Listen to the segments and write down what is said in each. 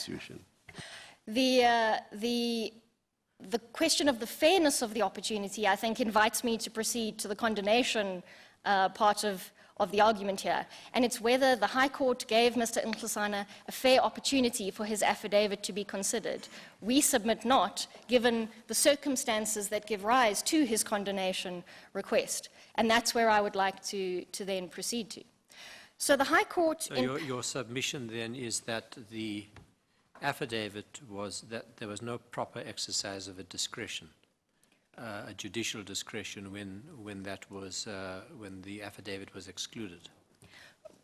institution? The question of the fairness of the opportunity, I think, invites me to proceed to the condemnation part of the argument here. And it's whether the High Court gave Mr. Nkosana a fair opportunity for his affidavit to be considered. We submit not, given the circumstances that give rise to his condemnation request. And that's where I would like to then proceed to. So the High Court... So your submission then is that the affidavit was that there was no proper exercise of a discretion, a judicial discretion when the affidavit was excluded.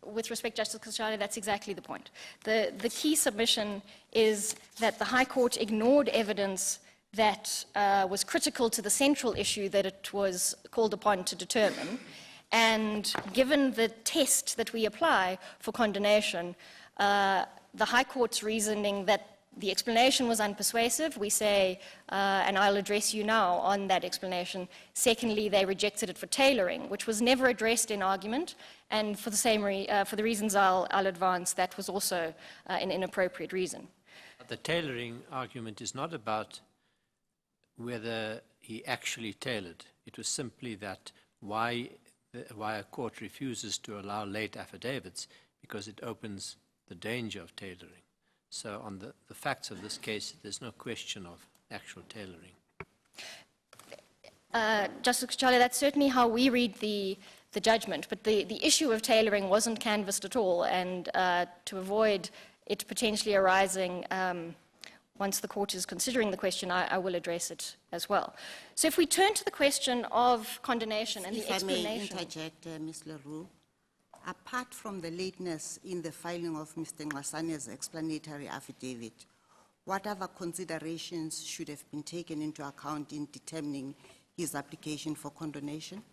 With respect, Justice Kashali, that's exactly the point. The key submission is that the High Court ignored evidence that was critical to the central issue that it was called upon to determine. And given the test that we apply for condemnation, the High Court's reasoning that the explanation was unpersuasive, we say, and I'll address you now on that explanation. Secondly, they rejected it for tailoring, which was never addressed in argument, and for the reasons I'll advance, that was also an inappropriate reason. The tailoring argument is not about whether he actually tailored. It was simply that why a court refuses to allow late affidavits, because it opens the danger of tailoring. So on the facts of this case, there's no question of actual tailoring. Justice Kachali, that's certainly how we read the judgment, but the issue of tailoring wasn't canvassed at all, and to avoid it potentially arising once the court is considering the question, I will address it as well. So if we turn to the question of condemnation and the explanation... If I may interject, Ms. Leroux. Apart from the lateness in the filing of Mr. Nkosana's explanatory affidavit, what other considerations should have been taken into account in determining his application for condonation?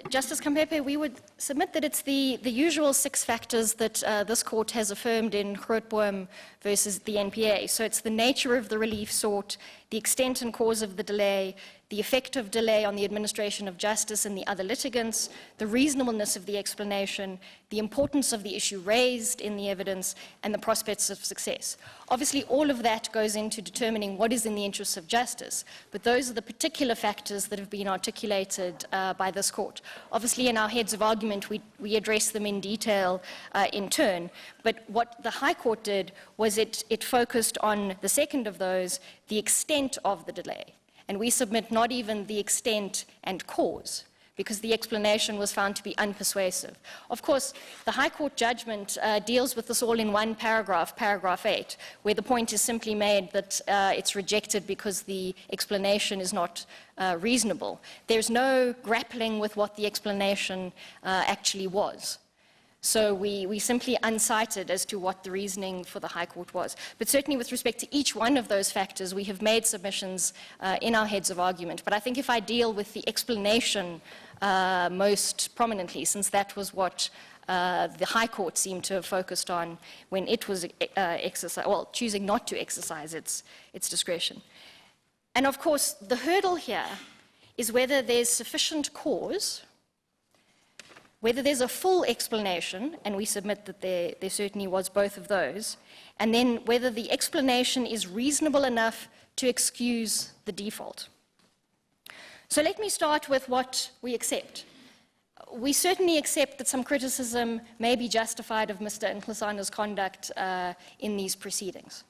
Justice Kampepe, we would submit that it's the usual 6 factors that this court has affirmed in Grootboom versus the NPA. So it's the nature of the relief sought, the extent and cause of the delay, the effect of delay on the administration of justice and the other litigants, the reasonableness of the explanation, the importance of the issue raised in the evidence, and the prospects of success. Obviously, all of that goes into determining what is in the interests of justice, but those are the particular factors that have been articulated by this court. Obviously, in our heads of argument, we address them in detail in turn, but what the High Court did was it focused on the second of those, the extent of the delay. And we submit not even the extent and cause, because the explanation was found to be unpersuasive. Of course, the High Court judgment deals with this all in one paragraph, paragraph 8, where the point is simply made that it's rejected because the explanation is not reasonable. There's no grappling with what the explanation actually was. So we simply uncited as to what the reasoning for the High Court was. But certainly with respect to each one of those factors, we have made submissions in our heads of argument. But I think if I deal with the explanation most prominently, since that was what the High Court seemed to have focused on when it was choosing not to exercise its discretion. And of course, the hurdle here is whether there's sufficient cause, whether there's a full explanation, and we submit that there certainly was both of those, and then whether the explanation is reasonable enough to excuse the default. So let me start with what we accept. We certainly accept that some criticism may be justified of Mr. Nkosana's conduct in these proceedings.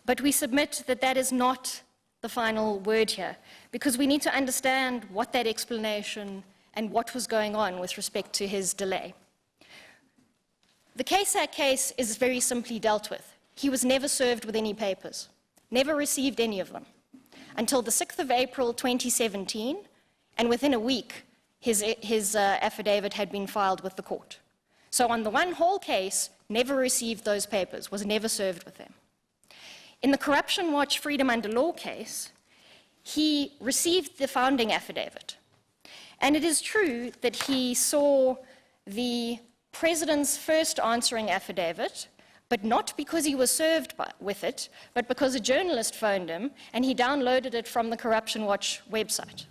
But we submit that that is not the final word here, because we need to understand what that explanation and what was going on with respect to his delay. The case is very simply dealt with. He was never served with any papers, never received any of them, until the 6th of April 2017, and within a week, his affidavit had been filed with the court. So on the one whole case, never received those papers, was never served with them. In the Corruption Watch Freedom Under Law case, he received the founding affidavit. And it is true that he saw the president's first answering affidavit, but not because he was served with it, but because a journalist phoned him and he downloaded it from the Corruption Watch website.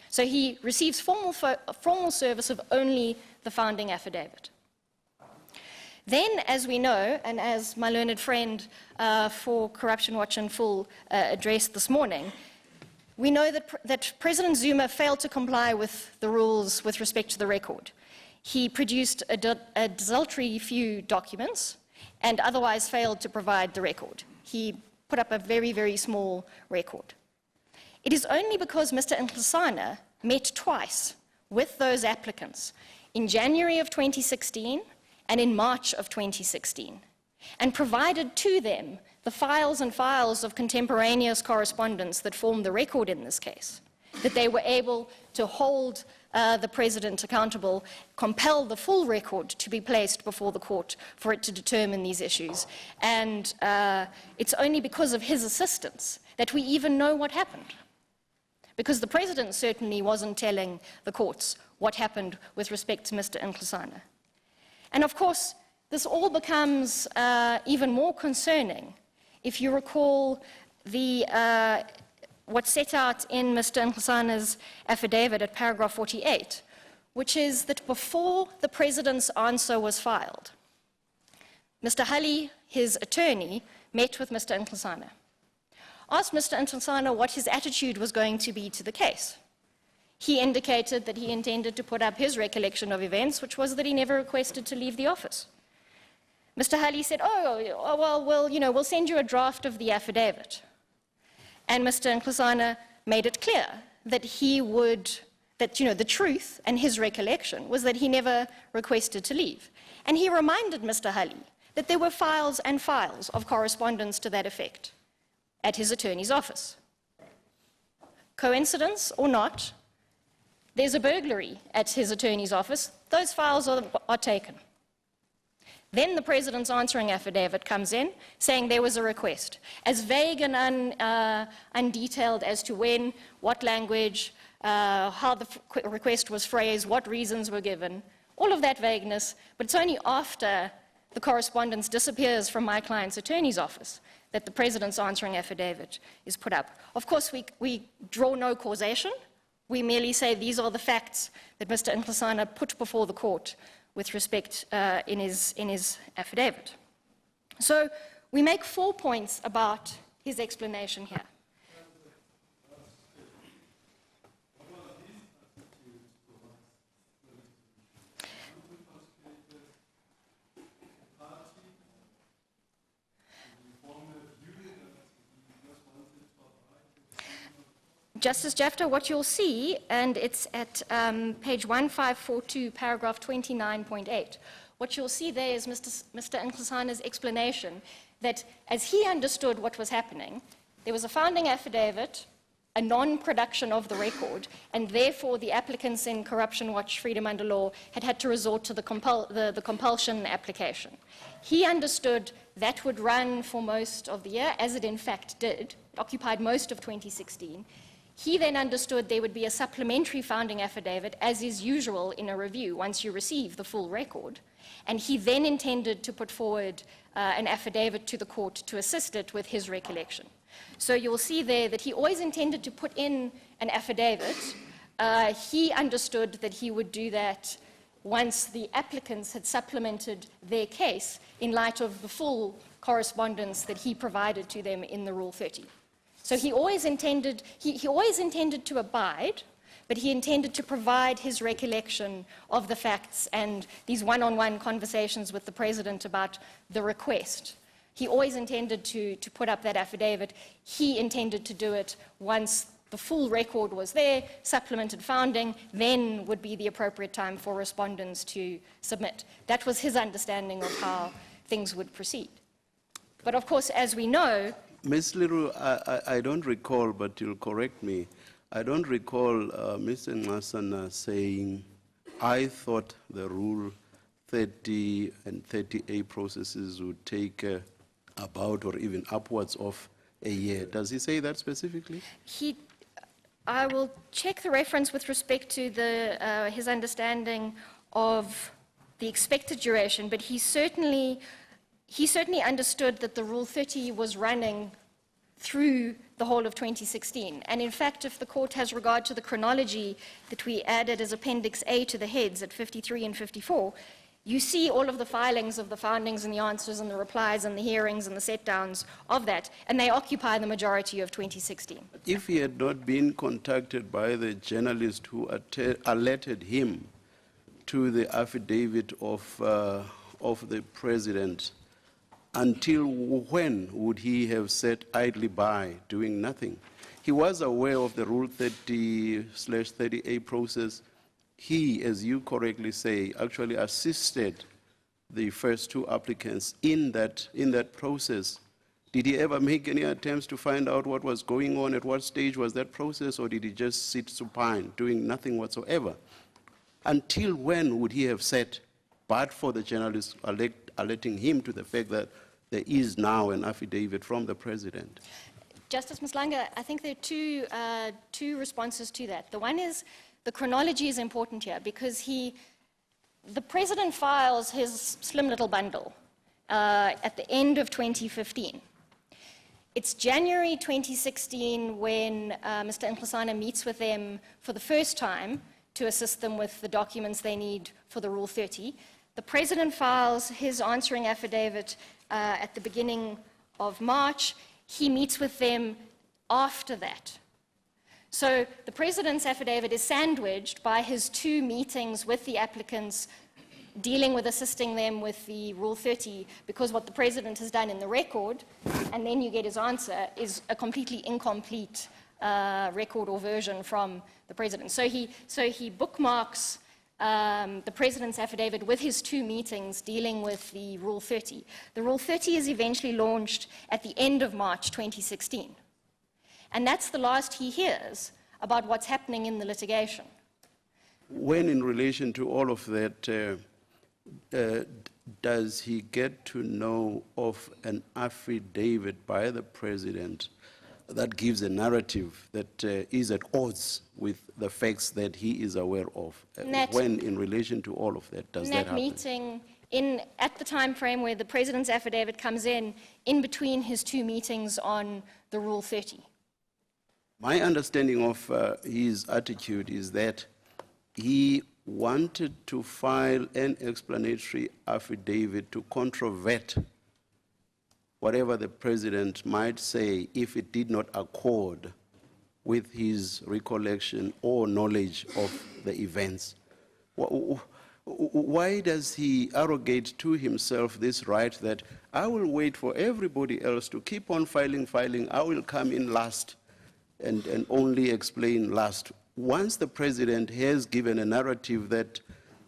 So he receives formal service of only the founding affidavit. Then, as we know, and as my learned friend for Corruption Watch in Full addressed this morning, we know that President Zuma failed to comply with the rules with respect to the record. He produced a desultory few documents and otherwise failed to provide the record. He put up a very, very small record. It is only because Mr. Nkosana met twice with those applicants in January of 2016 and in March of 2016, and provided to them the files and files of contemporaneous correspondence that form the record in this case, that they were able to hold the President accountable, compel the full record to be placed before the court for it to determine these issues. And it's only because of his assistance that we even know what happened. Because the President certainly wasn't telling the courts what happened with respect to Mr. Nkosana. And of course, this all becomes even more concerning if you recall what's set out in Mr. Nkosana's affidavit at paragraph 48, which is that before the President's answer was filed, Mr. Hali, his attorney, met with Mr. Nkosana, asked Mr. Nkosana what his attitude was going to be to the case. He indicated that he intended to put up his recollection of events, which was that he never requested to leave the office. Mr. Hali said, we'll send you a draft of the affidavit. And Mr. Nkosana made it clear that the truth and his recollection was that he never requested to leave. And he reminded Mr. Hali that there were files and files of correspondence to that effect at his attorney's office. Coincidence or not, there's a burglary at his attorney's office. Those files are taken. Then the President's answering affidavit comes in, saying there was a request. As vague and undetailed as to when, what language, how the request was phrased, what reasons were given, all of that vagueness, but it's only after the correspondence disappears from my client's attorney's office that the President's answering affidavit is put up. Of course, we draw no causation. We merely say these are the facts that Mr. Nkosana put before the court with respect in his affidavit. So we make 4 points about his explanation here. Justice Jafta, what you'll see, and it's at page 1542, paragraph 29.8, what you'll see there is Mr. Nkosana's explanation that as he understood what was happening, there was a founding affidavit, a non-production of the record, and therefore the applicants in Corruption Watch Freedom Under Law had to resort to the compulsion application. He understood that would run for most of the year, as it in fact did. It occupied most of 2016. He then understood there would be a supplementary founding affidavit, as is usual in a review, once you receive the full record. And he then intended to put forward an affidavit to the court to assist it with his recollection. So you'll see there that he always intended to put in an affidavit. He understood that he would do that once the applicants had supplemented their case in light of the full correspondence that he provided to them in the Rule 30. So he always intended to abide, but he intended to provide his recollection of the facts and these one-on-one conversations with the President about the request. He always intended to put up that affidavit. He intended to do it once the full record was there, supplemented founding, then would be the appropriate time for respondents to submit. That was his understanding of how things would proceed. But of course, as we know, Ms. Leroux, I don't recall, but you'll correct me. I don't recall Mr. Nkosana saying, I thought the Rule 30 and 30A processes would take about or even upwards of a year. Does he say that specifically? I will check the reference with respect to his understanding of the expected duration, but he certainly understood that the Rule 30 was running through the whole of 2016. And in fact, if the court has regard to the chronology that we added as Appendix A to the heads at 53 and 54, You see all of the filings of the foundings and the answers and the replies and the hearings and the set-downs of that, and they occupy the majority of 2016. If he had not been contacted by the journalist who alerted him to the affidavit of the president, until when would he have sat idly by doing nothing? He was aware of the Rule 30/30A process. He, as you correctly say, actually assisted the first two applicants in that process. Did he ever make any attempts to find out what was going on? At what stage was that process? Or did he just sit supine, doing nothing whatsoever? Until when would he have sat, but for the journalist alerting him to the fact that there is now an affidavit from the president? Justice Mhlanga, I think there are two responses to that. The one is, the chronology is important here, because the president files his slim little bundle at the end of 2015. It's January 2016 when Mr. Nkosana meets with them for the first time to assist them with the documents they need for the Rule 30. The president files his answering affidavit at the beginning of March. He meets with them after that. So the president's affidavit is sandwiched by his two meetings with the applicants, dealing with assisting them with the Rule 30, because what the president has done in the record, and then you get his answer, is a completely incomplete record or version from the president. So he bookmarks the president's affidavit with his two meetings dealing with the Rule 30. The Rule 30 is eventually launched at the end of March 2016. And that's the last he hears about what's happening in the litigation. When, in relation to all of that, does he get to know of an affidavit by the president that gives a narrative that is at odds with the facts that he is aware of? When, in relation to all of that, does that happen? In that meeting, at the time frame where the president's affidavit comes in between his two meetings on the Rule 30. My understanding of his attitude is that he wanted to file an explanatory affidavit to controvert whatever the president might say if it did not accord with his recollection or knowledge of the events. Why does he arrogate to himself this right that I will wait for everybody else to keep on filing, I will come in last and only explain last? Once the president has given a narrative that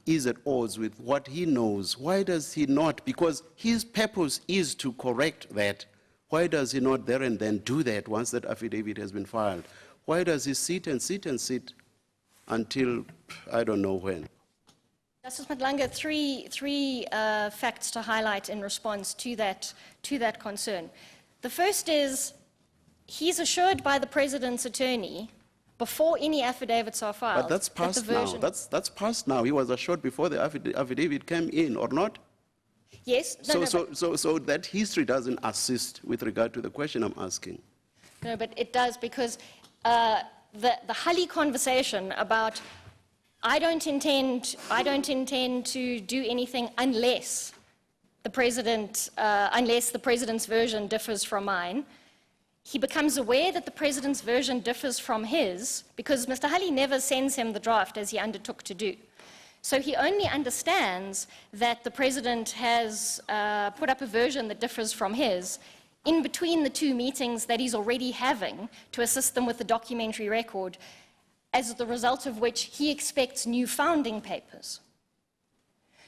is at odds with what he knows, why does he not? Because his purpose is to correct that. Why does he not there and then do that once that affidavit has been filed? Why does he sit until I don't know when? Justice Mhlanga, three facts to highlight in response to that concern. The first is, he's assured by the president's attorney before any affidavits are filed. But that's past now. That's past now. He was assured before the affidavit came in, or not? Yes. So that history doesn't assist with regard to the question I'm asking. No, but it does, because the Hully conversation about I don't intend to do anything unless the president's version differs from mine. He becomes aware that the president's version differs from his because Mr. Hully never sends him the draft as he undertook to do. So he only understands that the president has put up a version that differs from his in between the two meetings that he's already having to assist them with the documentary record, as the result of which he expects new founding papers.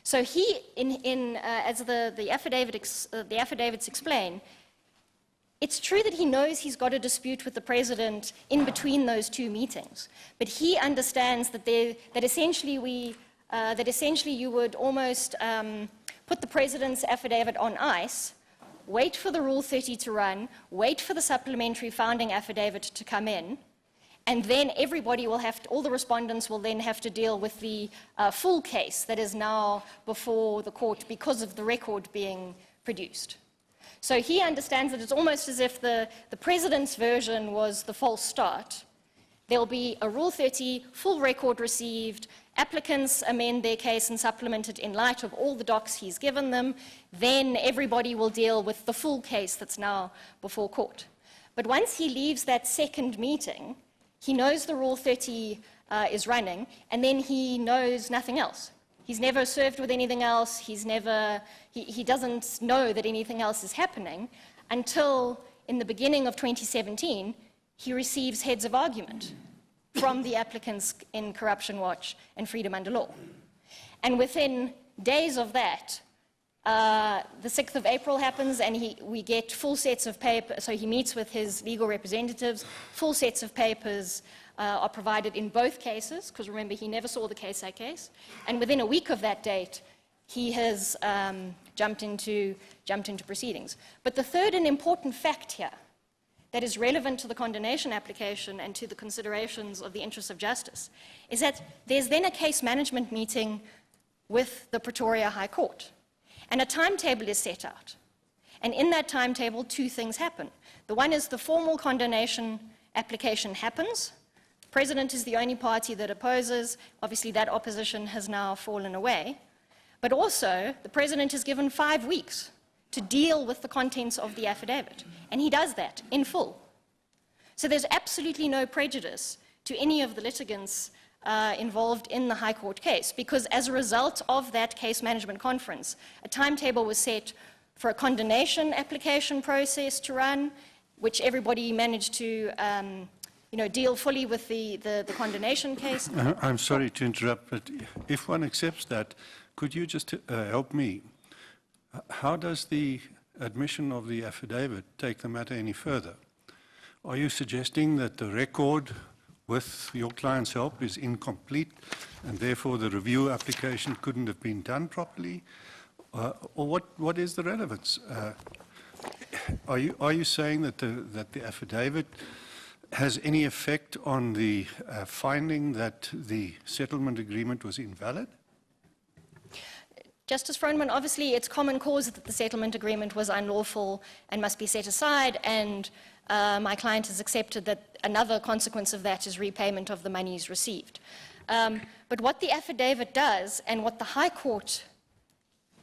So he, as the affidavits explain, it's true that he knows he's got a dispute with the president in between those two meetings, but he understands that essentially you would almost put the president's affidavit on ice, wait for the Rule 30 to run, wait for the supplementary founding affidavit to come in, and then everybody will have to, all the respondents will then have to deal with the full case that is now before the court because of the record being produced. So he understands that it's almost as if the president's version was the false start. There'll be a Rule 30 full record received, applicants amend their case and supplement it in light of all the docs he's given them, then everybody will deal with the full case that's now before court. But once he leaves that second meeting, he knows the Rule 30 is running, and then he knows nothing else. He's never served with anything else, he doesn't know that anything else is happening until in the beginning of 2017, he receives heads of argument from the applicants in Corruption Watch and Freedom Under Law. And within days of that, the 6th of April happens and we get full sets of papers, so he meets with his legal representatives, full sets of papers are provided in both cases, because remember, he never saw the KSA case, and within a week of that date, he has jumped into proceedings. But the third and important fact here that is relevant to the condemnation application and to the considerations of the interests of justice is that there's then a case management meeting with the Pretoria High Court, and a timetable is set out. And in that timetable, two things happen. The one is the formal condemnation application happens. The President is the only party that opposes. Obviously, that opposition has now fallen away. But also, the President is given 5 weeks to deal with the contents of the affidavit, and he does that in full. So there's absolutely no prejudice to any of the litigants involved in the High Court case, because as a result of that case management conference, a timetable was set for a condemnation application process to run, which everybody managed to deal fully with the condemnation case. I'm sorry to interrupt, but if one accepts that, could you just help me? How does the admission of the affidavit take the matter any further? Are you suggesting that the record with your client's help is incomplete and therefore the review application couldn't have been done properly? Or what is the relevance? Are you saying that the affidavit has any effect on the finding that the settlement agreement was invalid? Justice Froneman, obviously it's common cause that the settlement agreement was unlawful and must be set aside, and my client has accepted that another consequence of that is repayment of the monies received. But what the affidavit does, and what the High Court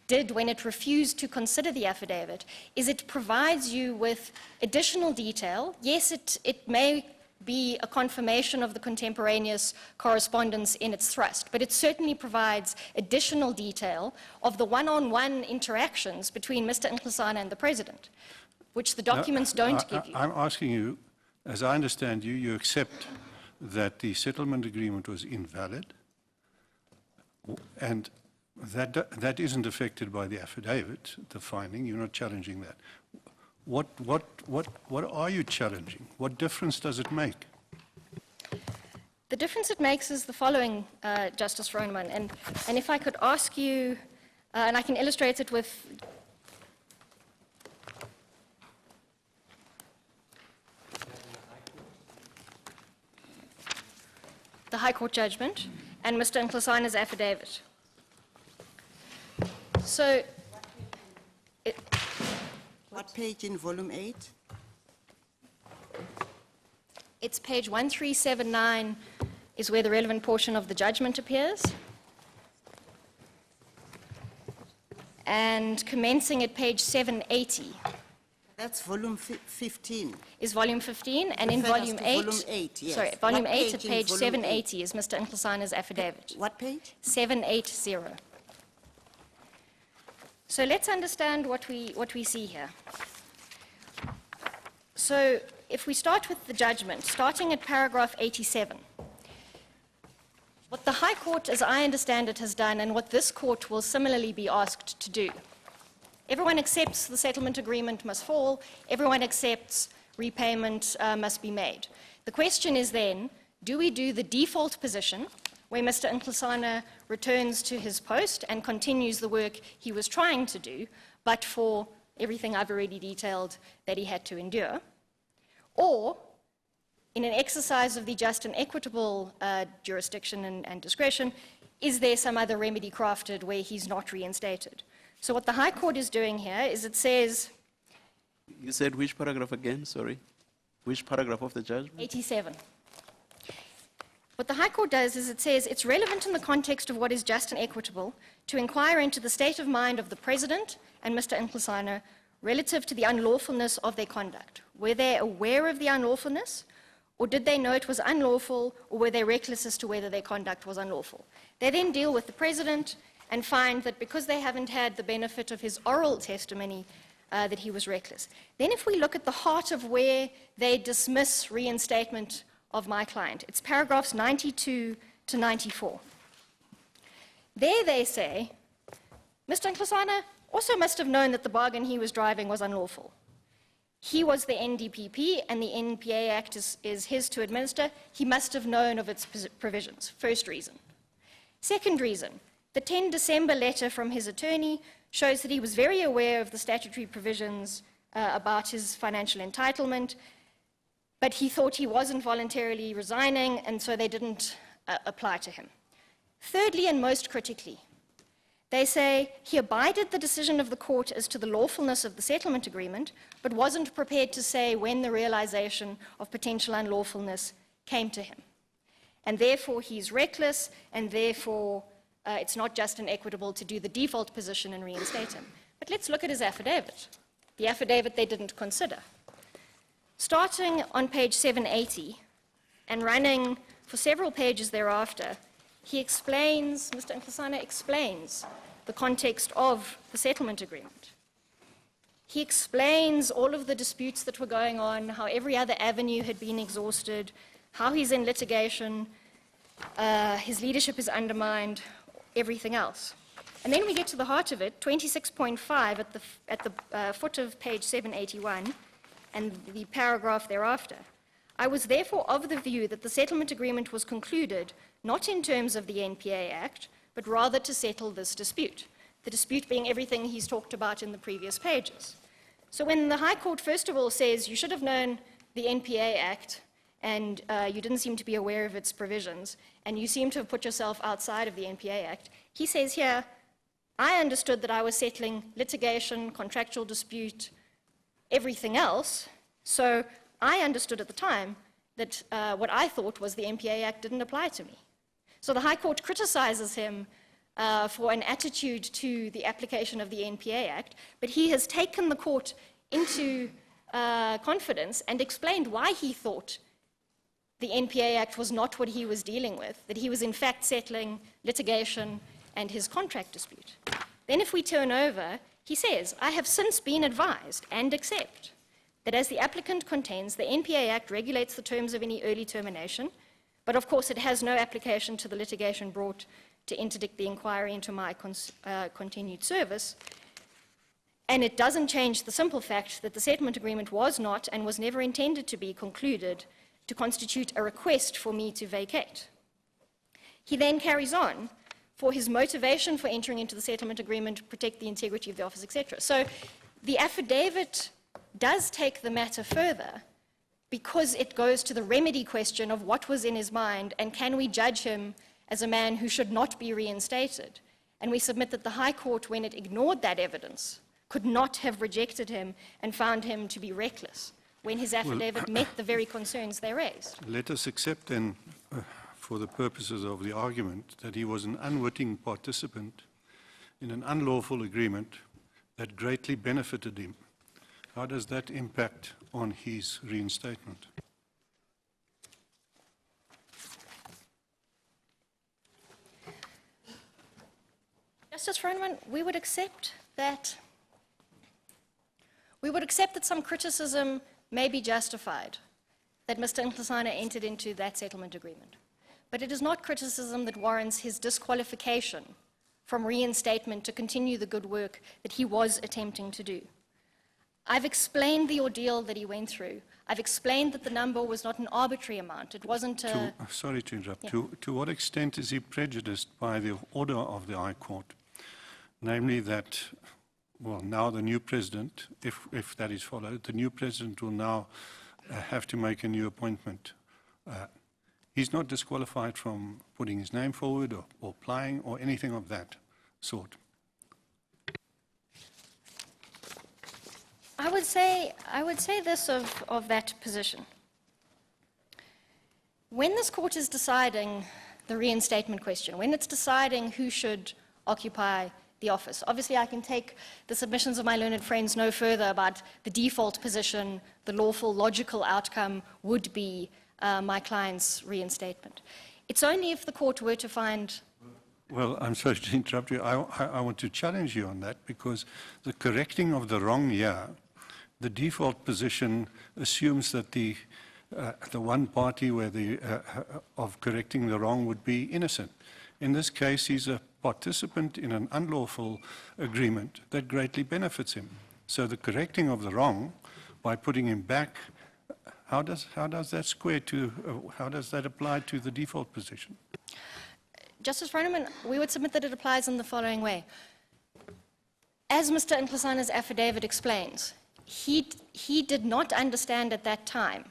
did when it refused to consider the affidavit, is it provides you with additional detail. Yes, it may be a confirmation of the contemporaneous correspondence in its thrust, but it certainly provides additional detail of the one-on-one interactions between Mr. Nkosana and the President, which the documents don't give you. I'm asking you, as I understand you, you accept that the settlement agreement was invalid, and that isn't affected by the affidavit, the finding. You're not challenging that. What are you challenging? What difference does it make? The difference it makes is the following, Justice Froneman, and if I could ask you, and I can illustrate it with the High Court judgment and Mr. Nkosana's affidavit. So, What page in volume 8? it's page 1379 is where the relevant portion of the judgment appears. And commencing at page 780 That's volume 15. is volume 15, and in Refer us volume to 8, volume 8, yes. sorry, volume What 8 at page in page volume 780 is Mr. Nkosana's affidavit. What page? 780. So let's understand what we see here. So if we start with the judgment, starting at paragraph 87, what the High Court, as I understand it, has done, and what this court will similarly be asked to do, everyone accepts the settlement agreement must fall, everyone accepts repayment must be made. The question is then, do we do the default position, where Mr. Nkosana returns to his post and continues the work he was trying to do, but for everything I've already detailed that he had to endure? Or, in an exercise of the just and equitable jurisdiction and discretion, is there some other remedy crafted where he's not reinstated? So what the High Court is doing here is it says... You said which paragraph again, sorry? Which paragraph of the judgment? 87. What the High Court does is it says it's relevant in the context of what is just and equitable to inquire into the state of mind of the President and Mr. Nkosana relative to the unlawfulness of their conduct. Were they aware of the unlawfulness, or did they know it was unlawful, or were they reckless as to whether their conduct was unlawful? They then deal with the President and find that because they haven't had the benefit of his oral testimony, that he was reckless. Then if we look at the heart of where they dismiss reinstatement of my client, it's paragraphs 92 to 94. There they say, Mr. Nkosana also must have known that the bargain he was driving was unlawful. He was the NDPP, and the NPA Act is his to administer. He must have known of its provisions. First reason. Second reason, the 10 December letter from his attorney shows that he was very aware of the statutory provisions about his financial entitlement, but he thought he wasn't voluntarily resigning, and so they didn't apply to him. Thirdly, and most critically, they say he abided the decision of the court as to the lawfulness of the settlement agreement, but wasn't prepared to say when the realization of potential unlawfulness came to him. And therefore, he's reckless, and therefore, it's not just and equitable to do the default position and reinstate him. But let's look at his affidavit, the affidavit they didn't consider. Starting on page 780 and running for several pages thereafter, he explains, Mr. Nkosana explains the context of the settlement agreement. He explains all of the disputes that were going on, how every other avenue had been exhausted, how he's in litigation, his leadership is undermined, everything else. And then we get to the heart of it, 26.5 at the foot of page 781, and the paragraph thereafter. I was therefore of the view that the settlement agreement was concluded not in terms of the NPA Act, but rather to settle this dispute, the dispute being everything he's talked about in the previous pages. So when the High Court, first of all, says you should have known the NPA Act and you didn't seem to be aware of its provisions, and you seem to have put yourself outside of the NPA Act, he says here, I understood that I was settling litigation, contractual dispute, everything else, so I understood at the time that what I thought was the NPA Act didn't apply to me. So the High Court criticizes him for an attitude to the application of the NPA Act, but he has taken the court into confidence and explained why he thought the NPA Act was not what he was dealing with, that he was in fact settling litigation and his contract dispute. Then if we turn over, he says, I have since been advised and accept that as the applicant contends, the NPA Act regulates the terms of any early termination, but of course it has no application to the litigation brought to interdict the inquiry into my continued service, and it doesn't change the simple fact that the settlement agreement was not and was never intended to be concluded to constitute a request for me to vacate. He then carries on for his motivation for entering into the settlement agreement to protect the integrity of the office, etc. So the affidavit does take the matter further because it goes to the remedy question of what was in his mind and can we judge him as a man who should not be reinstated. And we submit that the High Court, when it ignored that evidence, could not have rejected him and found him to be reckless when his affidavit met the very concerns they raised. Let us accept then, for the purposes of the argument, that he was an unwitting participant in an unlawful agreement that greatly benefited him. How does that impact on his reinstatement? Justice Froneman, we would accept that some criticism may be justified that Mr. Nkosana entered into that settlement agreement. But it is not criticism that warrants his disqualification from reinstatement to continue the good work that he was attempting to do. I've explained the ordeal that he went through. I've explained that the number was not an arbitrary amount. It wasn't a... Sorry to interrupt. Yeah. To what extent is he prejudiced by the order of the High Court? Namely that, well, now the new president, if that is followed, the new president will now have to make a new appointment. He's not disqualified from putting his name forward or applying or anything of that sort. I would say this of that position. When this court is deciding the reinstatement question, when it's deciding who should occupy the office, obviously I can take the submissions of my learned friends no further about the default position, the lawful, logical outcome would be my client's reinstatement. It's only if the court were to find... Well, I'm sorry to interrupt you. I want to challenge you on that, because the correcting of the wrong here, the default position assumes that the one party where of correcting the wrong would be innocent. In this case, he's a participant in an unlawful agreement that greatly benefits him. So the correcting of the wrong by putting him back, how does that square to, how does that apply to the default position? Justice Froneman, we would submit that it applies in the following way. As Mr. Nkosana's affidavit explains, he did not understand at that time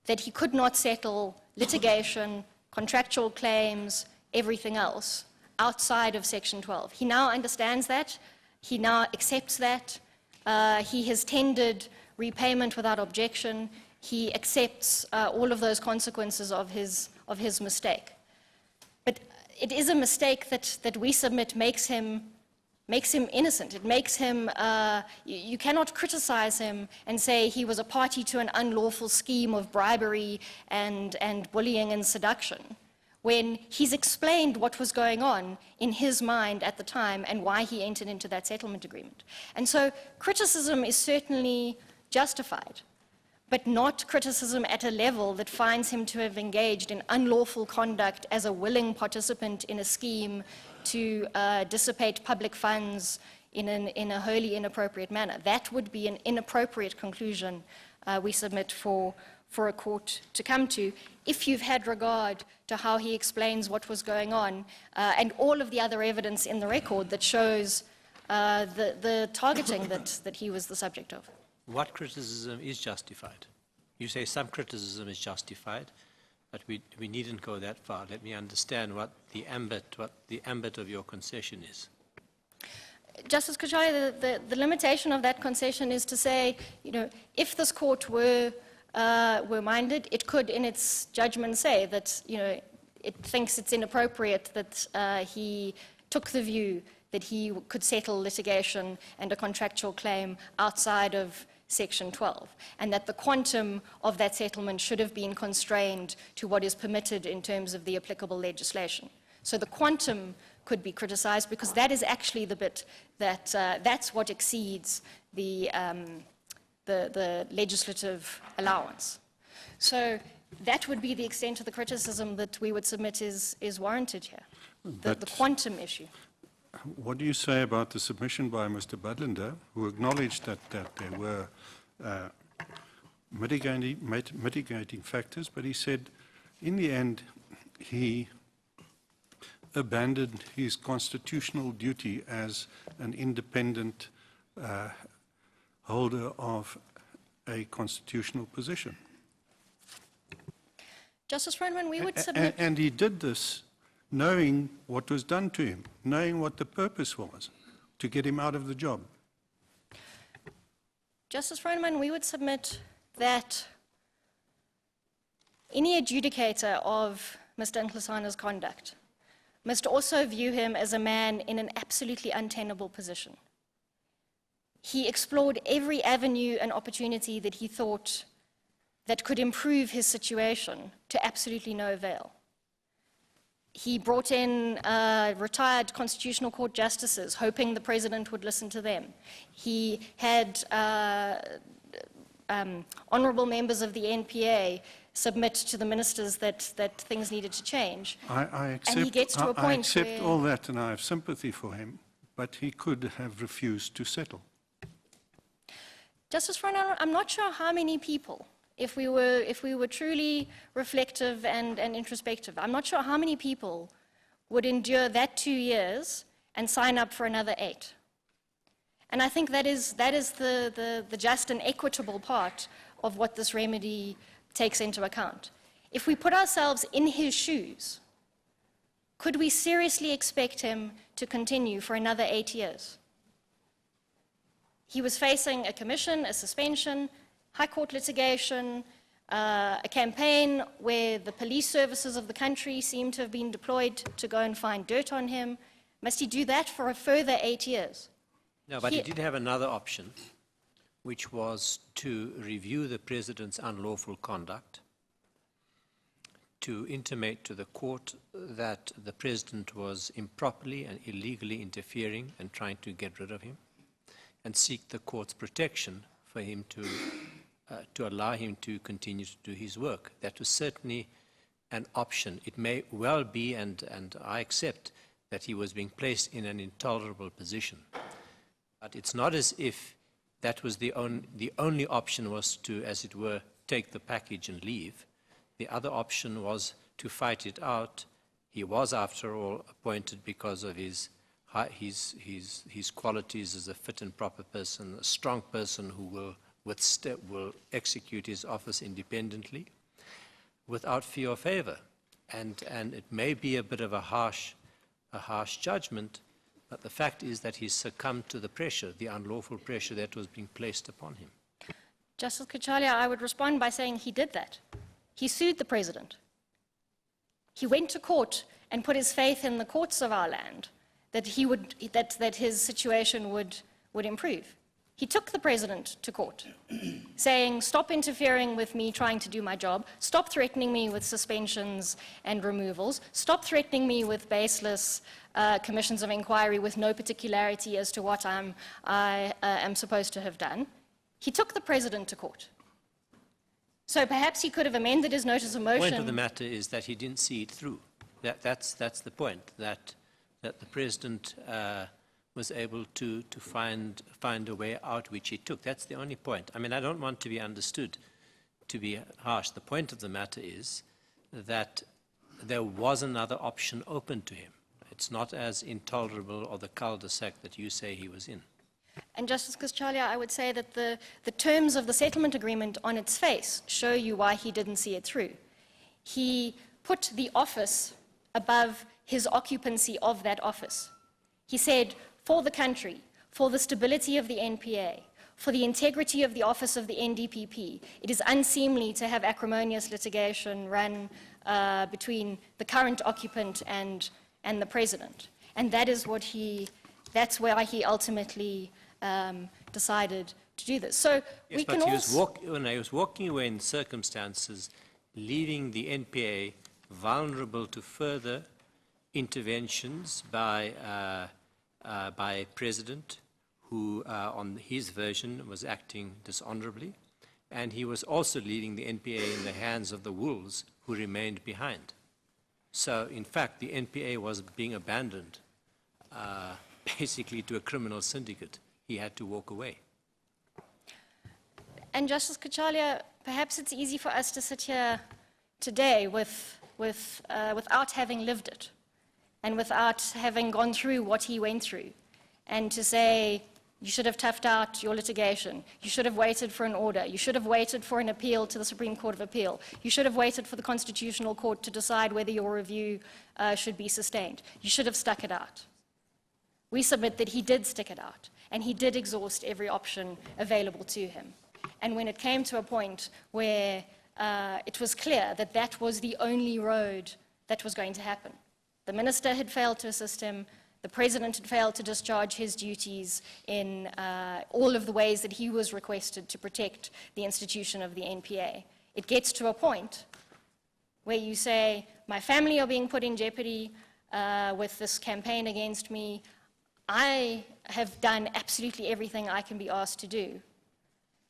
that he could not settle litigation, contractual claims, everything else outside of Section 12. He now understands that. He now accepts that. He has tendered repayment without objection. He accepts all of those consequences of his mistake. But it is a mistake that we submit makes him innocent. It makes him, you cannot criticize him and say he was a party to an unlawful scheme of bribery and bullying and seduction, when he's explained what was going on in his mind at the time and why he entered into that settlement agreement. And so criticism is certainly justified, but not criticism at a level that finds him to have engaged in unlawful conduct as a willing participant in a scheme to dissipate public funds in a wholly inappropriate manner. That would be an inappropriate conclusion we submit for a court to come to, if you've had regard to how he explains what was going on and all of the other evidence in the record that shows the targeting that he was the subject of. What criticism is justified? You say some criticism is justified, but we needn't go that far. Let me understand what the ambit of your concession is. Justice Kuchali, the limitation of that concession is to say, if this court were minded, it could, in its judgment, say that, it thinks it's inappropriate that he took the view that he could settle litigation and a contractual claim outside of Section 12, and that the quantum of that settlement should have been constrained to what is permitted in terms of the applicable legislation. So the quantum could be criticized, because that is actually the bit that that's what exceeds the legislative allowance. So that would be the extent of the criticism that we would submit is warranted here, the quantum issue. What do you say about the submission by Mr. Budlander, who acknowledged that there were mitigating factors, but he said in the end he abandoned his constitutional duty as an independent holder of a constitutional position? Justice Froneman, we would submit... And he did this knowing what was done to him, knowing what the purpose was, to get him out of the job. Justice Froneman, we would submit that any adjudicator of Mr. Nkosana's conduct must also view him as a man in an absolutely untenable position. He explored every avenue and opportunity that he thought that could improve his situation to absolutely no avail. He brought in retired Constitutional Court justices, hoping the president would listen to them. He had honorable members of the NPA submit to the ministers that things needed to change. I accept, and he gets to a point I accept where, all that, and I have sympathy for him, but he could have refused to settle. Justice Froneman, I'm not sure how many people, if we were truly reflective and introspective, I'm not sure how many people would endure that 2 years and sign up for another 8. And I think that is the just and equitable part of what this remedy takes into account. If we put ourselves in his shoes, could we seriously expect him to continue for another 8 years? He was facing a commission, a suspension, High Court litigation, a campaign where the police services of the country seem to have been deployed to go and find dirt on him. Must he do that for a further 8 years? No, but he did have another option, which was to review the president's unlawful conduct, to intimate to the court that the president was improperly and illegally interfering and trying to get rid of him, and seek the court's protection for him to allow him to continue to do his work. That was certainly an option. It may well be, and I accept, that he was being placed in an intolerable position. But it's not as if that was the only option was to, as it were, take the package and leave. The other option was to fight it out. He was, after all, appointed because of his qualities as a fit and proper person, a strong person who will execute his office independently without fear or favor. And it may be a bit of a harsh judgment, but the fact is that he succumbed to the pressure, the unlawful pressure that was being placed upon him. Justice Kachalia, I would respond by saying he did that. He sued the president. He went to court and put his faith in the courts of our land that his situation would improve. He took the president to court, saying, stop interfering with me trying to do my job, stop threatening me with suspensions and removals, stop threatening me with baseless commissions of inquiry with no particularity as to what I am supposed to have done. He took the president to court. So perhaps he could have amended his notice of motion. The point of the matter is that he didn't see it through. That's the point, that the president was able to find a way out, which he took. That's the only point. I mean, I don't want to be understood to be harsh. The point of the matter is that there was another option open to him. It's not as intolerable or the cul-de-sac that you say he was in. And Justice Kachalia, I would say that the terms of the settlement agreement on its face show you why he didn't see it through. He put the office above his occupancy of that office. He said, for the country, for the stability of the NPA, for the integrity of the office of the NDPP, it is unseemly to have acrimonious litigation run between the current occupant and the president. And that is that's why he ultimately decided to do this. So yes, we but can he was walking away in circumstances, leaving the NPA vulnerable to further interventions by a president who, on his version, was acting dishonorably, and he was also leaving the NPA in the hands of the wolves who remained behind. So, in fact, the NPA was being abandoned basically to a criminal syndicate. He had to walk away. And Justice Kachalia, perhaps it's easy for us to sit here today without having lived it and without having gone through what he went through, and to say, you should have toughed out your litigation, you should have waited for an order, you should have waited for an appeal to the Supreme Court of Appeal, you should have waited for the Constitutional Court to decide whether your review should be sustained, you should have stuck it out. We submit that he did stick it out, and he did exhaust every option available to him. And when it came to a point where it was clear that that was the only road that was going to happen, the minister had failed to assist him, the president had failed to discharge his duties in all of the ways that he was requested to protect the institution of the NPA. It gets to a point where you say, my family are being put in jeopardy with this campaign against me. I have done absolutely everything I can be asked to do,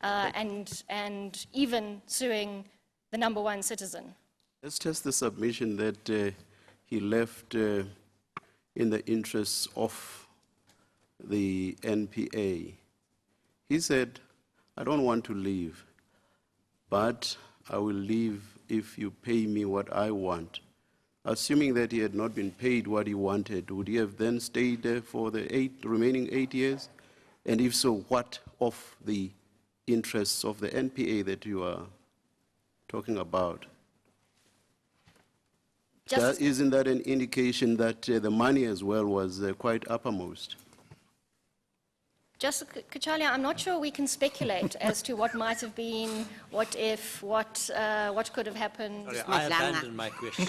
and even suing the #1 citizen. Let's test the submission that he left in the interests of the NPA. He said, I don't want to leave, but I will leave if you pay me what I want. Assuming that he had not been paid what he wanted, would he have then stayed there for the remaining 8 years? And if so, what of the interests of the NPA that you are talking about? Isn't that an indication that the money as well was quite uppermost? Justice Kachalia, I'm not sure we can speculate as to what might have been, what if, what could have happened. Sorry, I abandoned my question.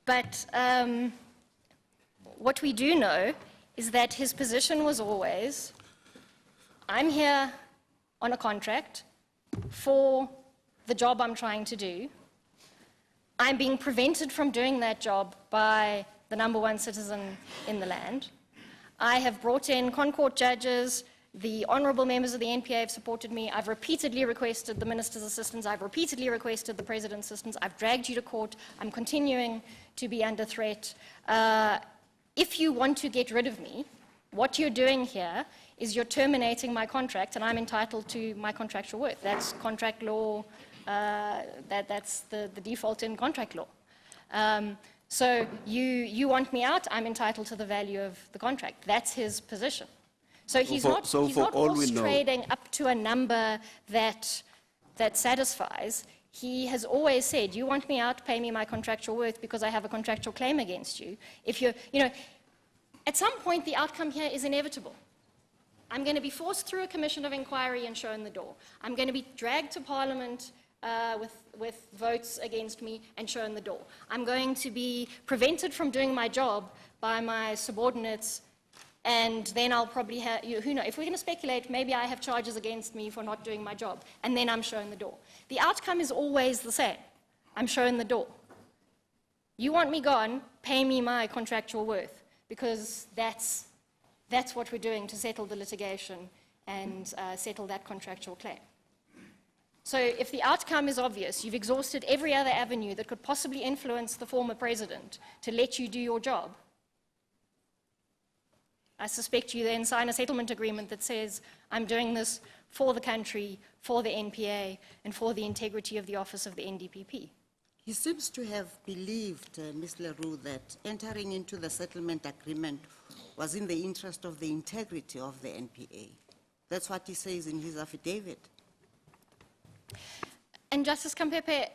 But what we do know is that his position was always, I'm here on a contract for the job I'm trying to do. I'm being prevented from doing that job by the #1 citizen in the land. I have brought in ConCourt judges. The honourable members of the NPA have supported me. I've repeatedly requested the minister's assistance. I've repeatedly requested the president's assistance. I've dragged you to court. I'm continuing to be under threat. If you want to get rid of me, what you're doing here is you're terminating my contract, and I'm entitled to my contractual worth. That's contract law. That's the default in contract law. So you want me out, I'm entitled to the value of the contract. That's his position. So he's not horse trading up to a number that satisfies. He has always said, you want me out, pay me my contractual worth because I have a contractual claim against you. If you're, at some point the outcome here is inevitable. I'm going to be forced through a commission of inquiry and shown the door. I'm going to be dragged to Parliament with votes against me and shown the door. I'm going to be prevented from doing my job by my subordinates, and then I'll probably have, who knows, if we're going to speculate, maybe I have charges against me for not doing my job, and then I'm shown the door. The outcome is always the same. I'm shown the door. You want me gone, pay me my contractual worth, because that's what we're doing to settle the litigation and settle that contractual claim. So if the outcome is obvious, you've exhausted every other avenue that could possibly influence the former president to let you do your job, I suspect you then sign a settlement agreement that says, I'm doing this for the country, for the NPA, and for the integrity of the office of the NDPP. He seems to have believed, Ms. Leroux, that entering into the settlement agreement was in the interest of the integrity of the NPA. That's what he says in his affidavit. And Justice Kampepe,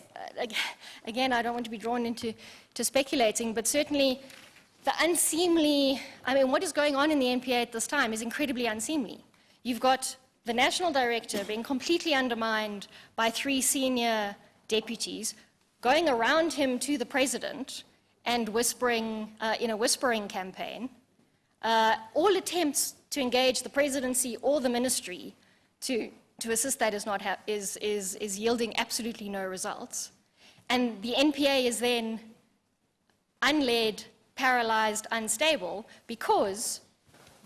again, I don't want to be drawn into speculating, but certainly the unseemly, what is going on in the NPA at this time is incredibly unseemly. You've got the national director being completely undermined by 3 senior deputies, going around him to the president and whispering, in a whispering campaign. All attempts to engage the presidency or the ministry to assist that is yielding absolutely no results. And the NPA is then unled, paralyzed, unstable, because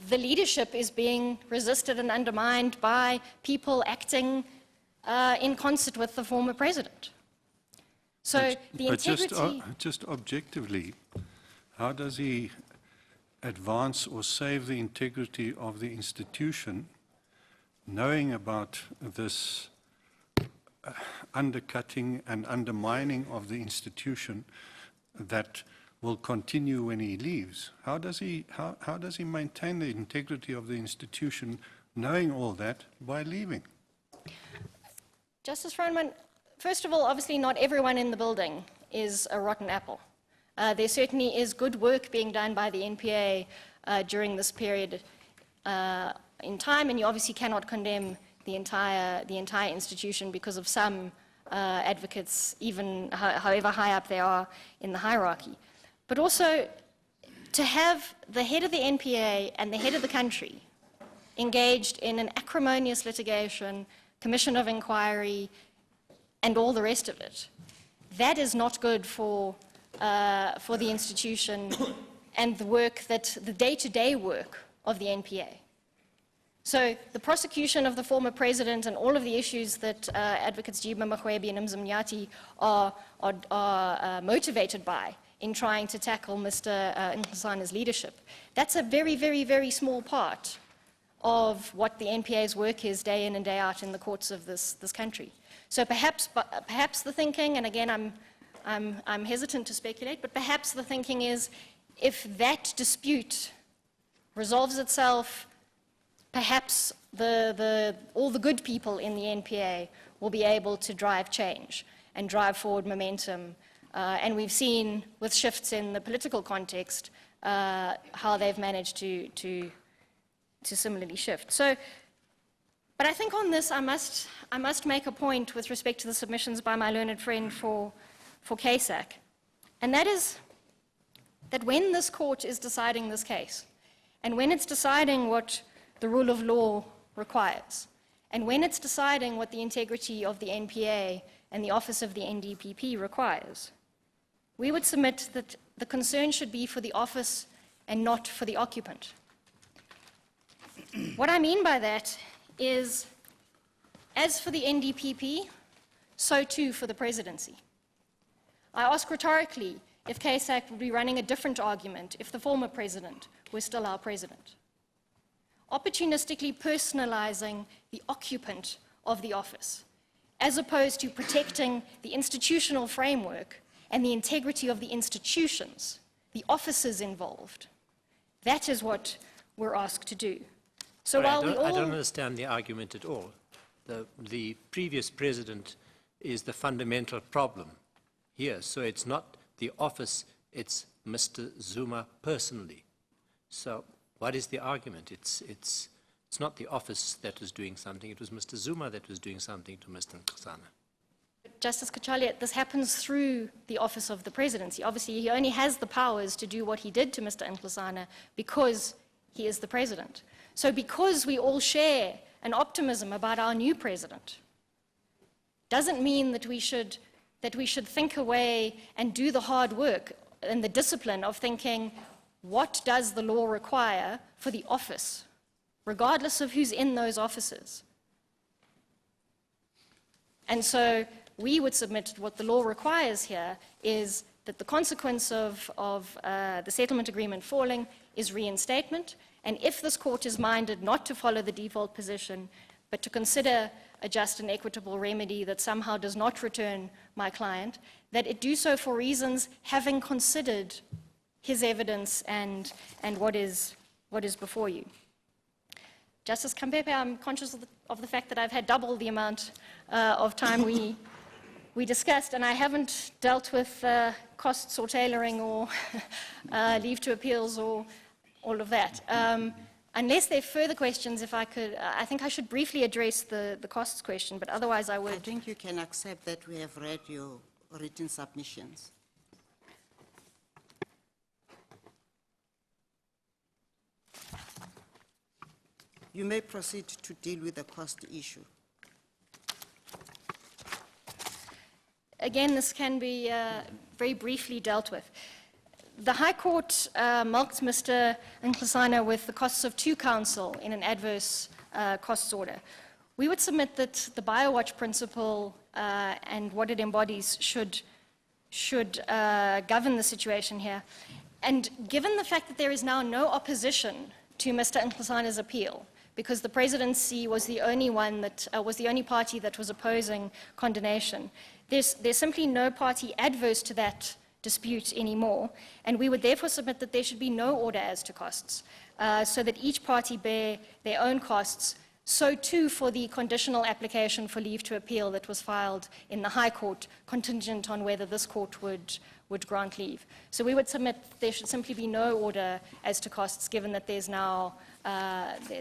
the leadership is being resisted and undermined by people acting in concert with the former president. So the integrity... Just objectively, how does he advance or save the integrity of the institution knowing about this undercutting and undermining of the institution that will continue when he leaves? How does he maintain the integrity of the institution knowing all that by leaving? Justice Froneman, first of all, obviously not everyone in the building is a rotten apple. There certainly is good work being done by the NPA during this period in time, and you obviously cannot condemn the entire institution because of some advocates, even however high up they are in the hierarchy. But also, to have the head of the NPA and the head of the country engaged in an acrimonious litigation, commission of inquiry, and all the rest of it, that is not good for the institution and the work the day-to-day work of the NPA. So the prosecution of the former president and all of the issues that advocates Jiba Mahwebi and Mzimnyati are motivated by in trying to tackle Mr. Nkosana's leadership, that's a very, very, very small part of what the NPA's work is day in and day out in the courts of this country. So perhaps the thinking, and again I'm hesitant to speculate, but perhaps the thinking is if that dispute resolves itself, perhaps all the good people in the NPA will be able to drive change and drive forward momentum. And we've seen with shifts in the political context, how they've managed to similarly shift. So, but I think on this, I must make a point with respect to the submissions by my learned friend for CASAC, and that is that when this court is deciding this case, and when it's deciding what the rule of law requires, and when it's deciding what the integrity of the NPA and the office of the NDPP requires, we would submit that the concern should be for the office and not for the occupant. What I mean by that is, as for the NDPP, so too for the presidency. I ask rhetorically if CASAC would be running a different argument if the former president was still our president. Opportunistically personalizing the occupant of the office, as opposed to protecting the institutional framework and the integrity of the institutions, the officers involved. That is what we're asked to do. So Sorry, while I don't understand the argument at all. The previous president is the fundamental problem here. So it's not the office, it's Mr. Zuma personally. So what is the argument? It's not the office that was doing something. It was Mr. Zuma that was doing something to Mr. Nkosana. Justice Kachalia, this happens through the office of the presidency. Obviously, he only has the powers to do what he did to Mr. Nkosana because he is the president. So because we all share an optimism about our new president, doesn't mean that we should think away and do the hard work and the discipline of thinking, what does the law require for the office, regardless of who's in those offices? And so we would submit what the law requires here is that the consequence of the settlement agreement falling is reinstatement. And if this court is minded not to follow the default position, but to consider a just and equitable remedy that somehow does not return my client, that it do so for reasons having considered his evidence and what is before you. Justice Kampepe, I'm conscious of the fact that I've had double the amount of time we discussed, and I haven't dealt with costs or tailoring or leave to appeals or all of that. Unless there are further questions, if I could, I think I should briefly address the costs question, but otherwise I would. I think you can accept that we have read your written submissions. You may proceed to deal with the cost issue. Again, this can be very briefly dealt with. The High Court mulcted Mr. Nkosana with the costs of 2 counsel in an adverse costs order. We would submit that the BioWatch principle and what it embodies should govern the situation here. And given the fact that there is now no opposition to Mr. Nkosana's appeal, because the presidency was the only one that was the only party that was opposing condemnation, there's simply no party adverse to that dispute anymore, and we would therefore submit that there should be no order as to costs, so that each party bear their own costs, so too for the conditional application for leave to appeal that was filed in the High Court, contingent on whether this court would grant leave. So we would submit that there should simply be no order as to costs, given that there's now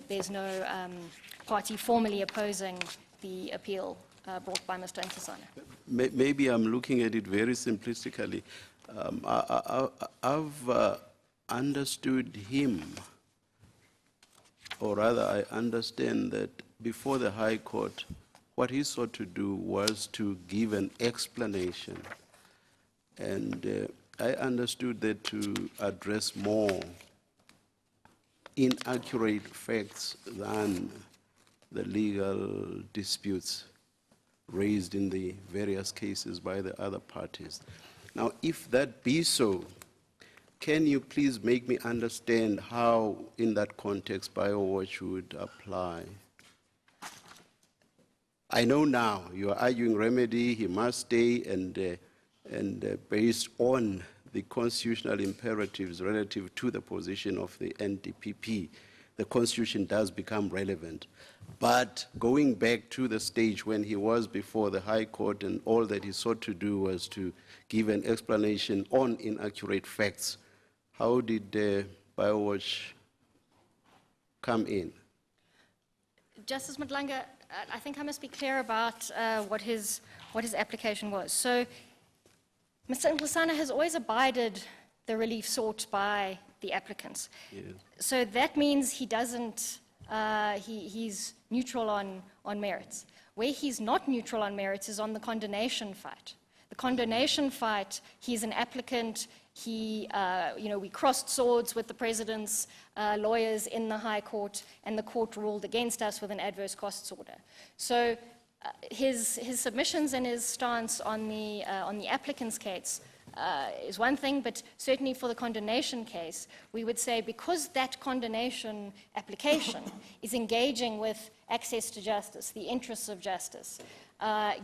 there's no party formally opposing the appeal brought by Mr. Nkosana. Maybe I'm looking at it very simplistically. I've understood him, or rather I understand that before the High Court, what he sought to do was to give an explanation. And I understood that to address more inaccurate facts than the legal disputes raised in the various cases by the other parties. Now, if that be so, can you please make me understand how, in that context, BioWatch would apply? I know now you are arguing remedy, he must stay, and based on the constitutional imperatives relative to the position of the NDPP, the Constitution does become relevant. But going back to the stage when he was before the High Court and all that he sought to do was to give an explanation on inaccurate facts, how did BioWatch come in? Justice Madlanga, I think I must be clear about what his application was. So, Mr. Nkosana has always abided the relief sought by the applicants. Yes. So that means he doesn't, he's neutral on merits. Where he's not neutral on merits is on the condonation fight. The condonation fight, he's an applicant, we crossed swords with the president's lawyers in the High Court, and the court ruled against us with an adverse costs order. So his submissions and his stance on the applicant's case is one thing, but certainly for the condonation case, we would say because that condonation application is engaging with access to justice, the interests of justice,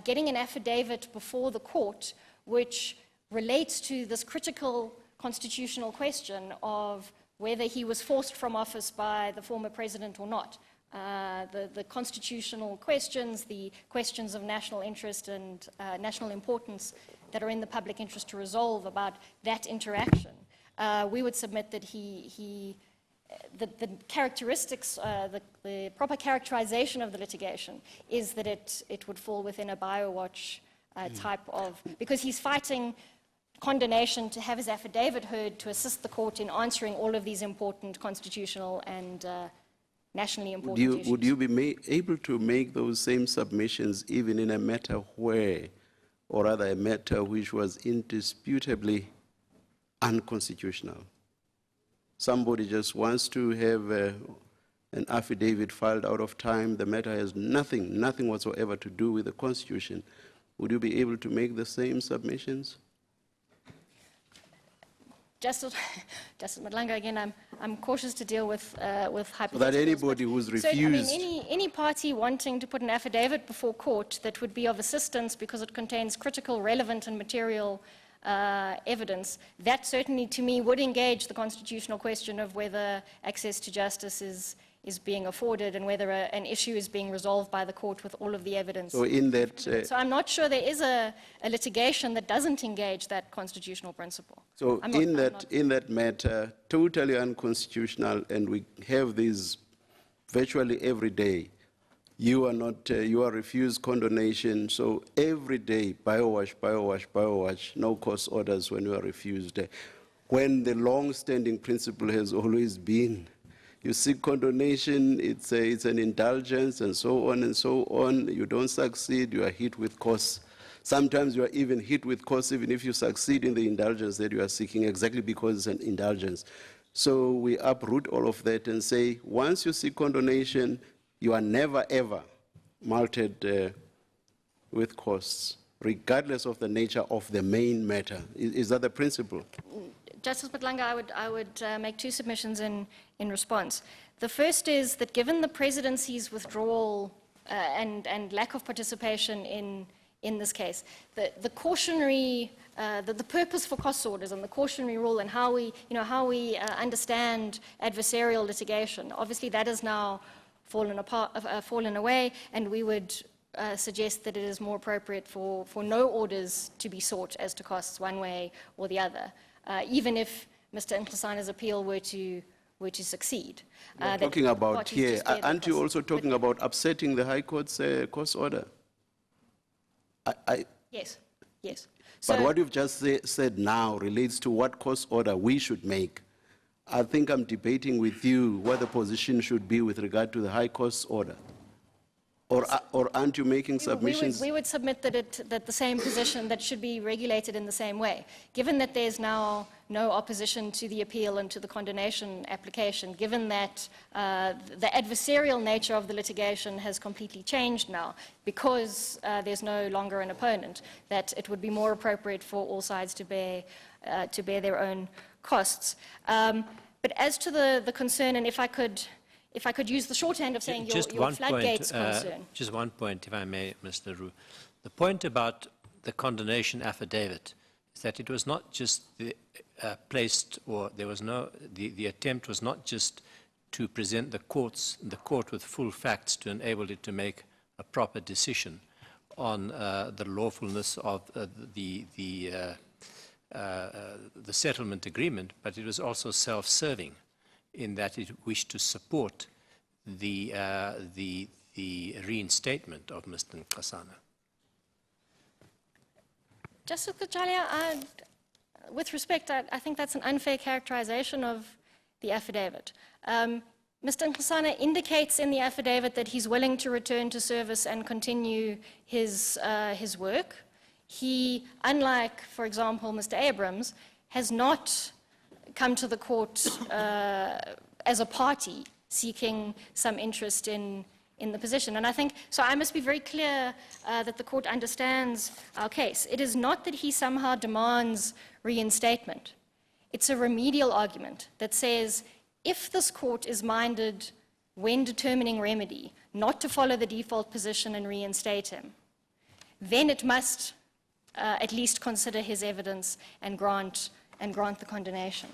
getting an affidavit before the court which relates to this critical constitutional question of whether he was forced from office by the former president or not. The constitutional questions, the questions of national interest and national importance that are in the public interest to resolve about that interaction. We would submit that the characteristics, the proper characterization of the litigation is that it would fall within a BioWatch type of, because he's fighting condonation to have his affidavit heard to assist the court in answering all of these important constitutional and nationally important issues. Would you be able to make those same submissions even in a matter where, or rather a matter which was indisputably unconstitutional? Somebody just wants to have an affidavit filed out of time. The matter has nothing whatsoever to do with the Constitution. Would you be able to make the same submissions? Justice Madlanga, again, I'm cautious to deal with hypotheticals. That anybody who's refused... So, I mean, any party wanting to put an affidavit before court that would be of assistance because it contains critical, relevant, and material evidence, that certainly, to me, would engage the constitutional question of whether access to justice is being afforded and whether an issue is being resolved by the court with all of the evidence. So in that... so I'm not sure there is a litigation that doesn't engage that constitutional principle. So in that matter, totally unconstitutional, and we have these virtually every day, you are refused condonation, so every day, BioWatch, no court orders when you are refused. When the long-standing principle has always been, you seek condonation, it's an indulgence, and so on and so on. You don't succeed, you are hit with costs. Sometimes you are even hit with costs even if you succeed in the indulgence that you are seeking, exactly because it's an indulgence. So we uproot all of that and say, once you seek condonation, you are never, ever mulcted with costs, regardless of the nature of the main matter. Is that the principle? Justice Madlanga, I would make two submissions in response. The first is that given the presidency's withdrawal and lack of participation in this case, the cautionary, the purpose for cost orders and the cautionary rule and how we understand adversarial litigation, obviously that has now fallen away, and we would suggest that it is more appropriate for no orders to be sought as to costs one way or the other. Even if Mr. Nkosana's appeal were to succeed. Talking about here, aren't you also talking about upsetting the High Court's cost order? Yes. But So, what you've just said now relates to what cost order we should make. I think I'm debating with you what the position should be with regard to the High Cost order. Or aren't you making submissions? we would submit that the same position, that should be regulated in the same way. Given that there's now no opposition to the appeal and to the condonation application, given that the adversarial nature of the litigation has completely changed now, because there's no longer an opponent, that it would be more appropriate for all sides to bear their own costs. But as to the concern, and if I could use the shorthand of saying your floodgates concern. Just one point, if I may, Mr. Roux. The point about the condonation affidavit is that it was not just placed, or there was no, the attempt was not just to present the court with full facts to enable it to make a proper decision on the lawfulness of the the settlement agreement, but it was also self-serving in that it wished to support the reinstatement of Mr. Nkosana. Justice Kuchalia, with respect, I think that's an unfair characterization of the affidavit. Mr. Nkosana indicates in the affidavit that he's willing to return to service and continue his work. He, unlike, for example, Mr. Abrahams, has not come to the court as a party seeking some interest in the position. And I think, so I must be very clear that the court understands our case. It is not that he somehow demands reinstatement. It's a remedial argument that says, if this court is minded, when determining remedy, not to follow the default position and reinstate him, then it must at least consider his evidence and grant the condemnation.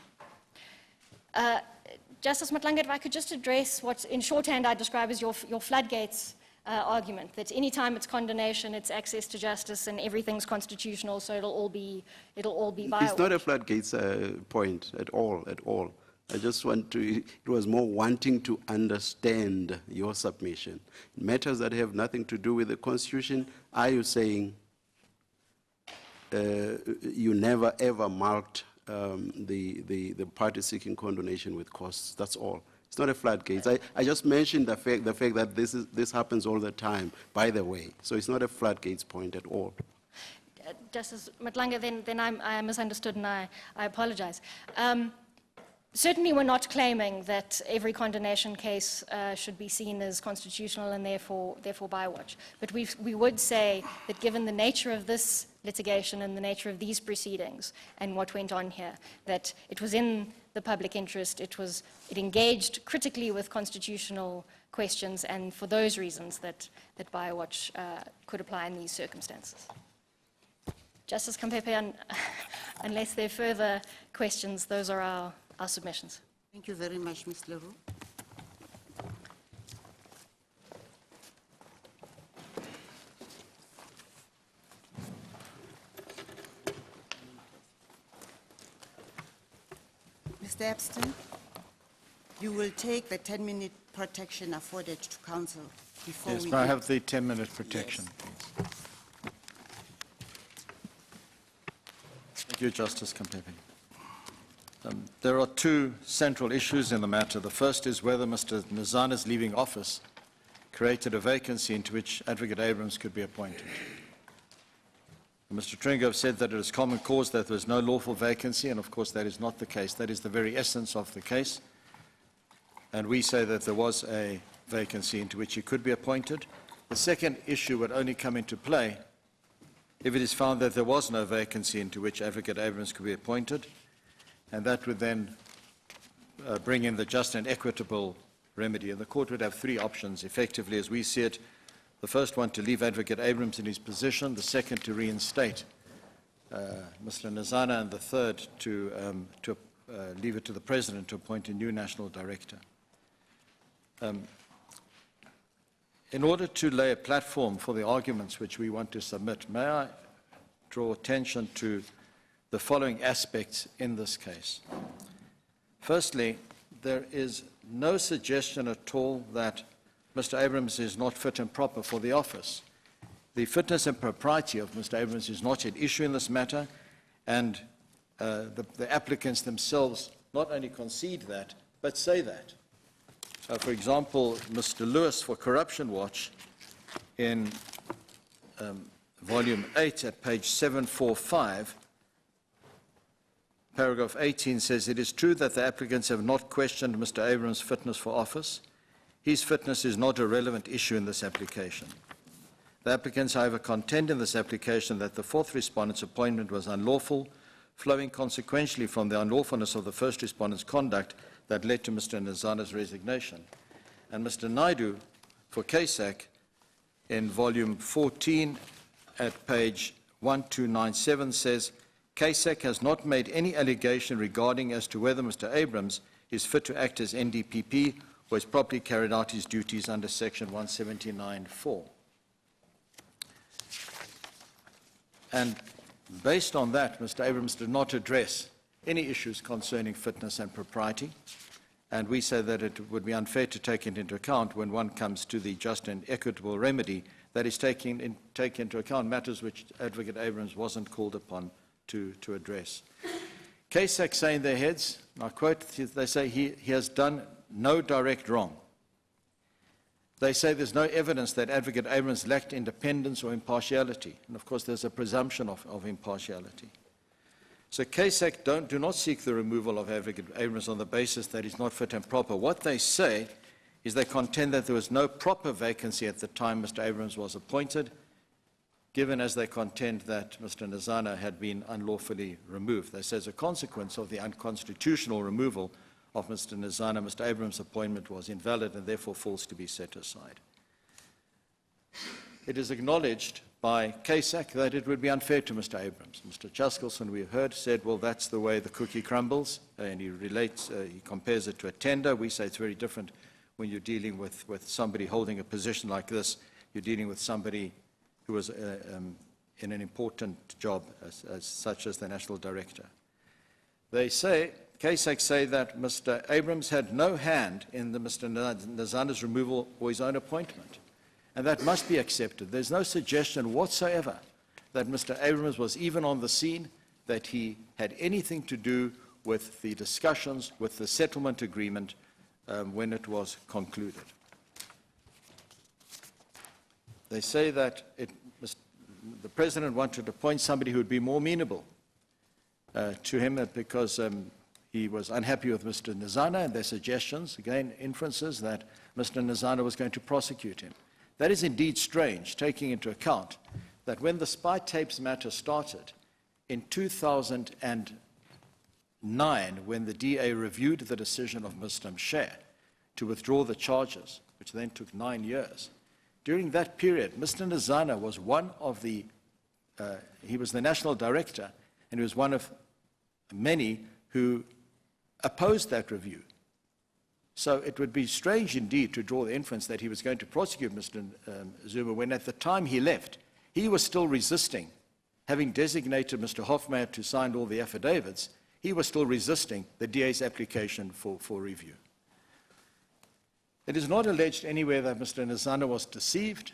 Justice Matlanga, if I could just address what, in shorthand, I describe as your floodgates argument, that any time it's condemnation, it's access to justice, and everything's constitutional, so it'll all be by. It's not a floodgates point at all. I just want to, it was more wanting to understand your submission. Matters that have nothing to do with the Constitution, are you saying you never ever marked the party seeking condonation with costs? That's all. It's not a floodgates. I just mentioned the fact that this happens all the time, by the way. So it's not a floodgates point at all. Justice Matlanga, then I misunderstood, and I apologize. Certainly we're not claiming that every condemnation case should be seen as constitutional and therefore by-watch. But we would say that given the nature of this litigation and the nature of these proceedings and what went on here, that it was in the public interest, it engaged critically with constitutional questions, and for those reasons that by-watch could apply in these circumstances. Justice Kampepe, unless there are further questions, those are our submissions. Thank you very much, Ms. Leroux. Mr. Epstein, you will take the 10-minute protection afforded to counsel before Yes, we... may I have the 10-minute protection, please? Thank you, Justice Kampepe. There are two central issues in the matter. The first is whether Mr. Nkosana's leaving office created a vacancy into which Advocate Abrahams could be appointed. Mr. Tringove said that it is common cause that there is no lawful vacancy, and of course that is not the case. That is the very essence of the case. And we say that there was a vacancy into which he could be appointed. The second issue would only come into play if it is found that there was no vacancy into which Advocate Abrahams could be appointed, and that would then bring in the just and equitable remedy. And the court would have three options, effectively, as we see it. The first one, to leave Advocate Abrahams in his position. The second, to reinstate Mr. Nkosana. And the third, to leave it to the President to appoint a new national director. In order to lay a platform for the arguments which we want to submit, may I draw attention to the following aspects in this case. Firstly, there is no suggestion at all that Mr. Abrahams is not fit and proper for the office. The fitness and propriety of Mr. Abrahams is not at issue in this matter, and the applicants themselves not only concede that, but say that. For example, Mr. Lewis for Corruption Watch in volume 8 at page 745, paragraph 18 says, "It is true that the applicants have not questioned Mr. Abrahams' fitness for office. His fitness is not a relevant issue in this application. The applicants, however, contend in this application that the fourth respondent's appointment was unlawful, flowing consequentially from the unlawfulness of the first respondent's conduct that led to Mr. Nkosana's resignation." And Mr. Naidu for KSAC in volume 14 at page 1297 says, "KSAC has not made any allegation regarding as to whether Mr. Abrahams is fit to act as NDPP or has properly carried out his duties under section 179(4). And Based on that, Mr. Abrahams did not address any issues concerning fitness and propriety, and we say that it would be unfair to take it into account when one comes to the just and equitable remedy that is take into account matters which Advocate Abrahams wasn't called upon to address. CASAC say in their heads, and I quote, they say he has done no direct wrong. They say there's no evidence that Advocate Abrahams lacked independence or impartiality. And of course, there's a presumption of impartiality. So CASAC do not seek the removal of Advocate Abrahams on the basis that he's not fit and proper. What they say is they contend that there was no proper vacancy at the time Mr. Abrahams was appointed, given as they contend that Mr. Nazana had been unlawfully removed. They say as a consequence of the unconstitutional removal of Mr. Nazana, Mr. Abrahams' appointment was invalid and therefore falls to be set aside. It is acknowledged by CASAC that it would be unfair to Mr. Abrahams. Mr. Chaskelson, we heard, said, well, that's the way the cookie crumbles, and he compares it to a tender. We say it's very different when you're dealing with somebody holding a position like this. You're dealing with somebody who was in an important job, such as the National Director. They say, CASAC say that Mr. Abrahams had no hand in Mr. Nazana's removal or his own appointment. And that must be accepted. There's no suggestion whatsoever that Mr. Abrahams was even on the scene, that he had anything to do with the discussions, with the settlement agreement when it was concluded. They say that the President wanted to appoint somebody who would be more amenable to him because he was unhappy with Mr. Nazana and their suggestions, again, inferences that Mr. Nazana was going to prosecute him. That is indeed strange, taking into account that when the spy tapes matter started in 2009, when the DA reviewed the decision of Mr. Mshe to withdraw the charges, which then took 9 years, during that period, Mr. Nazana was one of the, he was the National Director, and he was one of many who opposed that review. So it would be strange indeed to draw the inference that he was going to prosecute Mr. Zuma when at the time he left, he was still resisting, having designated Mr. Hofmeyr to sign all the affidavits, he was still resisting the DA's application for review. It is not alleged anywhere that Mr. Nazana was deceived,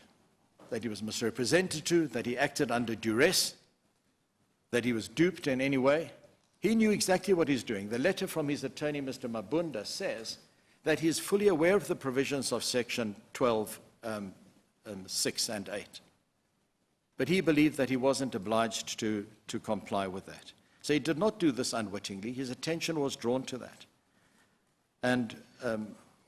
that he was misrepresented to, that he acted under duress, that he was duped in any way. He knew exactly what he's doing. The letter from his attorney, Mr. Mabunda, says that he is fully aware of the provisions of Section 12, 6 and 8. But he believed that he wasn't obliged to comply with that. So he did not do this unwittingly. His attention was drawn to that. And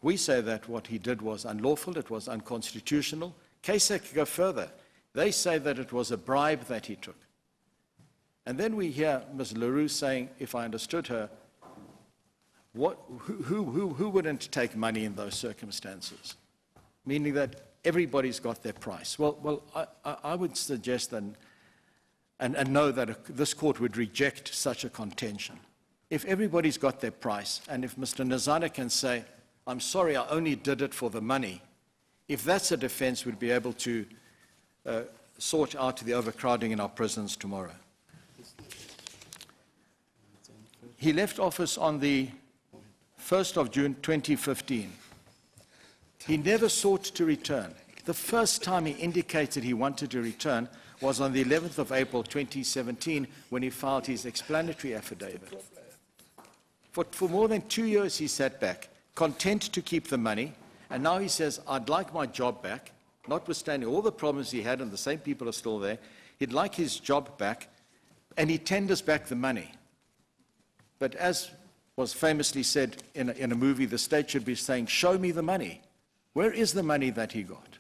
we say that what he did was unlawful, it was unconstitutional. CASAC go further. They say that it was a bribe that he took. And then we hear Ms. LaRue saying, if I understood her, who wouldn't take money in those circumstances? Meaning that everybody's got their price. Well, I would suggest and know that this court would reject such a contention. If everybody's got their price, and if Mr. Nazana can say, I'm sorry, I only did it for the money, if that's a defense, we'd be able to sort out the overcrowding in our prisons tomorrow. He left office on the 1st of June 2015. He never sought to return. The first time he indicated he wanted to return was on the 11th of April 2017 when he filed his explanatory affidavit. For more than 2 years he sat back, content to keep the money, and now he says, I'd like my job back, notwithstanding all the problems he had and the same people are still there. He'd like his job back, and he tenders back the money. But as was famously said in a movie, the state should be saying, show me the money. Where is the money that he got?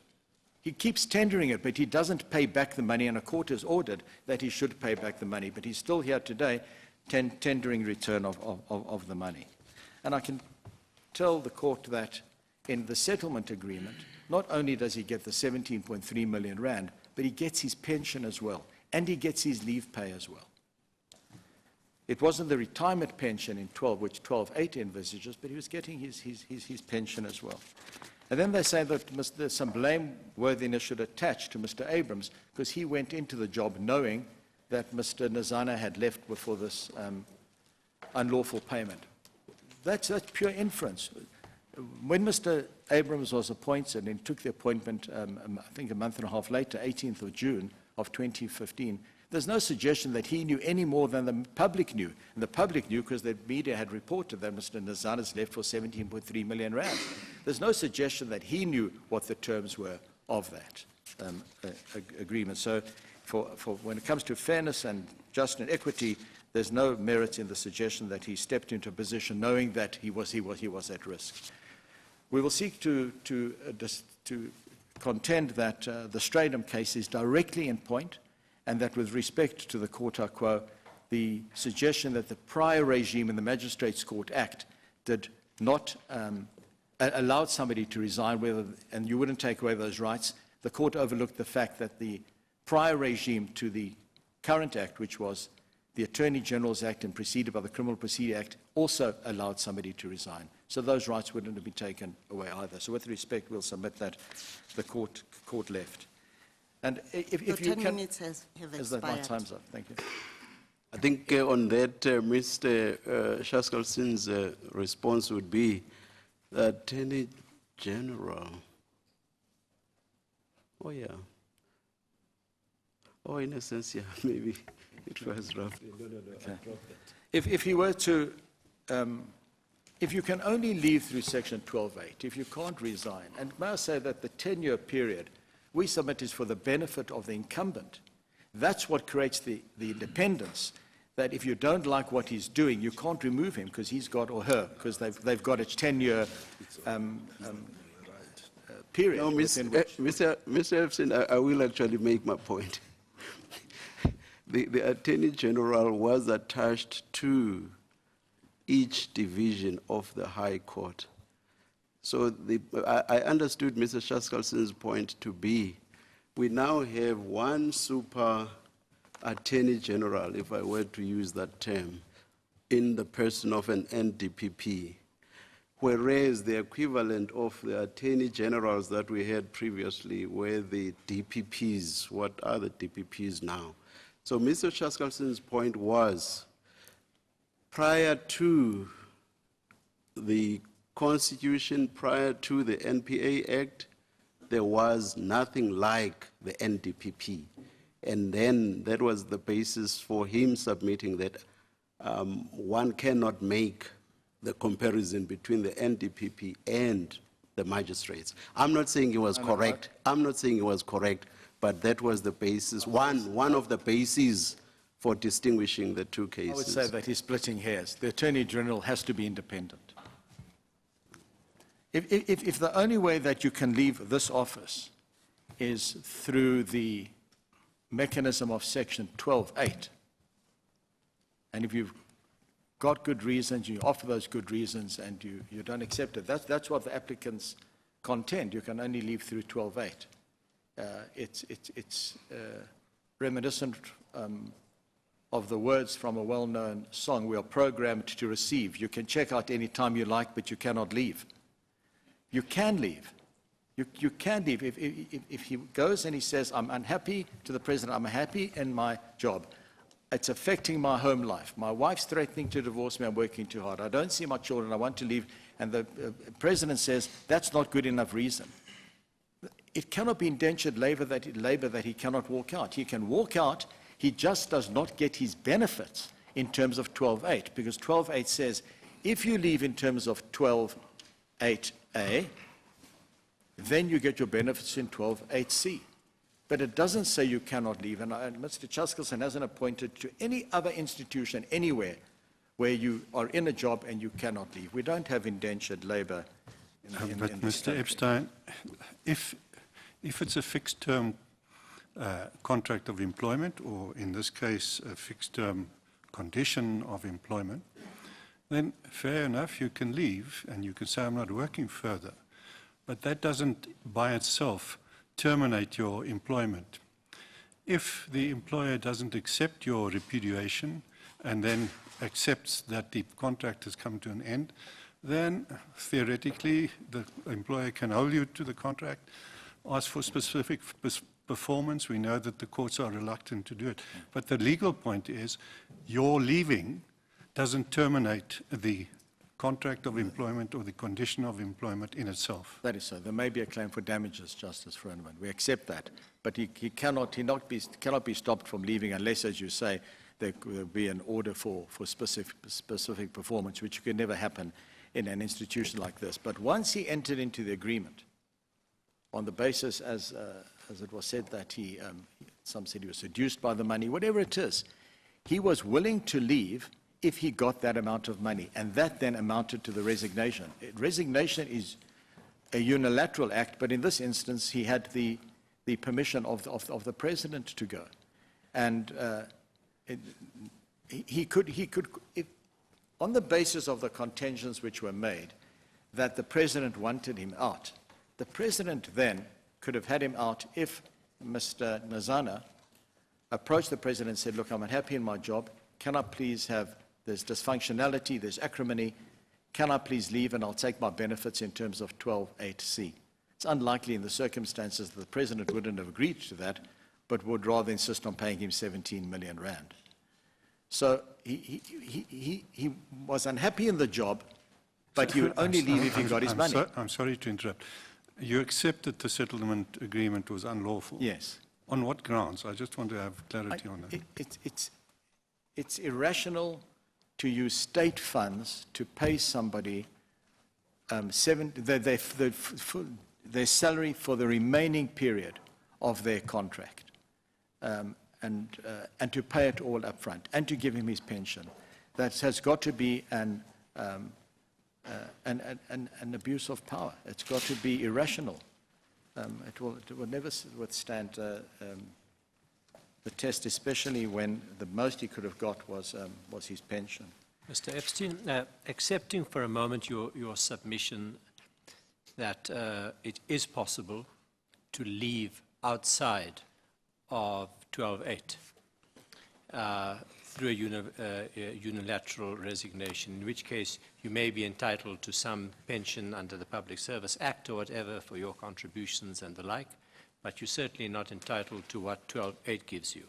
He keeps tendering it, but he doesn't pay back the money, and a court has ordered that he should pay back the money. But he's still here today tendering return of the money. And I can tell the court that in the settlement agreement, not only does he get the 17.3 million rand, but he gets his pension as well, and he gets his leave pay as well. It wasn't the retirement pension in 12, which 12.8 envisages, but he was getting his pension as well. And then they say that some blameworthiness should attach to Mr. Abrahams because he went into the job knowing that Mr. Nazana had left before this unlawful payment. That's pure inference. When Mr. Abrahams was appointed and took the appointment, I think a month and a half later, 18th of June of 2015, there's no suggestion that he knew any more than the public knew. And the public knew because the media had reported that Mr. Nazana's left for 17.3 million rand. There's no suggestion that he knew what the terms were of that agreement. So when it comes to fairness and justice and equity, there's no merit in the suggestion that he stepped into a position knowing that he was at risk. We will seek to contend that the Stradum case is directly in point, and that with respect to the quota quo, the suggestion that the prior regime in the Magistrates Court Act did not allow somebody to resign, and you wouldn't take away those rights, the court overlooked the fact that the prior regime to the current act, which was the Attorney General's Act and preceded by the Criminal Procedure Act, also allowed somebody to resign. So those rights wouldn't have been taken away either. So with respect, we'll submit that the court left. And if Your you 10 can... minutes have Is that my expired. time's up? Thank you. I think on that, Mr. Shaskalson's response would be the Attorney General. Oh, yeah. Oh, in a sense, yeah, maybe it was rough. Okay. If you were to, if you can only leave through Section 12.8, if you can't resign, and may I say that the 10-year period we submit is for the benefit of the incumbent. That's what creates the independence, that if you don't like what he's doing, you can't remove him because he's got, or her, because they've got a 10-year period. No, Mr. Epstein, I will actually make my point. The Attorney General was attached to each division of the High Court. So I understood Mr. Shaskalson's point to be, we now have one super Attorney General, if I were to use that term, in the person of an NDPP, whereas the equivalent of the Attorney Generals that we had previously were the DPPs. What are the DPPs now? So Mr. Shaskalson's point was, prior to the Constitution, prior to the NPA Act, there was nothing like the NDPP. And then that was the basis for him submitting that one cannot make the comparison between the NDPP and the magistrates. I'm not saying he was correct. I'm not saying he was correct, but that was the basis, one of the bases for distinguishing the two cases. I would say that he's splitting hairs. The Attorney General has to be independent. If the only way that you can leave this office is through the mechanism of Section 12.8, and if you've got good reasons, you offer those good reasons, and you don't accept it, that's what the applicants contend. You can only leave through 12.8. It's reminiscent of the words from a well-known song, we are programmed to receive. You can check out any time you like, but you cannot leave. You can leave. You can leave. If he goes and he says, I'm unhappy to the president, I'm happy in my job, it's affecting my home life. My wife's threatening to divorce me, I'm working too hard. I don't see my children, I want to leave. And the president says, that's not good enough reason. It cannot be indentured labor that he cannot walk out. He can walk out, he just does not get his benefits in terms of 12.8, because 12.8 says, if you leave in terms of 12.8A, then you get your benefits in 12.8C. But it doesn't say you cannot leave, and Mr. Shaskalson hasn't appointed to any other institution anywhere where you are in a job and you cannot leave. We don't have indentured labor in But this Mr. country. Epstein, if it's a fixed-term contract of employment, or in this case, a fixed-term condition of employment, then fair enough, you can leave and you can say, I'm not working further. But that doesn't by itself terminate your employment. If the employer doesn't accept your repudiation and then accepts that the contract has come to an end, then theoretically the employer can hold you to the contract, ask for specific performance. We know that the courts are reluctant to do it. But the legal point is your leaving doesn't terminate the contract of employment or the condition of employment in itself. That is so. There may be a claim for damages, Justice Froneman. We accept that. But he cannot be stopped from leaving unless, as you say, there will be an order for specific performance, which could never happen in an institution like this. But once he entered into the agreement, on the basis, as it was said, that some said he was seduced by the money, whatever it is, he was willing to leave if he got that amount of money, and that then amounted to the resignation. Resignation is a unilateral act, but in this instance, he had the permission of the president to go. And he could, if, on the basis of the contentions which were made, that the president wanted him out, the president then could have had him out if Mr. Nazana approached the president and said, look, I'm unhappy in my job, can I please have, there's dysfunctionality, there's acrimony, can I please leave and I'll take my benefits in terms of 12(8)(c). It's unlikely in the circumstances that the president wouldn't have agreed to that, but would rather insist on paying him 17 million rand. So he was unhappy in the job, but he would only leave if he got his money. I'm sorry to interrupt. You accept that the settlement agreement was unlawful? Yes. On what grounds? I just want to have clarity on that. It's irrational to use state funds to pay somebody their salary for the remaining period of their contract, and to pay it all up front, and to give him his pension. That has got to be an abuse of power. It's got to be irrational. It will never withstand the test, especially when the most he could have got was his pension. Mr. Epstein, accepting for a moment your submission that it is possible to leave outside of 12(8) through a unilateral resignation, in which case you may be entitled to some pension under the Public Service Act or whatever for your contributions and the like, but you're certainly not entitled to what 12(8) gives you.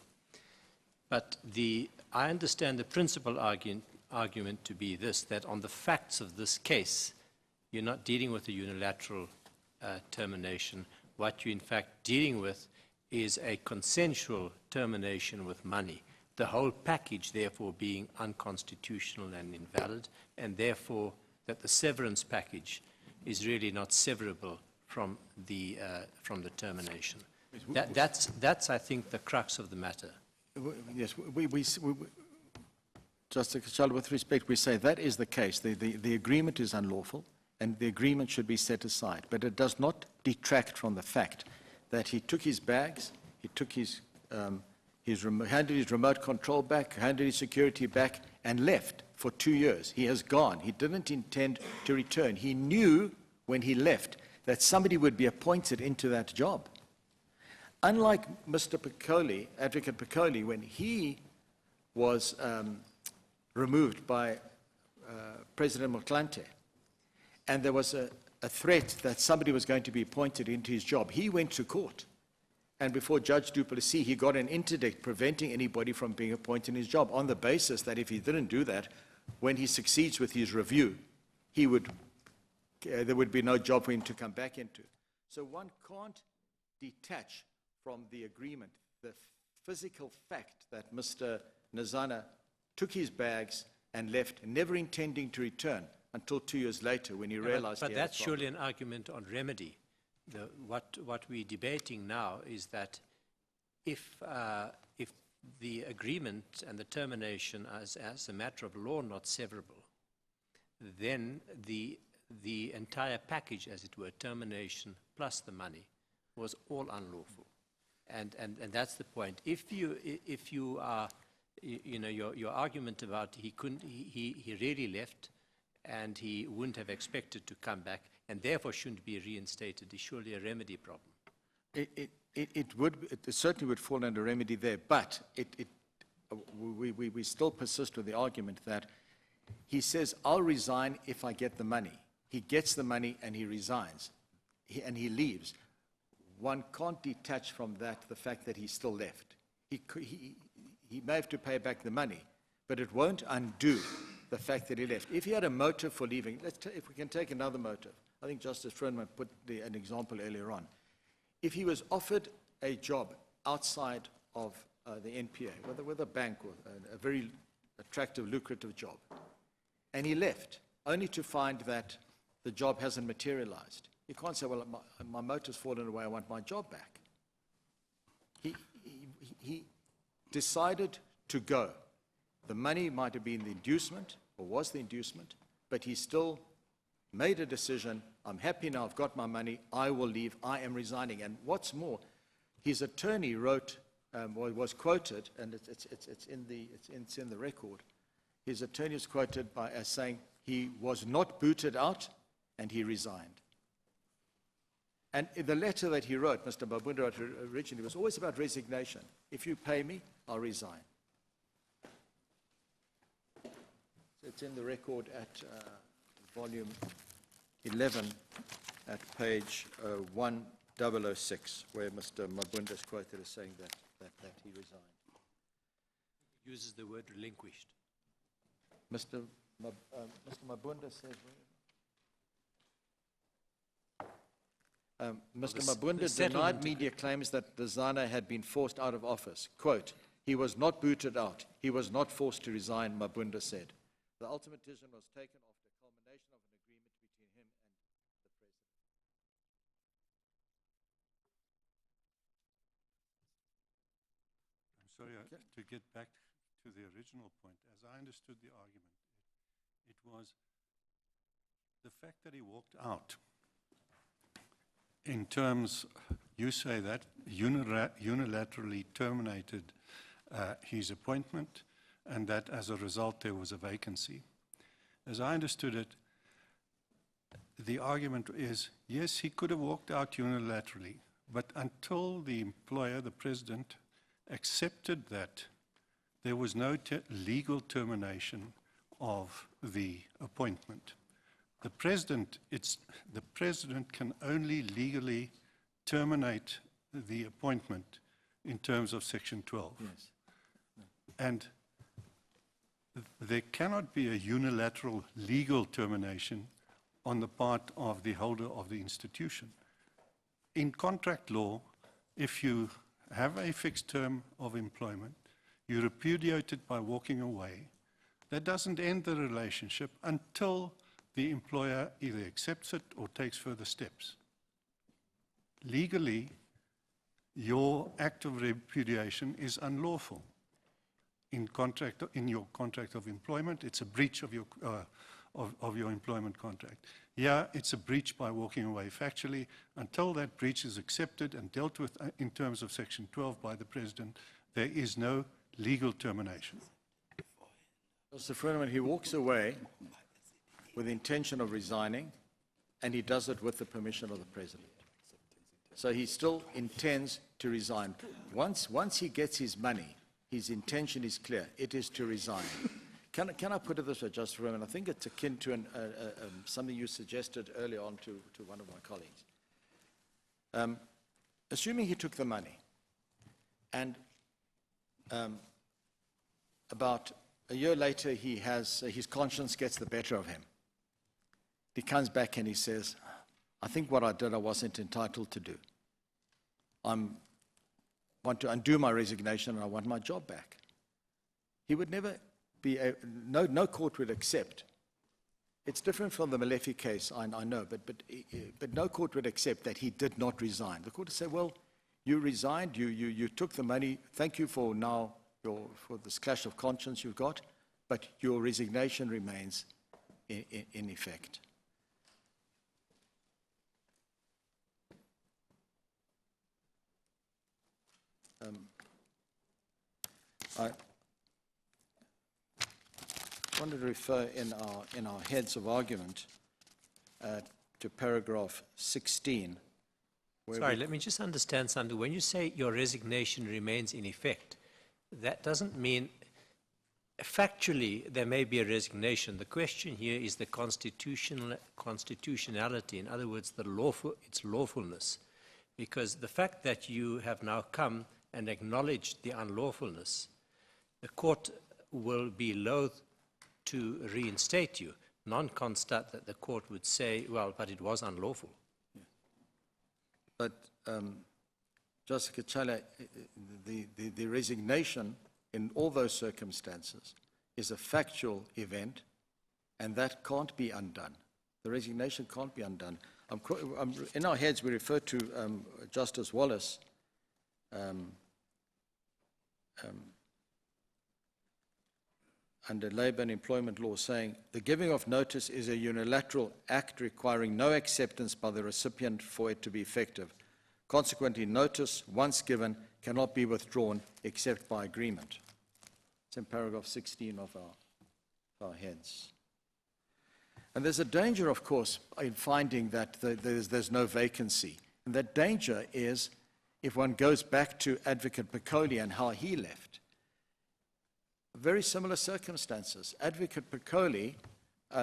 But I understand the principal argument to be this, that on the facts of this case, you're not dealing with a unilateral termination. What you're in fact dealing with is a consensual termination with money, the whole package therefore being unconstitutional and invalid, and therefore that the severance package is really not severable from the termination. That's, I think, the crux of the matter. Yes, Justice Kachal, with respect, we say that is the case. The agreement is unlawful, and the agreement should be set aside. But it does not detract from the fact that he took his bags, he took handed his remote control back, handed his security back, and left for 2 years. He has gone. He didn't intend to return. He knew when he left that somebody would be appointed into that job. Unlike Mr. Piccoli, Advocate Piccoli, when he was removed by President Motlanthe, and there was a threat that somebody was going to be appointed into his job, he went to court. And before Judge du Plessis, he got an interdict preventing anybody from being appointed in his job on the basis that if he didn't do that, when he succeeds with his review, there would be no job for him to come back into. So one can't detach from the agreement the physical fact that Mr. Nazana took his bags and left, never intending to return until 2 years later when he realized he had a problem. But that's surely an argument on remedy. What we're debating now is that if the agreement and the termination as a matter of law not severable, then the entire package, as it were, termination plus the money, was all unlawful. And that's the point. If you are, your argument about he really left and he wouldn't have expected to come back and therefore shouldn't be reinstated is surely a remedy problem. It certainly would fall under remedy there, but we still persist with the argument that he says, I'll resign if I get the money. He gets the money and he resigns, and he leaves. one can't detach from that the fact that he still left. He may have to pay back the money, but it won't undo the fact that he left. If he had a motive for leaving, if we can take another motive, I think Justice Froneman put an example earlier on. If he was offered a job outside of the NPA, whether with a bank or a very attractive, lucrative job, and he left, only to find that the job hasn't materialized, you can't say, well, my motive's fallen away, I want my job back. He decided to go. The money might have been the inducement, or was the inducement, but he still made a decision, I'm happy now, I've got my money, I will leave, I am resigning. And what's more, his attorney wrote, was quoted, and it's in the record, his attorney is quoted as saying he was not booted out and he resigned. And in the letter that he wrote, Mr. Mabunda wrote originally, was always about resignation. If you pay me, I'll resign. So it's in the record at volume 11 at page 1006, where Mr. Mabunda is quoted as saying that he resigned. He uses the word relinquished. Mr. Mabunda says... Mr. Mabunda denied media claims that Dezana had been forced out of office. Quote, he was not booted out. He was not forced to resign, Mabunda said. The ultimate decision was taken after a culmination of an agreement between him and the president. I'm sorry, to get back to the original point, as I understood the argument, it was the fact that he walked out. In terms, you say that unilaterally terminated his appointment, and that as a result there was a vacancy. As I understood it, the argument is, yes, he could have walked out unilaterally, but until the employer, the president, accepted that, there was no legal termination of the appointment. The president can only legally terminate the appointment in terms of Section 12. Yes. And there cannot be a unilateral legal termination on the part of the holder of the institution. In contract law, if you have a fixed term of employment, you repudiate it by walking away. That doesn't end the relationship until the employer either accepts it or takes further steps. Legally, your act of repudiation is unlawful. In your contract of employment, it's a breach of your employment contract. Yeah, it's a breach by walking away. Factually, until that breach is accepted and dealt with in terms of Section 12 by the President, there is no legal termination. Mr. Froneman, he walks away with the intention of resigning, and he does it with the permission of the President. So he still intends to resign. Once he gets his money, his intention is clear. It is to resign. Can I put it this way, Justice Froneman? I think it's akin to something you suggested earlier on to one of my colleagues. Assuming he took the money, and about a year later he has his conscience gets the better of him. He comes back and he says, I think what I did I wasn't entitled to do. I want to undo my resignation and I want my job back. He would never be, no court would accept. It's different from the Malefi case, I know, but no court would accept that he did not resign. The court would say, well, you resigned, you took the money, thank you for now, for this clash of conscience you've got, but your resignation remains in effect. I wanted to refer in our heads of argument to paragraph 16. Sorry, let me just understand something. When you say your resignation remains in effect, that doesn't mean factually there may be a resignation. The question here is the constitutionality. In other words, its lawfulness. because the fact that you have now come and acknowledged the unlawfulness, the court will be loath to reinstate you. Non-constat that the court would say, well, but it was unlawful. But, Justice Kachale, the resignation in all those circumstances is a factual event, and that can't be undone. The resignation can't be undone. In our heads, we refer to Justice Wallace under Labour and Employment Law saying, the giving of notice is a unilateral act requiring no acceptance by the recipient for it to be effective. Consequently, notice, once given, cannot be withdrawn except by agreement. It's in paragraph 16 of our heads. And there's a danger, of course, in finding that there's no vacancy. And that danger is if one goes back to Advocate Piccoli and how he left. Very similar circumstances. Advocate Piccoli,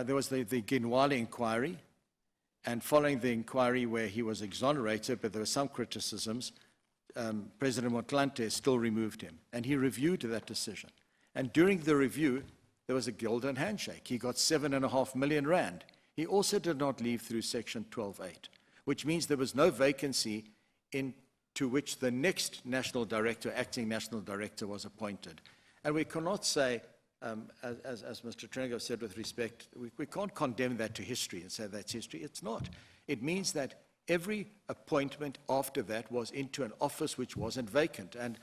there was the Ginwale inquiry, and following the inquiry where he was exonerated, but there were some criticisms, President Motlanthe still removed him, and he reviewed that decision. And during the review, there was a golden handshake. He got 7.5 million rand. He also did not leave through Section 12.8, which means there was no vacancy into which the next national director, acting national director, was appointed. And we cannot say, as Mr. Trenego said with respect, we can't condemn that to history and say that's history. It's not. It means that every appointment after that was into an office which wasn't vacant. And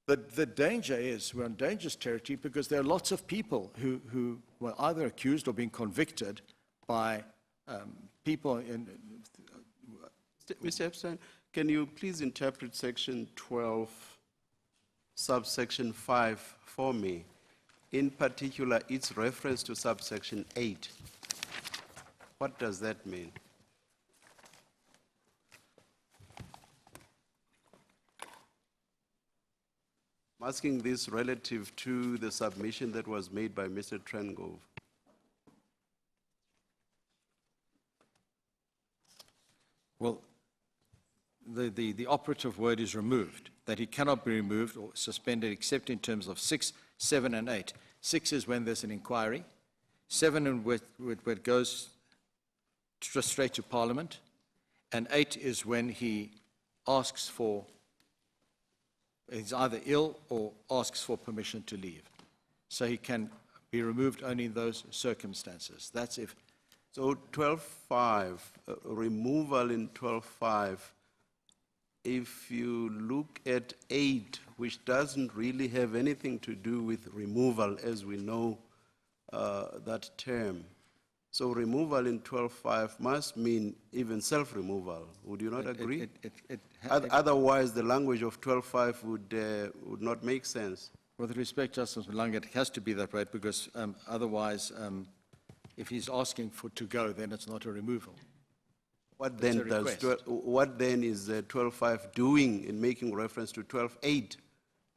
the danger is, we're on dangerous territory because there are lots of people who were either accused or being convicted by people in... Mr. Epstein, can you please interpret Section 12, subsection 5 for me? In particular, its reference to subsection 8. What does that mean? I'm asking this relative to the submission that was made by Mr. Trengove. Well, the operative word is removed, that he cannot be removed or suspended except in terms of 6, 7, and 8. 6 is when there's an inquiry. 7 where it goes straight to Parliament. And 8 is when he asks for, he's either ill or asks for permission to leave. So he can be removed only in those circumstances. That's if... So 12.5, removal in 12.5, if you look at 8, which doesn't really have anything to do with removal as we know that term. So removal in 12.5 must mean even self-removal. Would you not agree? Otherwise, the language of 12.5 would not make sense. With respect, Justice Malanga, it has to be that way because otherwise, if he's asking to go, then it's not a removal. What then is 12.5 doing in making reference to 12.8,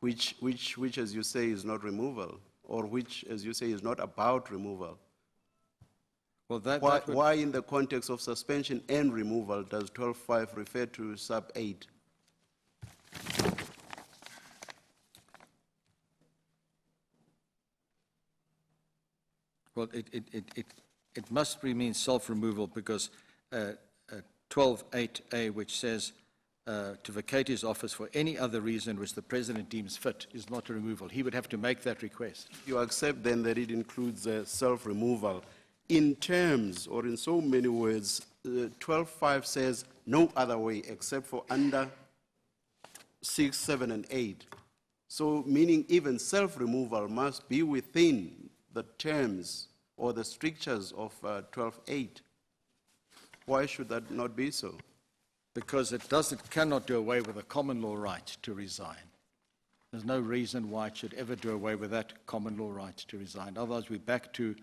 which, as you say, is not removal, or which, as you say, is not about removal? Well, why in the context of suspension and removal does 12.5 refer to sub 8? Well, it must mean self-removal because 12.8a, which says to vacate his office for any other reason which the President deems fit, is not a removal. He would have to make that request. You accept then that it includes self-removal. In terms, or in so many words, 12.5 says no other way except for under 6, 7, and 8. So meaning even self-removal must be within the terms or the strictures of 12.8. Why should that not be so? Because it cannot do away with a common law right to resign. There's no reason why it should ever do away with that common law right to resign. Otherwise, we're back to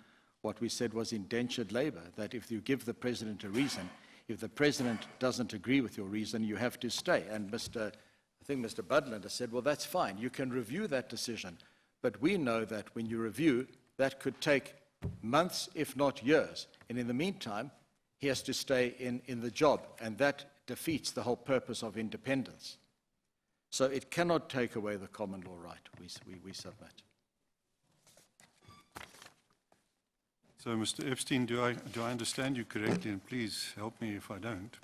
what we said was indentured labor, that if you give the President a reason, if the President doesn't agree with your reason, you have to stay. And I think Mr. Budlander said, well, that's fine. You can review that decision. But we know that when you review, that could take months, if not years. And in the meantime, he has to stay in the job. And that defeats the whole purpose of independence. So it cannot take away the common law right, we submit. So, Mr. Epstein, do I understand you correctly, and please help me if I don't?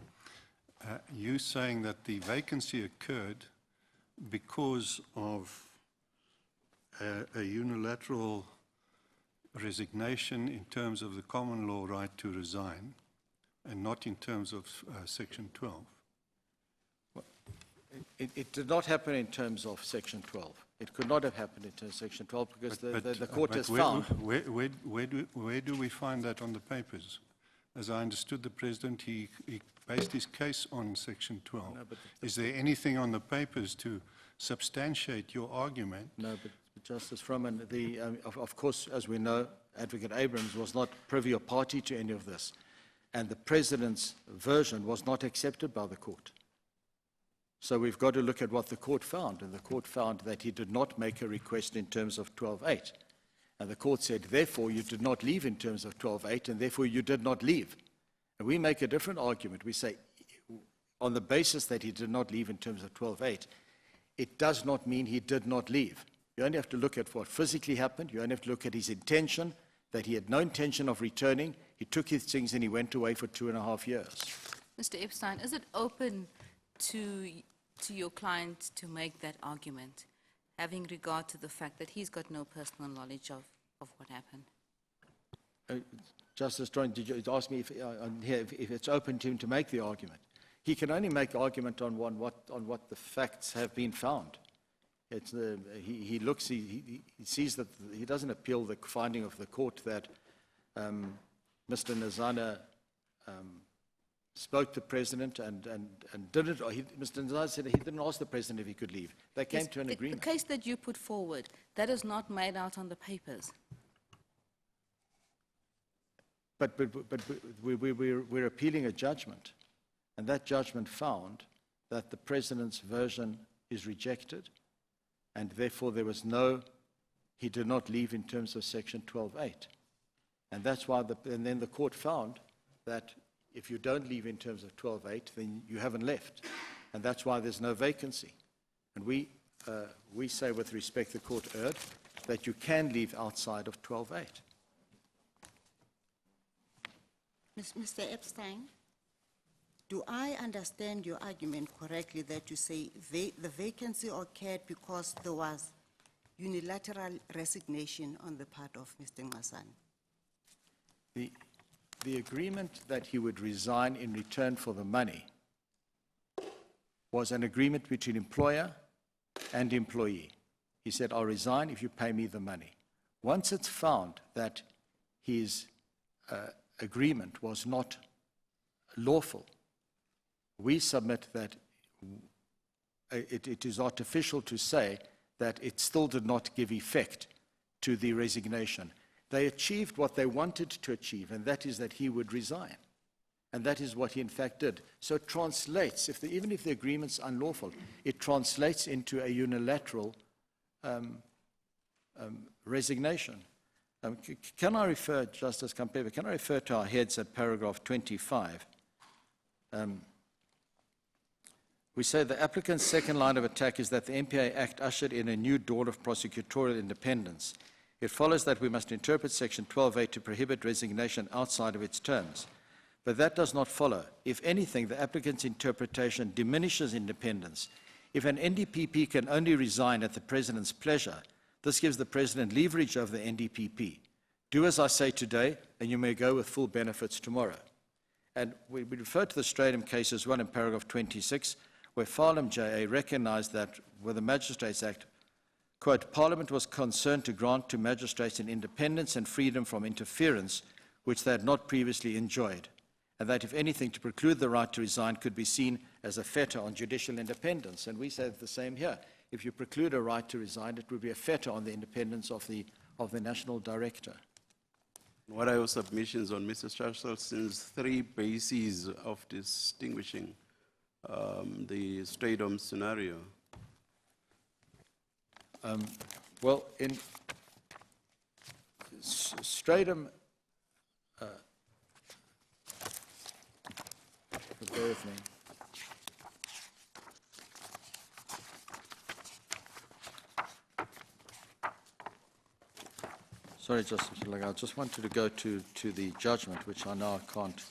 You saying that the vacancy occurred because of a unilateral resignation in terms of the common law right to resign, and not in terms of Section 12? It did not happen in terms of Section 12. It could not have happened in terms of Section 12 because the court has found. Where do we find that on the papers? As I understood the President, he based his case on Section 12. No, but Is there anything on the papers to substantiate your argument? No, but Justice Froman, of course, as we know, Advocate Abrahams was not privy or party to any of this, and the President's version was not accepted by the court. So we've got to look at what the court found, and the court found that he did not make a request in terms of 12.8. And the court said, therefore, you did not leave in terms of 12.8, and therefore you did not leave. And we make a different argument. We say, on the basis that he did not leave in terms of 12.8, it does not mean he did not leave. You only have to look at what physically happened. You only have to look at his intention, that he had no intention of returning. He took his things and he went away for 2.5 years. Mr. Epstein, is it open to your client to make that argument, having regard to the fact that he's got no personal knowledge of what happened? Justice Strong, did you ask me if it's open to him to make the argument? He can only make argument on what the facts have been found. It's he looks, he sees that he doesn't appeal the finding of the court that Mr. Nazana spoke to the President and didn't. Mr. Nazana said he didn't ask the President if he could leave. They came to an agreement. The case that you put forward, that is not made out on the papers. But we're appealing a judgment, and that judgment found that the President's version is rejected, and therefore there was he did not leave in terms of Section 12.8. And that's why, and then the court found that if you don't leave in terms of 12.8, then you haven't left. And that's why there's no vacancy. And we say with respect, the court erred, that you can leave outside of 12.8. Mr. Epstein, do I understand your argument correctly that you say the vacancy occurred because there was unilateral resignation on the part of Mr. Nxasana? The agreement that he would resign in return for the money was an agreement between employer and employee. He said, I'll resign if you pay me the money. Once it's found that his agreement was not lawful, we submit that it is artificial to say that it still did not give effect to the resignation. They achieved what they wanted to achieve, and that is that he would resign. And that is what he in fact did. So it translates, even if the agreement's unlawful, it translates into a unilateral resignation. Can I refer, Justice Kampepe, can I refer to our heads at paragraph 25? We say the applicant's second line of attack is that the MPA Act ushered in a new dawn of prosecutorial independence. It follows that we must interpret Section 12.8 to prohibit resignation outside of its terms. But that does not follow. If anything, the applicant's interpretation diminishes independence. If an NDPP can only resign at the President's pleasure, this gives the President leverage over the NDPP. Do as I say today, and you may go with full benefits tomorrow. And we refer to the Stratum case as well in paragraph 26, where Farlam JA recognized that with the Magistrates Act, quote, Parliament was concerned to grant to magistrates an independence and freedom from interference which they had not previously enjoyed, and that, if anything, to preclude the right to resign could be seen as a fetter on judicial independence. And we say the same here. If you preclude a right to resign, it would be a fetter on the independence of the National Director. What are your submissions on Mr. Charleston's three bases of distinguishing the Stratum scenario? Well, in Stratum, bear with me. Sorry, Justice Laga, I just wanted to go to the judgment, which I now can't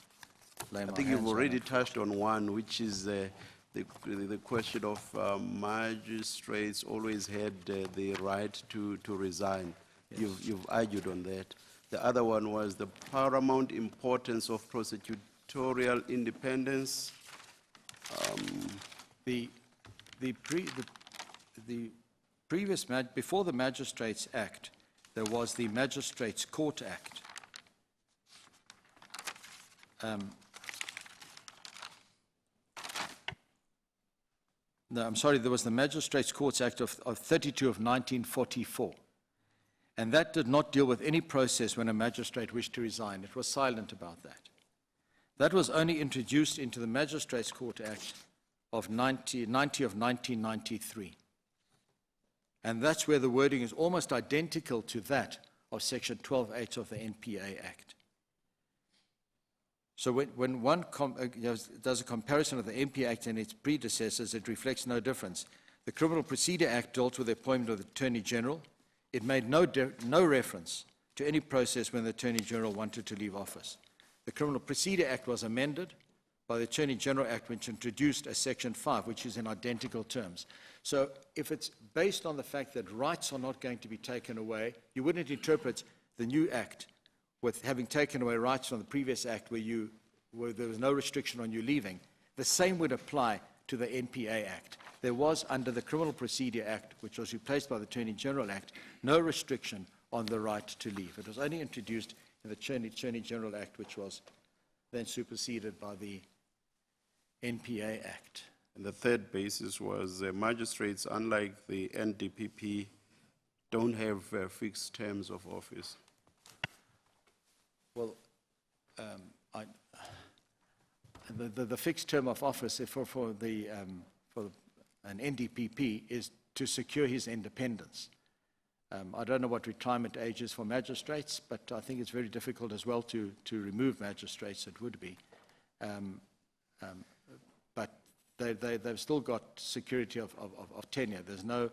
lay my I think hands you've on. already touched on one, which is the question of magistrates always had the right to resign. You've argued on that. The other one was the paramount importance of prosecutorial independence. Before the Magistrates Act, there was the Magistrates Court Act. No, I'm sorry, there was the Magistrates Courts Act of 32 of 1944. And that did not deal with any process when a magistrate wished to resign. It was silent about that. That was only introduced into the Magistrates Court Act of 1993. And that's where the wording is almost identical to that of Section 12.8 of the NPA Act. So when one does a comparison of the NPA Act and its predecessors, it reflects no difference. The Criminal Procedure Act dealt with the appointment of the Attorney General. It made no reference to any process when the Attorney General wanted to leave office. The Criminal Procedure Act was amended by the Attorney General Act, which introduced a Section 5, which is in identical terms. So if it's based on the fact that rights are not going to be taken away, you wouldn't interpret the new Act with having taken away rights from the previous Act where there was no restriction on you leaving. The same would apply to the NPA Act. There was, under the Criminal Procedure Act, which was replaced by the Attorney General Act, no restriction on the right to leave. It was only introduced in the Attorney General Act, which was then superseded by the NPA Act. And the third basis was magistrates, unlike the NDPP, don't have fixed terms of office. Well, the fixed term of office for an NDPP is to secure his independence. I don't know what retirement age is for magistrates, but I think it's very difficult as well to remove magistrates, it would be. But they've still got security of tenure. There's no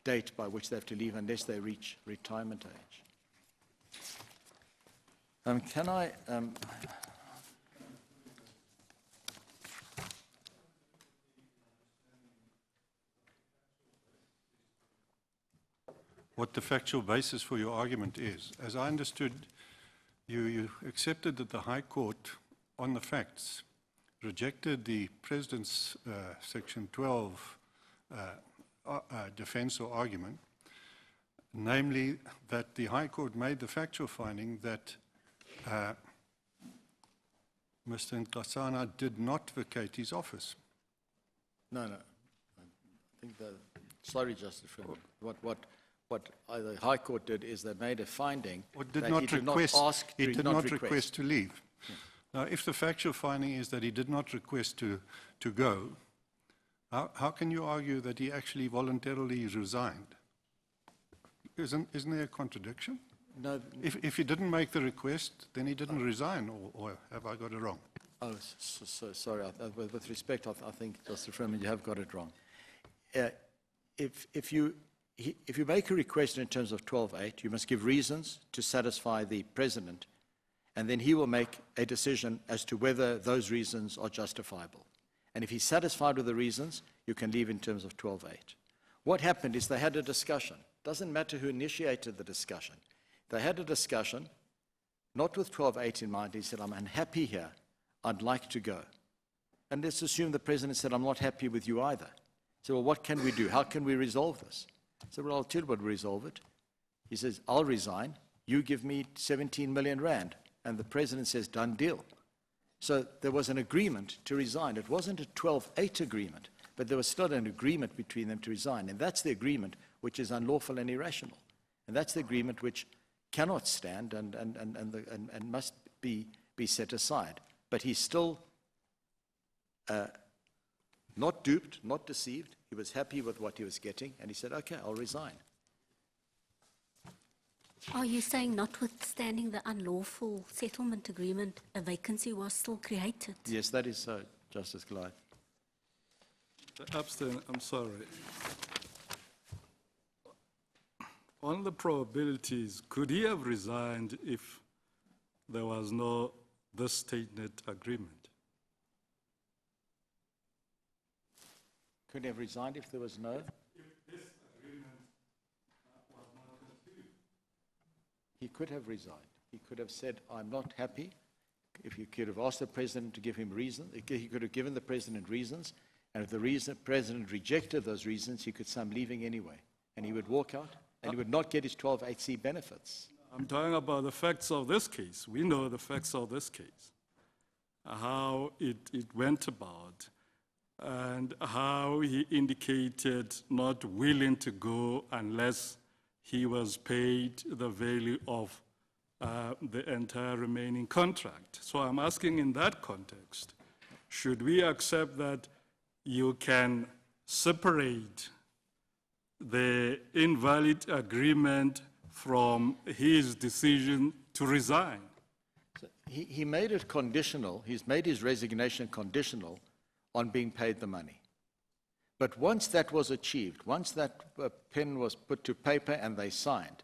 date by which they have to leave unless they reach retirement age. Can I... what the factual basis for your argument is. As I understood, you accepted that the High Court, on the facts, rejected the President's Section 12 defense or argument, namely that the High Court made the factual finding that Mr. Nkosana did not vacate his office. No. I think sorry, Justice Freeman. What the High Court did is they made a finding that he did not request to leave. Yeah. Now, if the factual finding is that he did not request to go, how can you argue that he actually voluntarily resigned? Isn't there a contradiction? No. If he didn't make the request, then he didn't resign, or have I got it wrong? Oh, so sorry. With respect, I think, Justice Freeman, you have got it wrong. If you make a request in terms of 12.8, you must give reasons to satisfy the President, and then he will make a decision as to whether those reasons are justifiable. And if he's satisfied with the reasons, you can leave in terms of 12.8. What happened is they had a discussion. Doesn't matter who initiated the discussion. They had a discussion, not with 12.8 in mind. He said, I'm unhappy here. I'd like to go. And let's assume the President said, I'm not happy with you either. So, well, what can we do? How can we resolve this? I said, well, I'll tell you what, resolve it. He says, I'll resign. You give me 17 million rand. And the President says, done deal. So there was an agreement to resign. It wasn't a 12.8 agreement, but there was still an agreement between them to resign. And that's the agreement which is unlawful and irrational. And that's the agreement which cannot stand and must be set aside. But he's still not duped, not deceived. He was happy with what he was getting, and he said, okay, I'll resign. Are you saying, notwithstanding the unlawful settlement agreement, a vacancy was still created? Yes, that is so, Justice Glyde. Abstain, I'm sorry. On the probabilities, could he have resigned if there was no this statement agreement? Could he have resigned if there was no? He could have resigned. He could have said, I'm not happy. If you could have asked the president to give him reason, he could have given the president reasons, and if the president rejected those reasons, he could say, I'm leaving anyway. And he would walk out, and he would not get his 12-8C benefits. I'm talking about the facts of this case. We know the facts of this case, how it went about, and how he indicated not willing to go unless he was paid the value of the entire remaining contract. So I'm asking in that context, should we accept that you can separate the invalid agreement from his decision to resign? So he made it conditional. He's made his resignation conditional on being paid the money. But once that was achieved, once that pen was put to paper and they signed,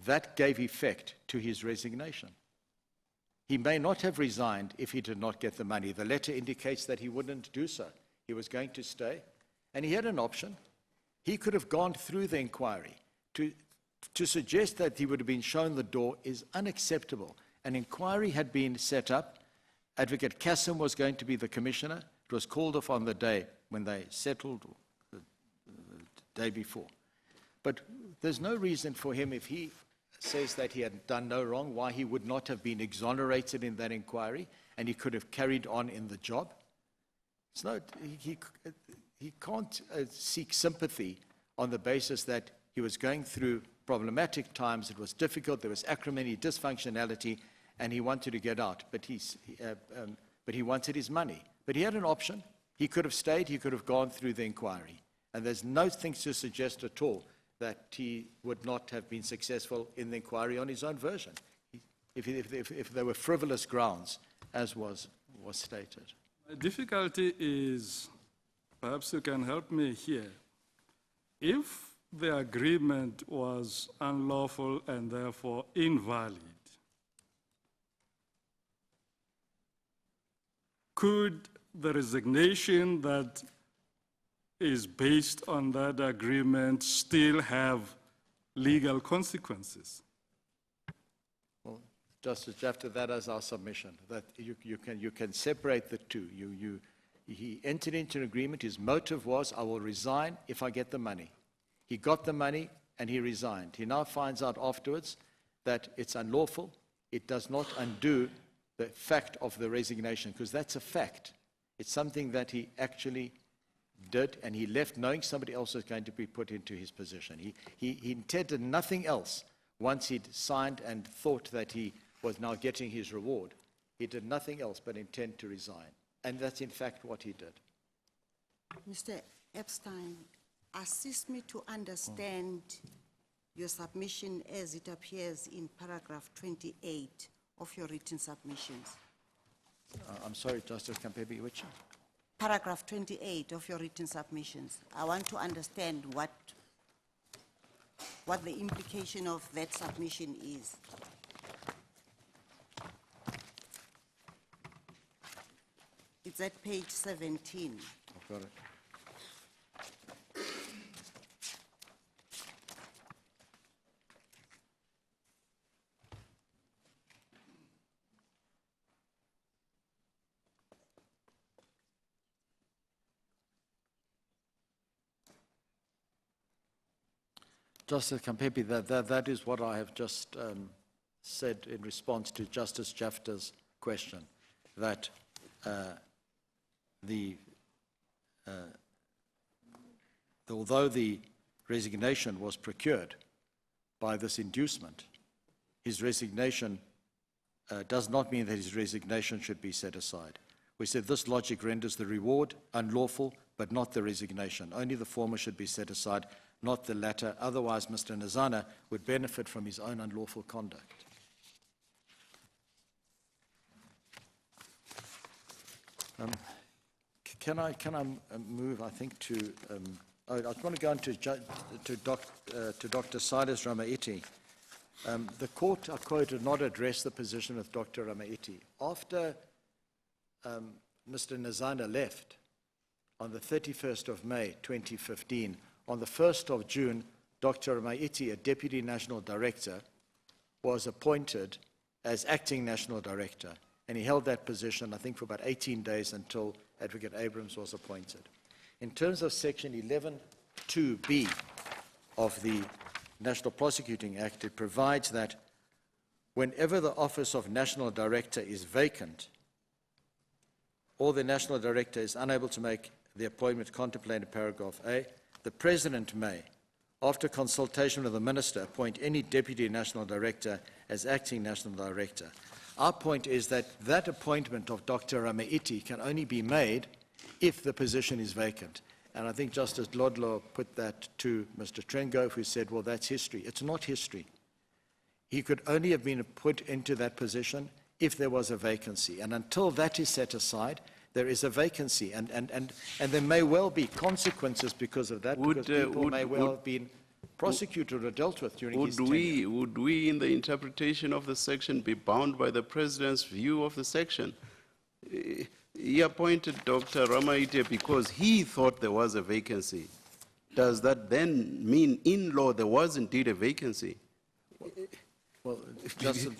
that gave effect to his resignation. He may not have resigned if he did not get the money. The letter indicates that he wouldn't do so. He was going to stay, and he had an option. He could have gone through the inquiry. To suggest that he would have been shown the door is unacceptable. An inquiry had been set up. Advocate Kassem was going to be the commissioner. It was called off on the day when they settled, the day before. But there's no reason for him, if he says that he had done no wrong, why he would not have been exonerated in that inquiry, and he could have carried on in the job. It's not, he can't seek sympathy on the basis that he was going through problematic times, it was difficult, there was acrimony, dysfunctionality, and he wanted to get out, but he wanted his money. But he had an option. He could have stayed, he could have gone through the inquiry. And there's no thing to suggest at all that he would not have been successful in the inquiry on his own version, if there were frivolous grounds, as was stated. My difficulty is, perhaps you can help me here, if the agreement was unlawful and therefore invalid, could the resignation that is based on that agreement still have legal consequences? Well, Justice Jafta, that is our submission, that you can separate the two. He entered into an agreement. His motive was, I will resign if I get the money. He got the money and he resigned. He now finds out afterwards that it's unlawful. It does not undo the fact of the resignation, because that's a fact. It's something that he actually did, and he left knowing somebody else was going to be put into his position. He intended nothing else once he'd signed and thought that he was now getting his reward. He did nothing else but intend to resign. And that's in fact what he did. Mr. Epstein, assist me to understand your submission as it appears in paragraph 28 of your written submissions. I'm sorry, Justice Kampepe, which? Paragraph 28 of your written submissions. I want to understand what the implication of that submission is. It's at page 17. I've got it. Justice Kampepe, that is what I have just said in response to Justice Jafta's question, that although the resignation was procured by this inducement, his resignation does not mean that his resignation should be set aside. We said this logic renders the reward unlawful, but not the resignation. Only the former should be set aside, not the latter. Otherwise, Mr. Nazana would benefit from his own unlawful conduct. Can I move, I think, to I want to go on to Dr. Silas Ramaiti. The court, I quote, did not address the position of Dr. Ramaiti. After Mr. Nazana left on the 31st of May 2015, on the 1st of June, Dr. Ramaiti, a Deputy National Director, was appointed as Acting National Director, and he held that position, I think, for about 18 days until Advocate Abrahams was appointed. In terms of Section 11(2)(b) of the National Prosecuting Act, it provides that whenever the office of National Director is vacant, or the National Director is unable to make the appointment contemplated in paragraph A, the President may, after consultation with the Minister, appoint any Deputy National Director as Acting National Director. Our point is that that appointment of Dr. Ramaiti can only be made if the position is vacant. And I think Justice Lodlo put that to Mr. Trengove, who said, well, that's history. It's not history. He could only have been put into that position if there was a vacancy. And until that is set aside, there is a vacancy. And there may well be consequences because of that, because people may well have been prosecuted or dealt with during his tenure. Would we, in the interpretation of the section, be bound by the President's view of the section? He appointed Dr. Ramaiti because he thought there was a vacancy. Does that then mean in law there was indeed a vacancy? Well,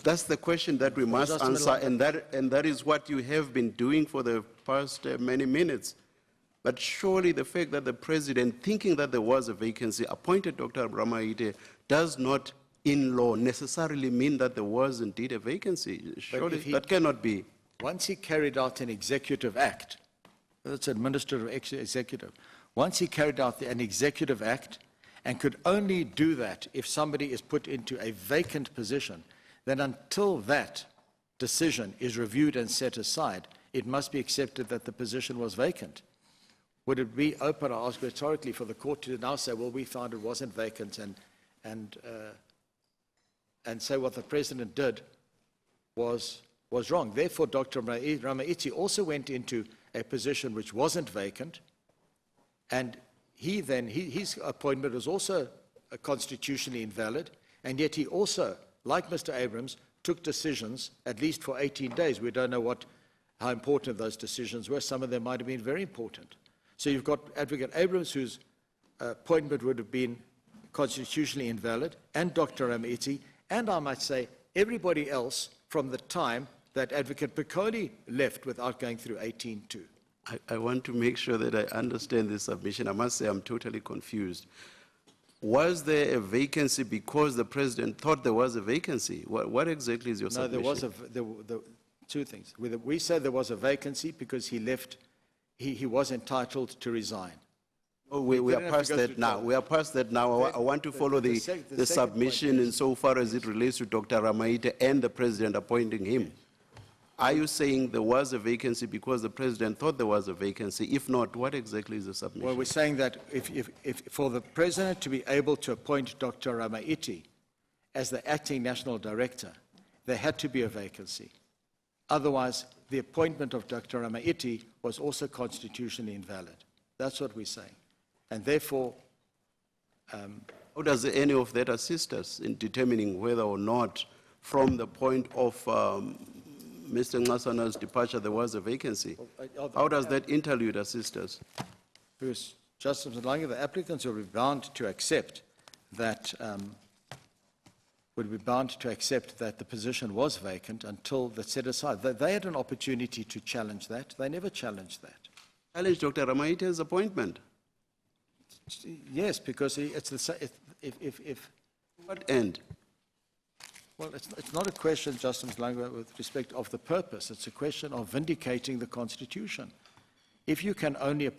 that's the question that we must answer, and that is what you have been doing for the past many minutes. But surely the fact that the President, thinking that there was a vacancy, appointed Dr. Ramaiti does not, in law, necessarily mean that there was indeed a vacancy. Surely that cannot be. Once he carried out an executive act, that's administrative executive, once he carried out an executive act and could only do that if somebody is put into a vacant position, then until that decision is reviewed and set aside, it must be accepted that the position was vacant. Would it be open, I ask rhetorically, for the court to now say, well, we found it wasn't vacant, and say what the President did was wrong. Therefore, Dr. Ramaiti also went into a position which wasn't vacant, and his appointment was also constitutionally invalid, and yet he also, like Mr. Abrahams, took decisions, at least for 18 days. We don't know how important those decisions were. Some of them might have been very important. So you've got Advocate Abrahams, whose appointment would have been constitutionally invalid, and Dr. Ramaiti, and I might say everybody else from the time that Advocate Piccoli left without going through 18(2). I want to make sure that I understand this submission. I must say I'm totally confused. Was there a vacancy because the President thought there was a vacancy? What exactly is your submission? No, there was two things. We say there was a vacancy because he left, he was entitled to resign. Oh, we are past that now. We are past that now. I want to follow the submission insofar as it relates to Dr. Ramaiti and the President appointing him. Are you saying there was a vacancy because the President thought there was a vacancy? If not, what exactly is the submission? Well, we're saying that if for the President to be able to appoint Dr. Ramaiti as the Acting National Director, there had to be a vacancy. Otherwise, the appointment of Dr. Ramaiti was also constitutionally invalid. That's what we're saying. And therefore... how does any of that assist us in determining whether or not, from the point of Mr. Ngasana's departure, there was a vacancy? How does that interlude assist us? Because, Justice Mlanga, the applicants will be bound to accept that the position was vacant until that's set aside. They had an opportunity to challenge that. They never challenged that. Challenge Dr. Ramaiti's appointment? Yes, because it's the if what end? Well, it's not a question, Justice Mlanga, with respect of the purpose. It's a question of vindicating the Constitution. If you can only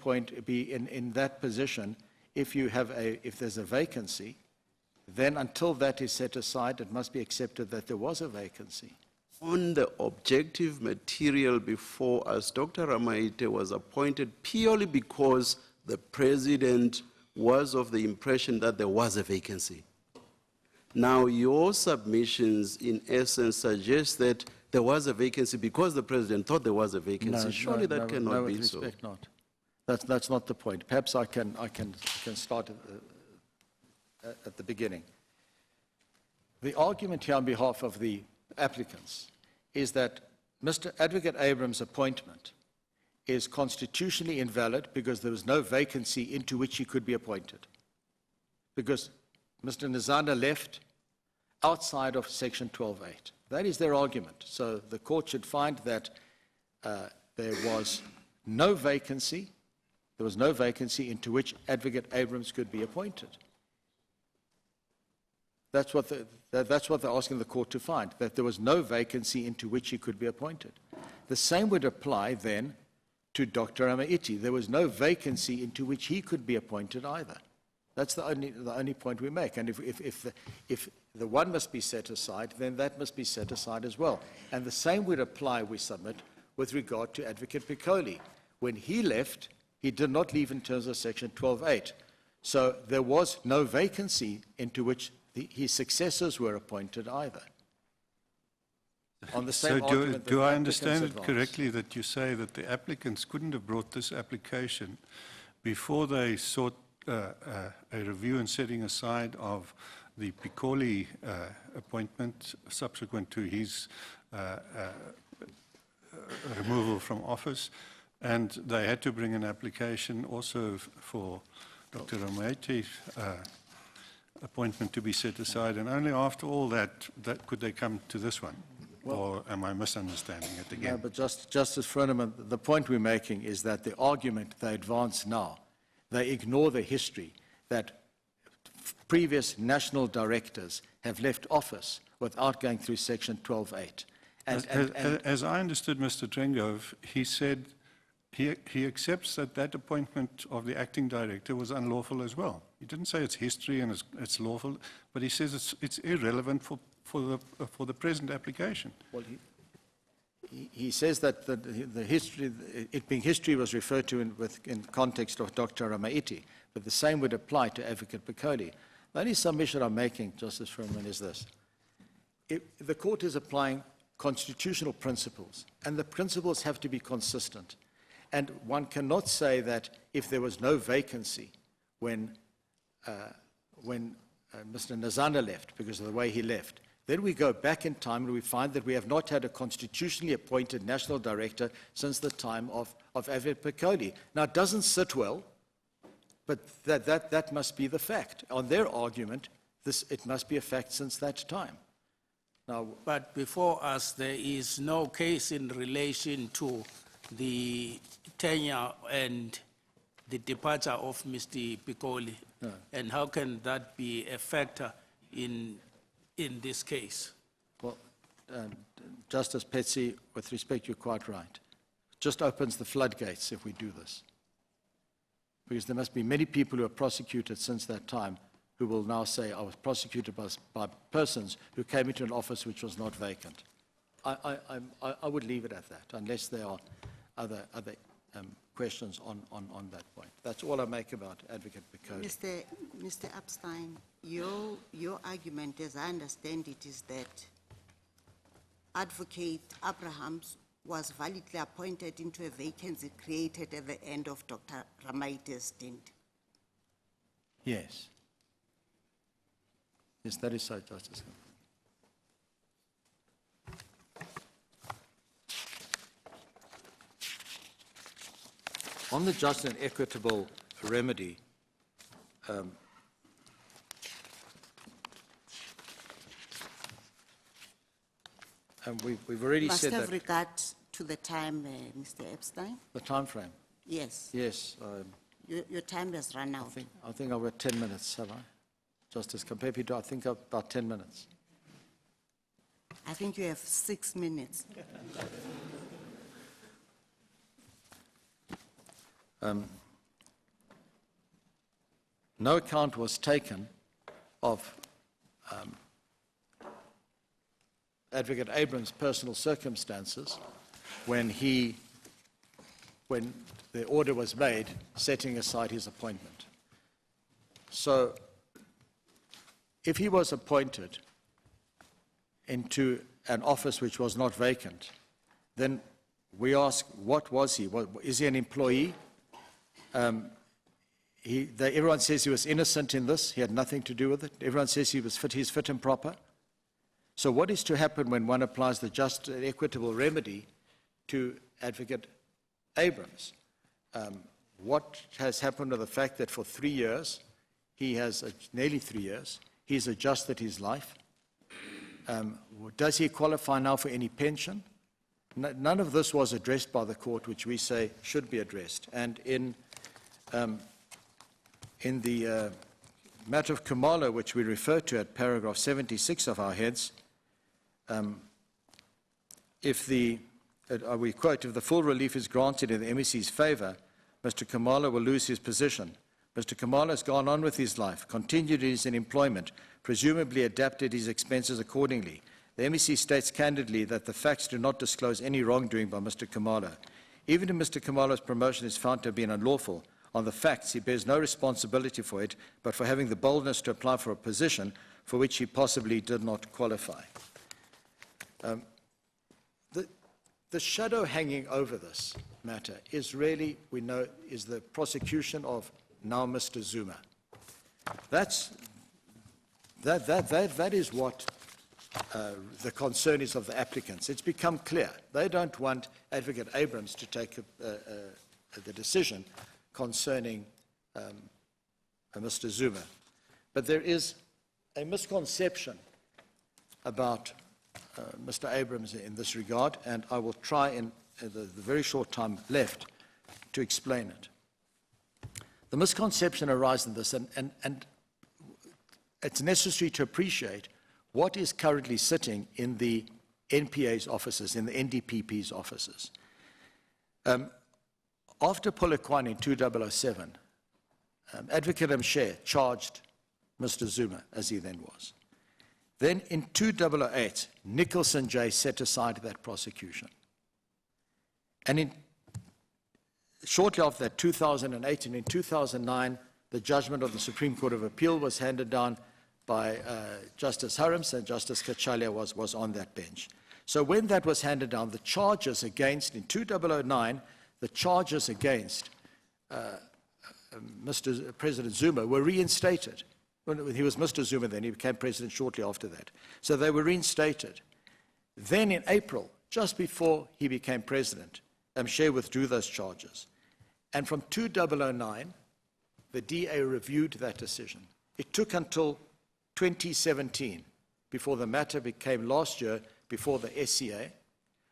be in that position if there's a vacancy, then until that is set aside, it must be accepted that there was a vacancy. On the objective material before us, Dr. Ramaiti was appointed purely because the President was of the impression that there was a vacancy. Now, your submissions, in essence, suggest that there was a vacancy because the President thought there was a vacancy. Surely that cannot be so. With respect, not. That's not the point. Perhaps I can start at the beginning. The argument here on behalf of the applicants is that Mr. Advocate Abrahams' appointment is constitutionally invalid because there was no vacancy into which he could be appointed. Because Mr. Nzana left outside of Section 12.8. That is their argument. So the court should find that there was no vacancy into which Advocate Abrahams could be appointed. That's what they're asking the court to find, that there was no vacancy into which he could be appointed. The same would apply then to Dr. Amaiti. There was no vacancy into which he could be appointed either. That's the only point we make. And if the one must be set aside, then that must be set aside as well. And the same would apply, we submit, with regard to Advocate Piccoli. When he left, he did not leave in terms of Section 12.8. So there was no vacancy into which his successors were appointed either. On the same argument do that I understand it advance. correctly that you say that the applicants couldn't have brought this application before they sought a review and setting aside of the Piccoli appointment subsequent to his removal from office, and they had to bring an application also for Dr. Amaiti's appointment to be set aside, and only after all that could they come to this one? Or am I misunderstanding it again? No, but Justice Froneman, the point we're making is that the argument they advance now, they ignore the history that previous national directors have left office without going through Section 12.8. As I understood Mr. Drengove, he said he accepts that appointment of the acting director was unlawful as well. He didn't say it's history and it's lawful, but he says it's irrelevant for the present application. Well, he says that the history, it being history, was referred to in context of Dr. Amaiti, but the same would apply to Advocate Piccoli. The only submission I'm making, Justice Froneman, is this. The court is applying constitutional principles, and the principles have to be consistent. And one cannot say that if there was no vacancy when Mr. Nzana left, because of the way he left, then we go back in time and we find that we have not had a constitutionally appointed national director since the time of Advocate Piccoli. Now, it doesn't sit well, but that must be the fact. On their argument, it must be a fact since that time. Now, but before us, there is no case in relation to the tenure and the departure of Mr. Piccoli. No. And how can that be a factor in this case? Well, Justice Petsy, with respect, you're quite right. It just opens the floodgates if we do this. Because there must be many people who are prosecuted since that time who will now say, I was prosecuted by persons who came into an office which was not vacant. I would leave it at that, unless there are other questions on that point. That's all I make about Advocate Piccoli. Mr. Epstein, your argument, as I understand it, is that Advocate Abrahams was validly appointed into a vacancy created at the end of Dr. Ramaite's stint. Yes. Yes, that is so, Justice. On the just and equitable remedy, and we've already Must said have that. regard to the time, Mr. Epstein. The time frame. Yes. Yes. Your time has run out. I think I've got 10 minutes, have I? Justice Kampepe, I think I've about 10 minutes. I think you have 6 minutes. No account was taken of Advocate Abrahams' personal circumstances when the order was made setting aside his appointment. So, if he was appointed into an office which was not vacant, then we ask, what was he? Is he an employee? Everyone says he was innocent in this. He had nothing to do with it. Everyone says he's fit and proper. So what is to happen when one applies the just and equitable remedy to Advocate Abrahams? What has happened to the fact that for 3 years, nearly 3 years, he's adjusted his life? Does he qualify now for any pension? None of this was addressed by the court, which we say should be addressed. And in the matter of Kumalo, which we refer to at paragraph 76 of our heads, we quote, if the full relief is granted in the MEC's favour, Mr. Kumalo will lose his position. Mr. Kumalo has gone on with his life, continued his employment, presumably adapted his expenses accordingly. The MEC states candidly that the facts do not disclose any wrongdoing by Mr. Kumalo. Even if Mr. Kumalo's promotion is found to have been unlawful, on the facts he bears no responsibility for it, but for having the boldness to apply for a position for which he possibly did not qualify. The shadow hanging over this matter is really, we know, is the prosecution of now Mr. Zuma. That is what the concern is of the applicants. It's become clear. They don't want Advocate Abrahams to take the decision concerning Mr. Zuma. But there is a misconception about Mr. Abrahams in this regard, and I will try in the very short time left to explain it. The misconception arises in this, and it's necessary to appreciate what is currently sitting in the NPA's offices, in the NDPP's offices. After Polokwane in 2007, Advocate Mshe charged Mr. Zuma, as he then was. Then in 2008, Nicholson J. set aside that prosecution. And shortly after that, 2008, and in 2009, the judgment of the Supreme Court of Appeal was handed down by Justice Harams, and Justice Kachalia was on that bench. So when that was handed down, the charges against, in 2009, the charges against Mr. President Zuma were reinstated. He was Mr. Zuma then, he became president shortly after that. So they were reinstated. Then in April, just before he became president, Mshe withdrew those charges. And from 2009, the DA reviewed that decision. It took until 2017, before the matter became last year, before the SCA,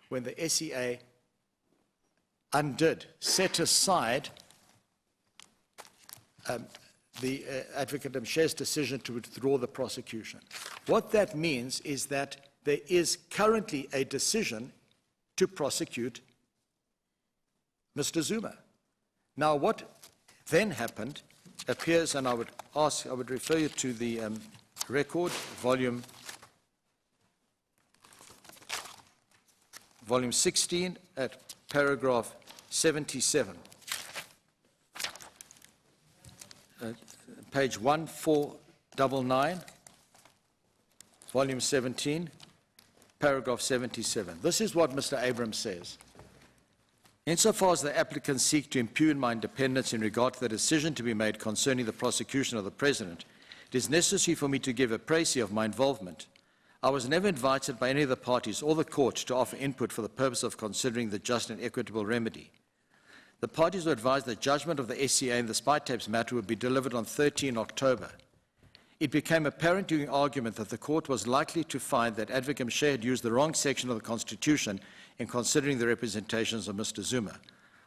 when the SCA set aside the Advocate Mshe's decision to withdraw the prosecution. What that means is that there is currently a decision to prosecute Mr. Zuma. Now, what then happened appears, and I would refer you to the record, volume 16 at paragraph 77. Page 1499, volume 17, paragraph 77. This is what Mr. Abrahams says. Insofar as the applicants seek to impugn my independence in regard to the decision to be made concerning the prosecution of the President, it is necessary for me to give a précis of my involvement. I was never invited by any of the parties or the court to offer input for the purpose of considering the just and equitable remedy. The parties were advised that judgment of the SCA in the spy tapes matter would be delivered on 13 October. It became apparent during argument that the court was likely to find that Advocate Mshe had used the wrong section of the Constitution in considering the representations of Mr. Zuma.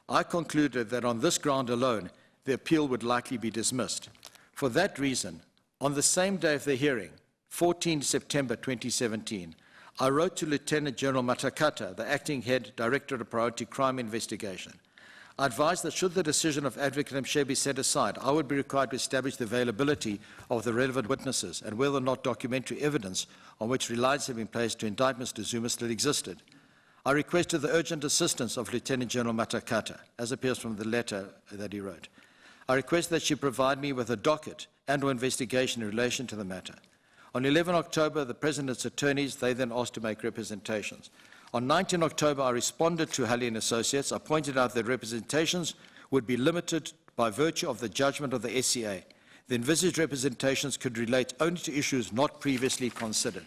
I concluded that on this ground alone, the appeal would likely be dismissed. For that reason, on the same day of the hearing, 14 September 2017, I wrote to Lieutenant General Matakata, the acting head director of Priority Crime Investigation. I advised that should the decision of Advocate Mshe be set aside, I would be required to establish the availability of the relevant witnesses and whether or not documentary evidence on which reliance had been placed to indict Mr. Zuma still existed. I requested the urgent assistance of Lieutenant General Matakata, as appears from the letter that he wrote. I requested that she provide me with a docket and/or investigation in relation to the matter. On 11 October, the President's attorneys, they then asked to make representations. On 19 October, I responded to Halley & Associates. I pointed out that representations would be limited by virtue of the judgment of the SCA. The envisaged representations could relate only to issues not previously considered.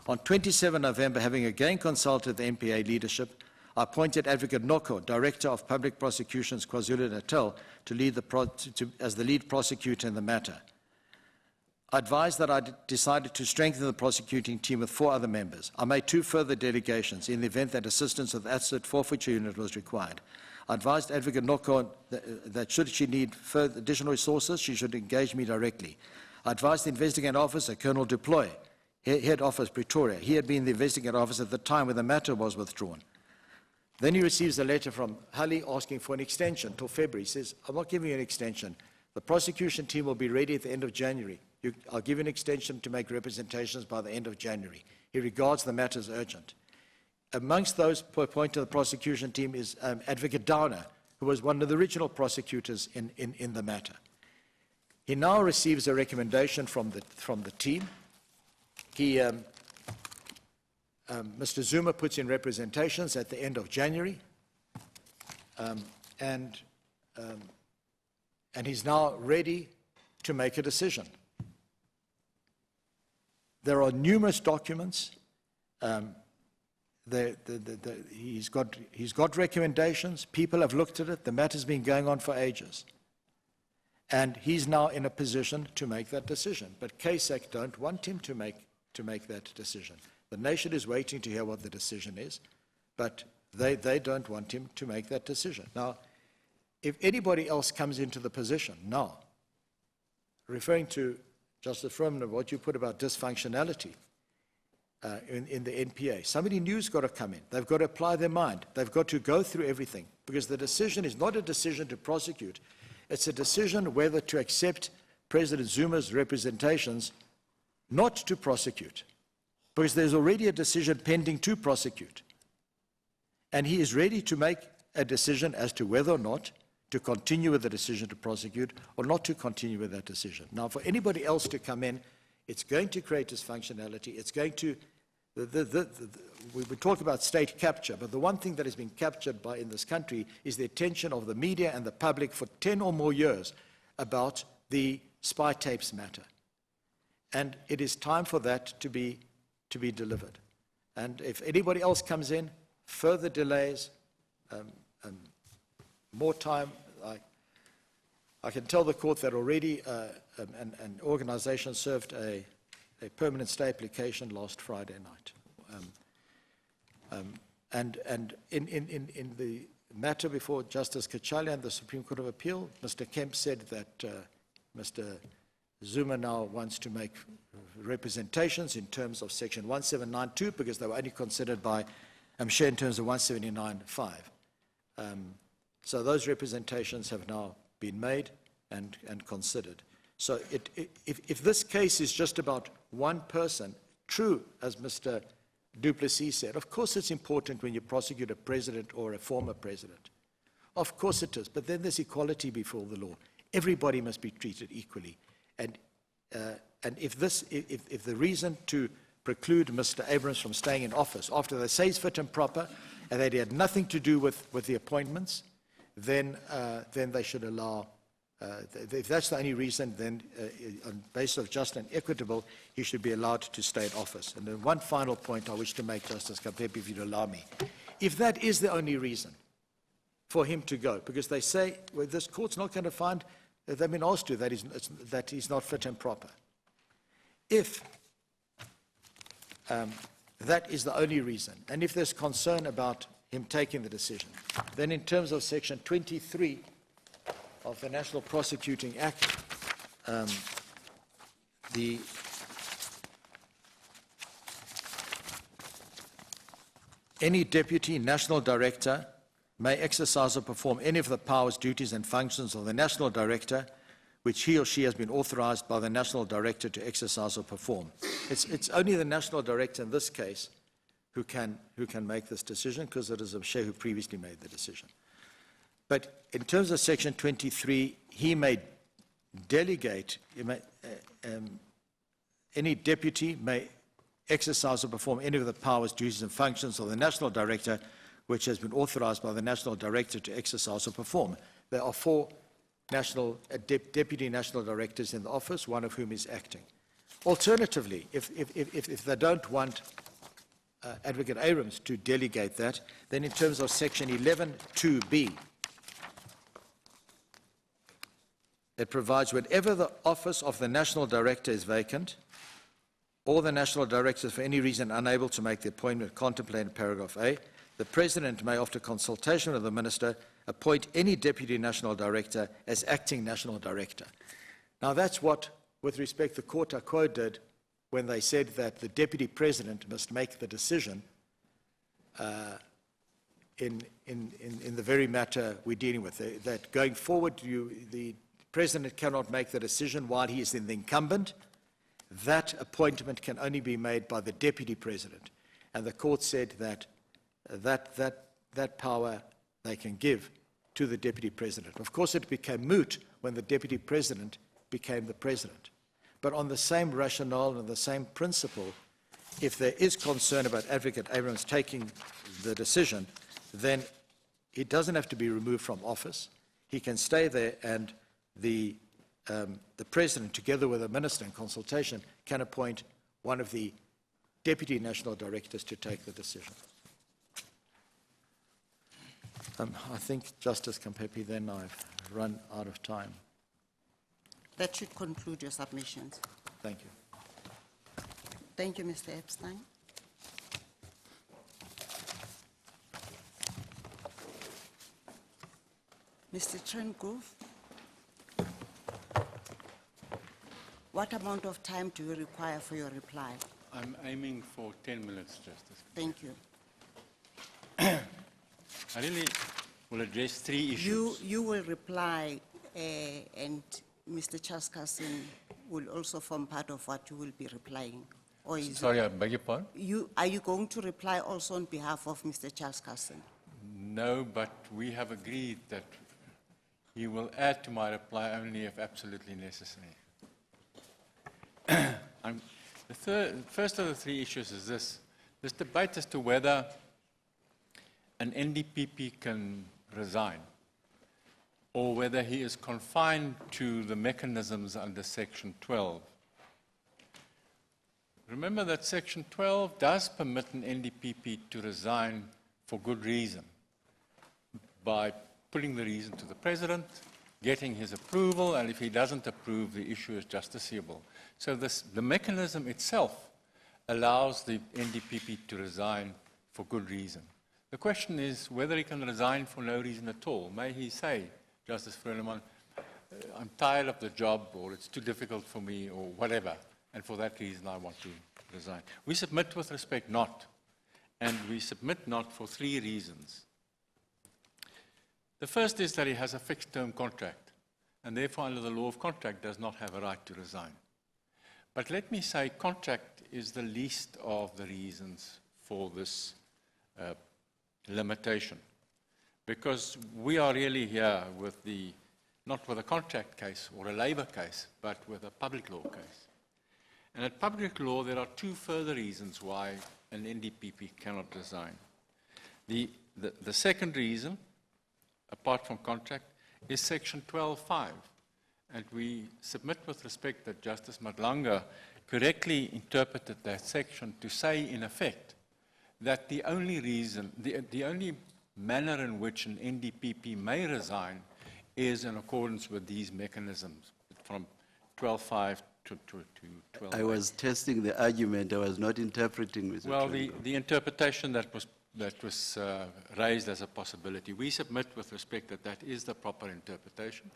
On 27 November, having again consulted the NPA leadership, I appointed Advocate Noko, Director of Public Prosecutions KwaZulu-Natal, as the lead prosecutor in the matter. I advised that I decided to strengthen the prosecuting team with 4 other members. I made 2 further delegations in the event that assistance with the asset forfeiture unit was required. I advised Advocate Noko that should she need further additional resources, she should engage me directly. I advised the investigating officer, Colonel Deploy, Head Office, Pretoria. He had been the investigating officer at the time when the matter was withdrawn. Then he receives a letter from Hully asking for an extension till February. He says, I'm not giving you an extension. The prosecution team will be ready at the end of January. I'll give you an extension to make representations by the end of January. He regards the matter as urgent. Amongst those appointed to the prosecution team is Advocate Downer, who was one of the original prosecutors in the matter. He now receives a recommendation from the team. Mr. Zuma puts in representations at the end of January, and he's now ready to make a decision. There are numerous documents. He's got recommendations. People have looked at it. The matter's been going on for ages. And he's now in a position to make that decision. But CASAC don't want him to make that decision. The nation is waiting to hear what the decision is, but they don't want him to make that decision. Now, if anybody else comes into the position now, referring to Justice Froman, what you put about dysfunctionality in the NPA, somebody new's got to come in. They've got to apply their mind. They've got to go through everything, because the decision is not a decision to prosecute. It's a decision whether to accept President Zuma's representations not to prosecute, because there's already a decision pending to prosecute. And he is ready to make a decision as to whether or not to continue with the decision to prosecute or not to continue with that decision. Now, for anybody else to come in, it's going to create dysfunctionality. It's going to, we talk about state capture, but the one thing that has been captured in this country is the attention of the media and the public for 10 or more years about the spy tapes matter. And it is time for that to be delivered. And if anybody else comes in, further delays, more time, I can tell the court that already an organization served a permanent stay application last Friday night. And in the matter before Justice Kachali and the Supreme Court of Appeal, Mr. Kemp said that Mr. Zuma now wants to make representations in terms of Section 1792, because they were only considered by Mshe in terms of 179.5. So those representations have now been made and considered. So if this case is just about one person, true, as Mr. Du Plessis said, of course it's important when you prosecute a president or a former president. Of course it is, but then there's equality before the law. Everybody must be treated equally. And if the reason to preclude Mr. Abrahams from staying in office after they say he's fit and proper and that he had nothing to do with the appointments, then they should allow, if that's the only reason, then on basis of just and equitable, he should be allowed to stay in office. And then one final point I wish to make, Justice Kampepe, if you'd allow me. If that is the only reason for him to go, because they say, well, this court's not going to find, they've been asked to, that he's not fit and proper. If that is the only reason, and if there's concern about him taking the decision, then in terms of Section 23 of the National Prosecuting Act, any deputy national director may exercise or perform any of the powers, duties and functions of the national director which he or she has been authorized by the national director to exercise or perform. It's only the national director in this case who can make this decision, because it is Mshe who previously made the decision. But in terms of Section 23, he may delegate, any deputy may exercise or perform any of the powers, duties and functions of the national director which has been authorized by the national director to exercise or perform. There are four deputy national directors in the office, one of whom is acting. Alternatively, if they don't want Advocate Abrahams to delegate that, then in terms of section 11(2)(b), it provides whenever the office of the national director is vacant, or the national director is for any reason unable to make the appointment contemplated in paragraph A, the president may, after consultation with the minister, appoint any deputy national director as acting national director. Now that's what, with respect, the court did when they said that the deputy president must make the decision in the very matter we're dealing with. That going forward, the president cannot make the decision while he is in the incumbent. That appointment can only be made by the deputy president. And the court said that that power they can give to the deputy president. Of course, it became moot when the deputy president became the president. But on the same rationale and the same principle, if there is concern about Advocate Abrahams taking the decision, then he doesn't have to be removed from office. He can stay there, and the president, together with the minister in consultation, can appoint one of the deputy national directors to take the decision. I think, Justice Kampepe, then I've run out of time. That should conclude your submissions. Thank you. Thank you, Mr. Epstein. Mr. Trengove, what amount of time do you require for your reply? I'm aiming for 10 minutes, Justice. Thank you. I really will address three issues. You will reply, and Mr. Chaskasin will also form part of what you will be replying. Or is Sorry, I beg your pardon? are you going to reply also on behalf of Mr. Chaskasin? No, but we have agreed that he will add to my reply only if absolutely necessary. The first of the three issues is this debate as to whether an NDPP can resign or whether he is confined to the mechanisms under Section 12. Remember that Section 12 does permit an NDPP to resign for good reason by putting the reason to the President, getting his approval, and if he doesn't approve, the issue is justiciable. So the mechanism itself allows the NDPP to resign for good reason. The question is whether he can resign for no reason at all. May he say, Justice Vreeland, I'm tired of the job, or it's too difficult for me, or whatever, and for that reason I want to resign. We submit with respect not, and we submit not for three reasons. The first is that he has a fixed-term contract, and therefore under the law of contract does not have a right to resign. But let me say contract is the least of the reasons for this limitation, because we are really here with not with a contract case or a labor case, but with a public law case. And at public law, there are two further reasons why an NDPP cannot resign. The second reason, apart from contract, is Section 12(5). And we submit with respect that Justice Madlanga correctly interpreted that section to say, in effect, that the only reason, the only manner in which an NDPP may resign is in accordance with these mechanisms, from 12(5) to 12. I was testing the argument. I was not interpreting, Mr. Well, Chairman. the interpretation that was raised as a possibility, we submit with respect that that is the proper interpretation.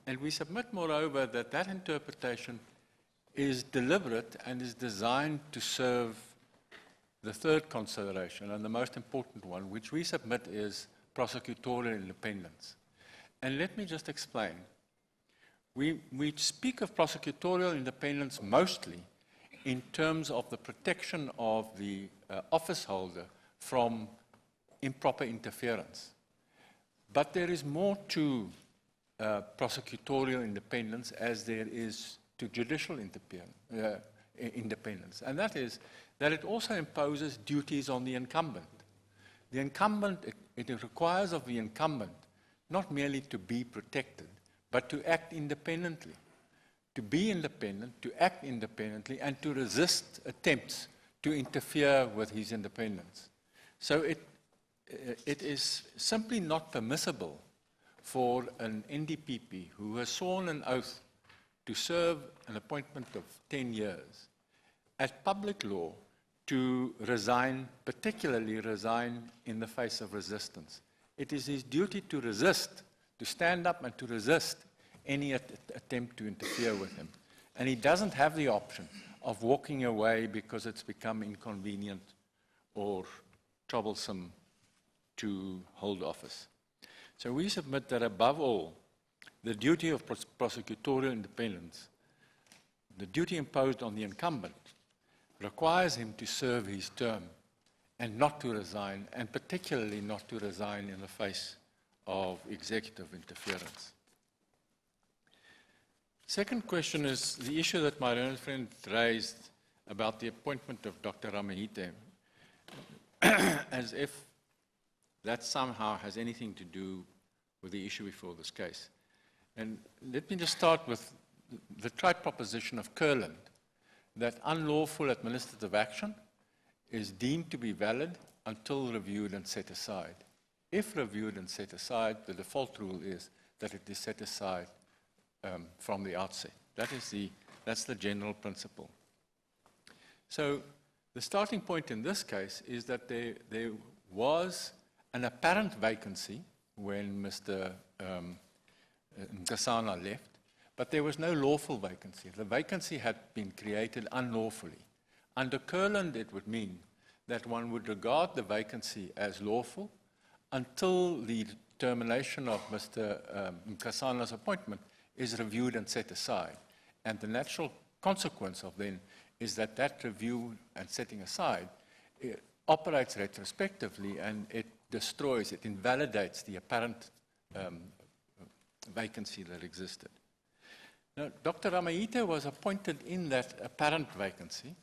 And we submit, moreover, that that interpretation is deliberate and is designed to serve the third consideration, and the most important one, which we submit is prosecutorial independence. And let me just explain. We speak of prosecutorial independence mostly in terms of the protection of the office holder from improper interference. But there is more to prosecutorial independence as there is to judicial independence. And that is that it also imposes duties on the incumbent. The incumbent, it requires of the incumbent not merely to be protected, but to act independently, to be independent, to act independently, and to resist attempts to interfere with his independence. So it is simply not permissible for an NDPP who has sworn an oath to serve an appointment of 10 years at public law to resign, particularly resign in the face of resistance. It is his duty to resist, to stand up and to resist any attempt to interfere with him. And he doesn't have the option of walking away because it's become inconvenient or troublesome to hold office. So we submit that above all, the duty of prosecutorial independence, the duty imposed on the incumbent, requires him to serve his term and not to resign, and particularly not to resign in the face of executive interference. Second question is the issue that my learned friend raised about the appointment of Dr. Ramahite, as if that somehow has anything to do with the issue before this case. And let me just start with the trite proposition of Kurland, that unlawful administrative action is deemed to be valid until reviewed and set aside. If reviewed and set aside, the default rule is that it is set aside from the outset. That's the general principle. So the starting point in this case is that there was an apparent vacancy when Mr. Nkasana left, but there was no lawful vacancy. The vacancy had been created unlawfully. Under Kurland, it would mean that one would regard the vacancy as lawful until the termination of Mr. Nkasana's appointment is reviewed and set aside. And the natural consequence of then is that that review and setting aside operates retrospectively, and it destroys, it invalidates the apparent vacancy that existed. Now, Dr. Ramahite was appointed in that apparent vacancy,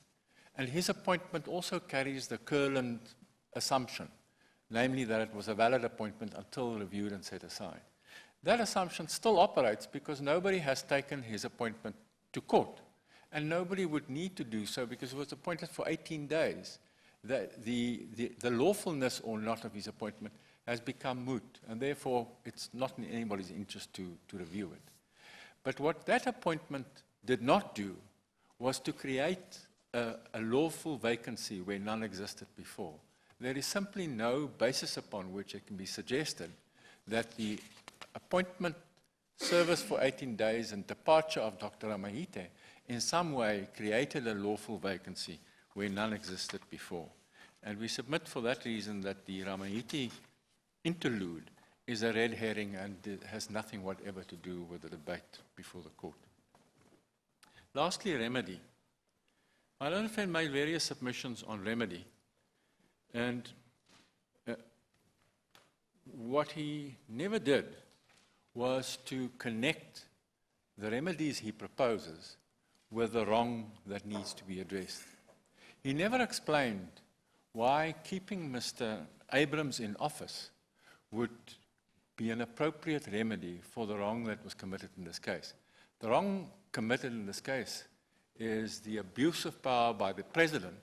and his appointment also carries the Kurland assumption, namely that it was a valid appointment until reviewed and set aside. That assumption still operates because nobody has taken his appointment to court, and nobody would need to do so because it was appointed for 18 days. The lawfulness or not of his appointment has become moot, and therefore it's not in anybody's interest to review it. But what that appointment did not do was to create a lawful vacancy where none existed before. There is simply no basis upon which it can be suggested that the appointment, service for 18 days, and departure of Dr. Ramahite in some way created a lawful vacancy where none existed before. And we submit for that reason that the Ramahite interlude is a red herring and it has nothing whatever to do with the debate before the court. Lastly, remedy. My learned friend made various submissions on remedy, and what he never did was to connect the remedies he proposes with the wrong that needs to be addressed. He never explained why keeping Mr. Abrahams in office would be an appropriate remedy for the wrong that was committed in this case. The wrong committed in this case is the abuse of power by the president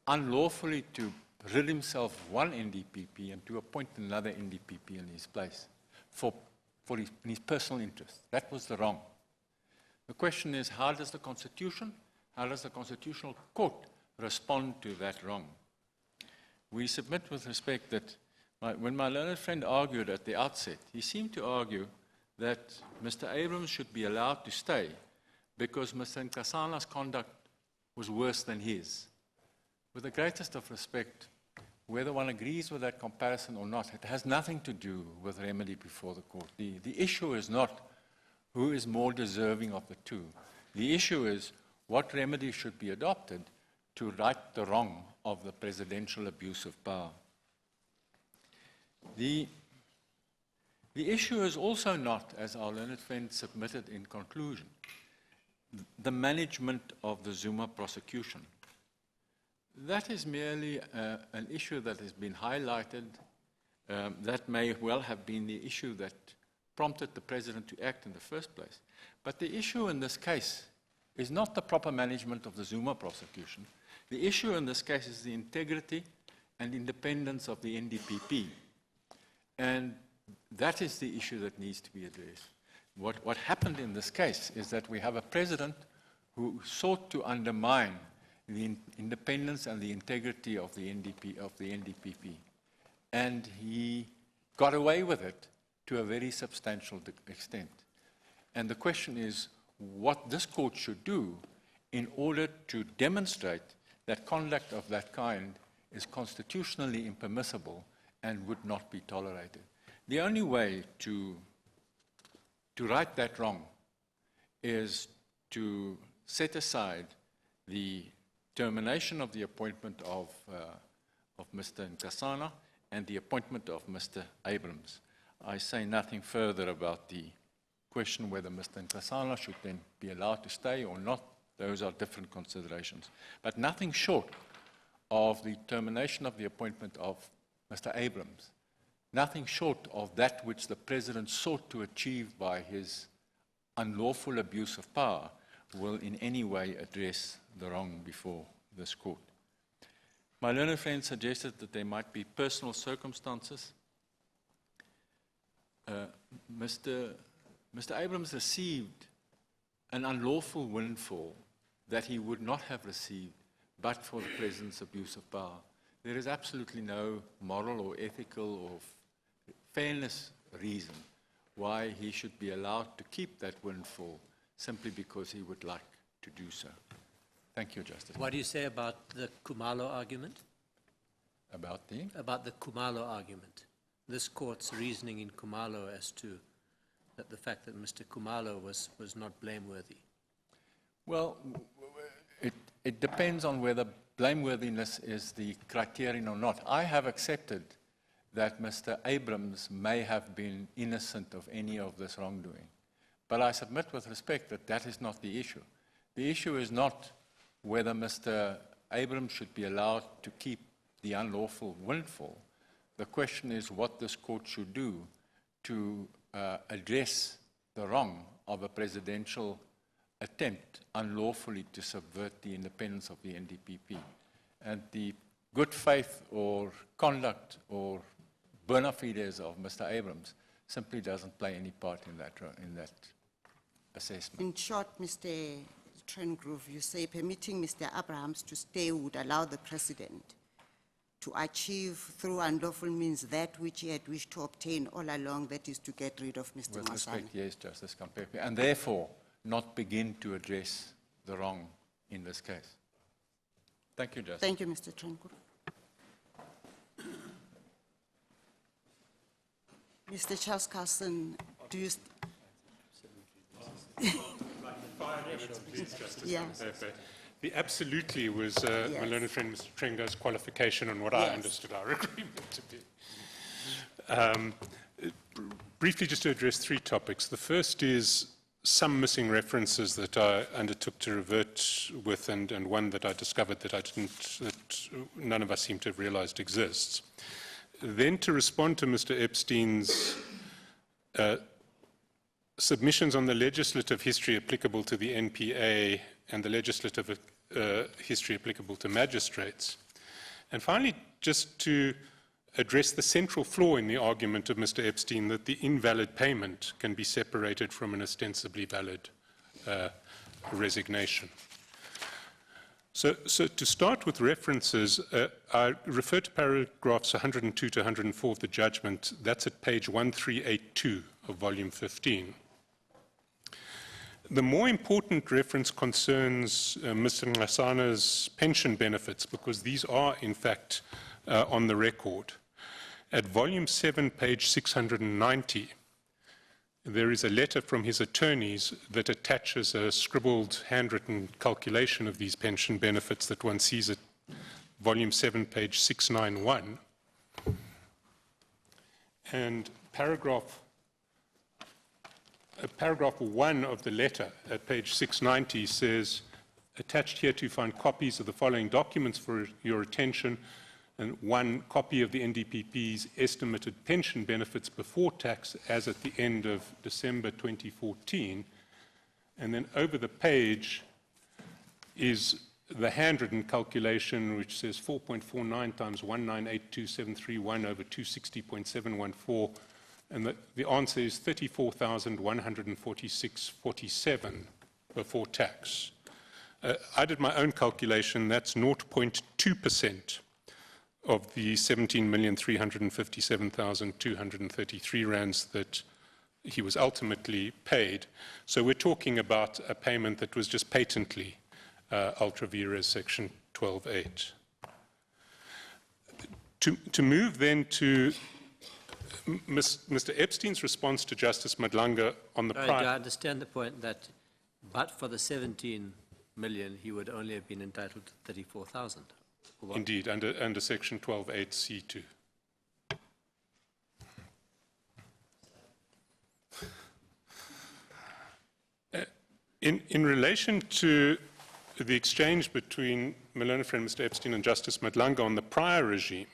unlawfully to rid himself of one NDPP and to appoint another NDPP in his place in his personal interest. That was the wrong. The question is, how does the Constitutional Court respond to that wrong? We submit with respect that when my learned friend argued at the outset, he seemed to argue that Mr. Abrahams should be allowed to stay because Mr. Nkasana's conduct was worse than his. With the greatest of respect, whether one agrees with that comparison or not, it has nothing to do with remedy before the court. The issue is not who is more deserving of the two. The issue is what remedy should be adopted to right the wrong of the presidential abuse of power. The issue is also not, as our learned friend submitted in conclusion, the management of the Zuma prosecution. That is merely an issue that has been highlighted. That may well have been the issue that prompted the president to act in the first place. But the issue in this case is not the proper management of the Zuma prosecution. The issue in this case is the integrity and independence of the NDPP. And that is the issue that needs to be addressed. What happened in this case is that we have a president who sought to undermine the independence and the integrity of the NDPP. And he got away with it to a very substantial extent. And the question is what this court should do in order to demonstrate that conduct of that kind is constitutionally impermissible and would not be tolerated. The only way to right that wrong is to set aside the termination of the appointment of Mr. Nkasana and the appointment of Mr. Abrahams. I say nothing further about the question whether Mr. Nkasana should then be allowed to stay or not. Those are different considerations. But nothing short of the termination of the appointment of Mr. Abrahams, nothing short of that which the President sought to achieve by his unlawful abuse of power will in any way address the wrong before this court. My learned friend suggested that there might be personal circumstances. Mr. Abrahams received an unlawful windfall that he would not have received but for the President's abuse of power. There is absolutely no moral or ethical or fairness reason why he should be allowed to keep that windfall simply because he would like to do so. Thank you, Justice. What do you say about the Kumalo argument? About the? About the Kumalo argument. This court's reasoning in Kumalo as to that the fact that Mr. Kumalo was not blameworthy. Well, it depends on whether blameworthiness is the criterion or not. I have accepted that Mr. Abrahams may have been innocent of any of this wrongdoing. But I submit with respect that that is not the issue. The issue is not whether Mr. Abrahams should be allowed to keep the unlawful windfall. The question is what this court should do to address the wrong of a presidential attempt unlawfully to subvert the independence of the NDPP. And the good faith or conduct or bona fides of Mr. Abrahams simply doesn't play any part in that assessment. In short, Mr. Trengrove, you say permitting Mr. Abrahams to stay would allow the President to achieve through unlawful means that which he had wished to obtain all along, that is to get rid of Mr. With Masani. respect, yes, Justice Kampepe, and therefore not begin to address the wrong in this case. Thank you, Justice. Thank you, Mr. Trengrove. Mr. Charles Carson, do you... Yes. The absolutely was my learned friend Mr. Trengo's qualification on what I understood our agreement to be. Briefly, just to address three topics. The first is some missing references that I undertook to revert with, and one that I discovered that that none of us seem to have realized exists. Then to respond to Mr. Epstein's submissions on the legislative history applicable to the NPA and the legislative history applicable to magistrates. And finally, just to address the central flaw in the argument of Mr. Epstein that the invalid payment can be separated from an ostensibly valid resignation. So to start with references, I refer to paragraphs 102 to 104 of the judgment. That's at page 1382 of volume 15. The more important reference concerns Mr. Ngasana's pension benefits, because these are, in fact, on the record. At volume 7, page 690, there is a letter from his attorneys that attaches a scribbled, handwritten calculation of these pension benefits that one sees at volume 7, page 691. And paragraph 1 of the letter at page 690 says, attached here to find copies of the following documents for your attention. and 1 copy of the NDPP's estimated pension benefits before tax as at the end of December 2014. And then over the page is the handwritten calculation, which says 4.49 times 1982731 over 260.714, and the answer is 34,146.47 before tax. I did my own calculation. That's 0.2% of the 17,357,233 rands that he was ultimately paid. So we're talking about a payment that was just patently ultra vires section 12.8. To move then to Mr. Epstein's response to Justice Madlanga on the Sorry, prior... do I understand the point that, but for the 17 million, he would only have been entitled to 34,000? Indeed, under section 12.8 C2. In relation to the exchange between my learned friend Mr. Epstein and Justice Madlanga on the prior regime,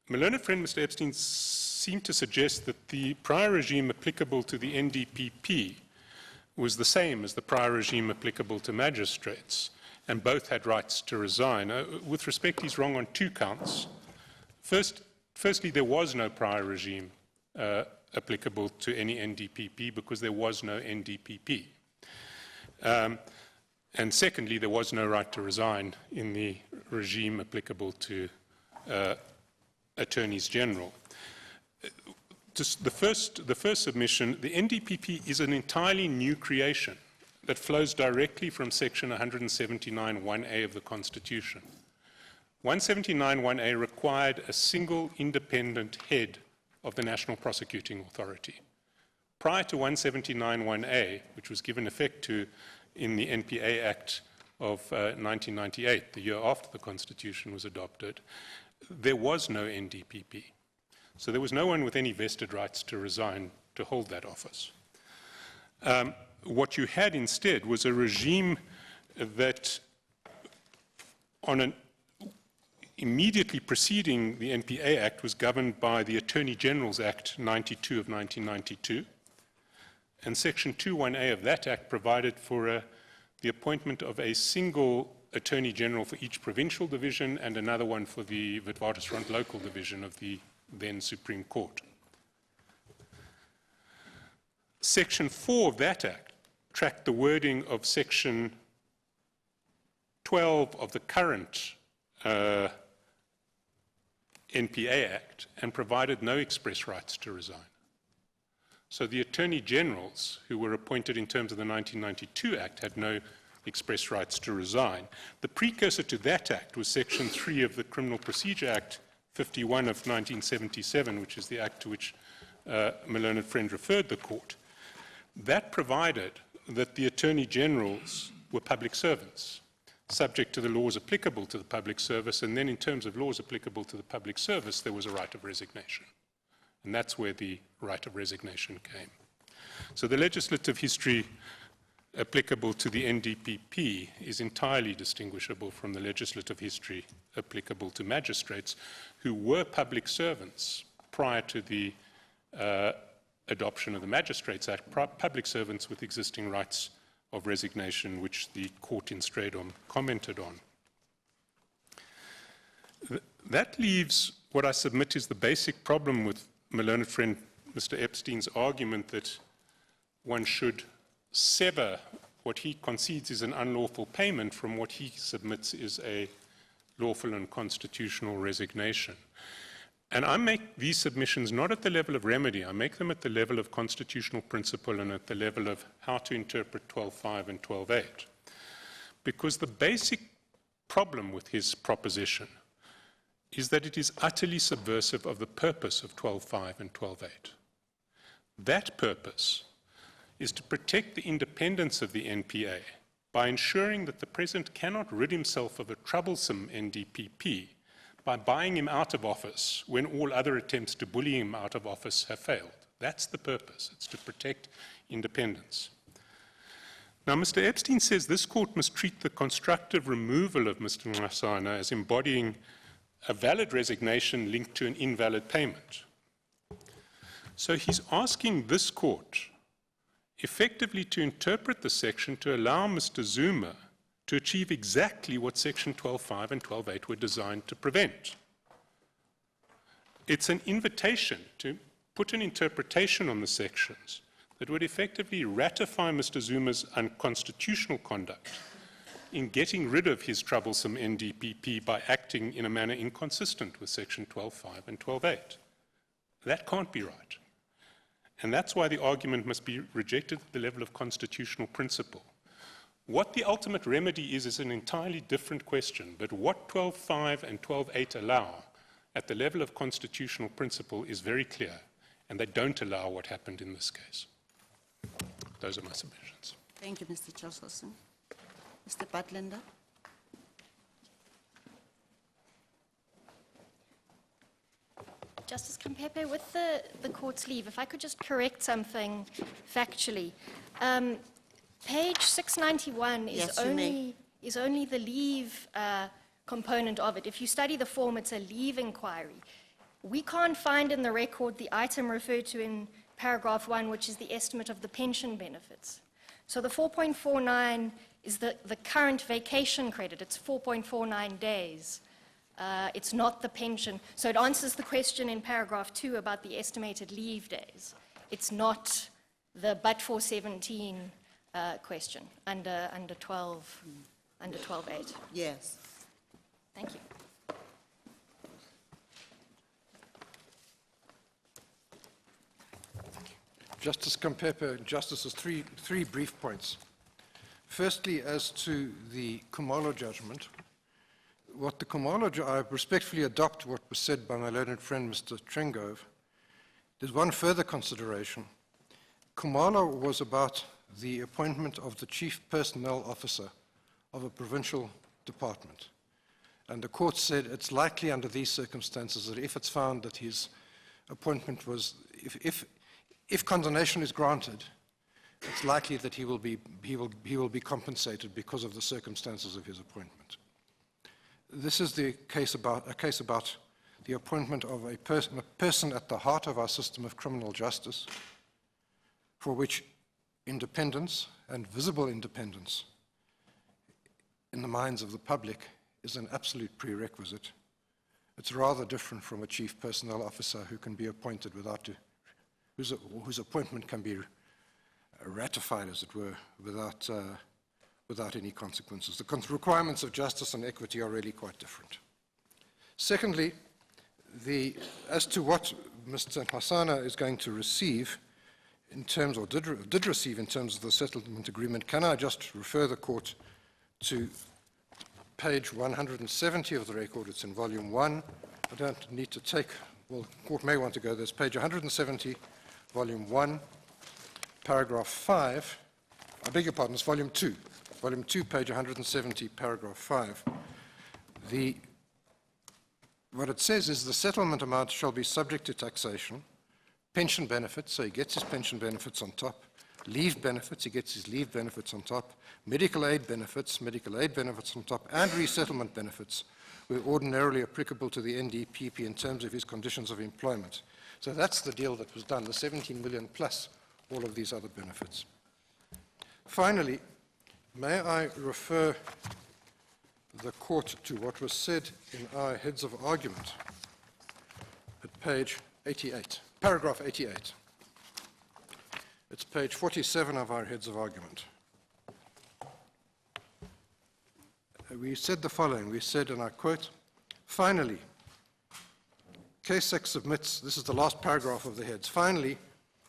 my learned friend Mr. Epstein seemed to suggest that the prior regime applicable to the NDPP was the same as the prior regime applicable to magistrates, and both had rights to resign. With respect, he's wrong on 2 counts. Firstly, there was no prior regime applicable to any NDPP because there was no NDPP. And secondly, there was no right to resign in the regime applicable to attorneys general. Just the first submission, the NDPP is an entirely new creation that flows directly from section 179(1)(a) of the Constitution. 179(1)(a) required a single independent head of the National Prosecuting Authority. Prior to 179(1)(a), which was given effect to in the NPA Act of 1998, the year after the Constitution was adopted, there was no NDPP. So there was no one with any vested rights to resign to hold that office. What you had instead was a regime that, immediately preceding the NPA Act, was governed by the Attorney General's Act 92 of 1992. And Section 2(1)(a) of that Act provided for the appointment of a single Attorney General for each provincial division and another one for the Witwatersrand local division of the then Supreme Court. Section 4 of that Act tracked the wording of Section 12 of the current NPA Act and provided no express rights to resign. So the Attorney Generals who were appointed in terms of the 1992 Act had no express rights to resign. The precursor to that Act was Section 3 of the Criminal Procedure Act 51 of 1977, which is the Act to which my learned friend referred the Court. That provided that the Attorney Generals were public servants, subject to the laws applicable to the public service, and then in terms of laws applicable to the public service, there was a right of resignation. And that's where the right of resignation came. So the legislative history applicable to the NDPP is entirely distinguishable from the legislative history applicable to magistrates who were public servants prior to the adoption of the Magistrates Act, public servants with existing rights of resignation, which the court in Stradom commented on. That leaves what I submit is the basic problem with my learned friend Mr. Epstein's argument that one should sever what he concedes is an unlawful payment from what he submits is a lawful and constitutional resignation. And I make these submissions not at the level of remedy, I make them at the level of constitutional principle and at the level of how to interpret 12.5 and 12.8. Because the basic problem with his proposition is that it is utterly subversive of the purpose of 12.5 and 12.8. That purpose is to protect the independence of the NPA by ensuring that the President cannot rid himself of a troublesome NDPP by buying him out of office when all other attempts to bully him out of office have failed. That's the purpose. It's to protect independence. Now, Mr. Epstein says this court must treat the constructive removal of Mr. Nxasana as embodying a valid resignation linked to an invalid payment. So he's asking this court effectively to interpret the section to allow Mr. Zuma to achieve exactly what Section 12.5 and 12.8 were designed to prevent. It's an invitation to put an interpretation on the sections that would effectively ratify Mr. Zuma's unconstitutional conduct in getting rid of his troublesome NDPP by acting in a manner inconsistent with Section 12.5 and 12.8. That can't be right. And that's why the argument must be rejected at the level of constitutional principle. What the ultimate remedy is an entirely different question, but what 12.5 and 12.8 allow at the level of constitutional principle is very clear, and they don't allow what happened in this case. Those are my submissions. Thank you, Mr. Joselson. Mr. Butlander. Justice Kampepe, with the court's leave, if I could just correct something factually. Page 691 is, Yes, you may. is only the leave component of it. If you study the form, it's a leave inquiry. We can't find in the record the item referred to in paragraph 1, which is the estimate of the pension benefits. So the 4.49 is the current vacation credit. It's 4.49 days. It's not the pension. So it answers the question in paragraph 2 about the estimated leave days. It's not the but for 17 question under 12.8. Yes. Thank you. Justice Kampepe, Justices, three brief points. Firstly, as to the Khumalo judgment, I respectfully adopt what was said by my learned friend, Mr. Trengove. There's one further consideration. Khumalo was about the appointment of the chief personnel officer of a provincial department. And the court said it's likely under these circumstances that if it's found that his appointment was, if condonation is granted, it's likely that he will be compensated because of the circumstances of his appointment. This is a case about the appointment of a person at the heart of our system of criminal justice, for which independence and visible independence in the minds of the public is an absolute prerequisite. It's rather different from a chief personnel officer who can be appointed whose appointment can be ratified, as it were, without any consequences. The requirements of justice and equity are really quite different. Secondly, as to what Mr. Hasana is going to receive in terms, or did receive in terms of the settlement agreement, can I just refer the court to page 170 of the record? It's in volume 1. I don't need to take, well, the court may want to go, there's page 170, volume 1, paragraph 5. I beg your pardon, it's volume 2. Volume 2, page 170, paragraph 5. What it says is the settlement amount shall be subject to taxation, pension benefits, so he gets his pension benefits on top, leave benefits, he gets his leave benefits on top, medical aid benefits on top, and resettlement benefits were ordinarily applicable to the NDPP in terms of his conditions of employment. So that's the deal that was done, the 17 million plus all of these other benefits. Finally, may I refer the court to what was said in our heads of argument at page 88, paragraph 88. It's page 47 of our heads of argument. We said the following. We said, and I quote, finally, KSEC submits, this is the last paragraph of the heads, finally,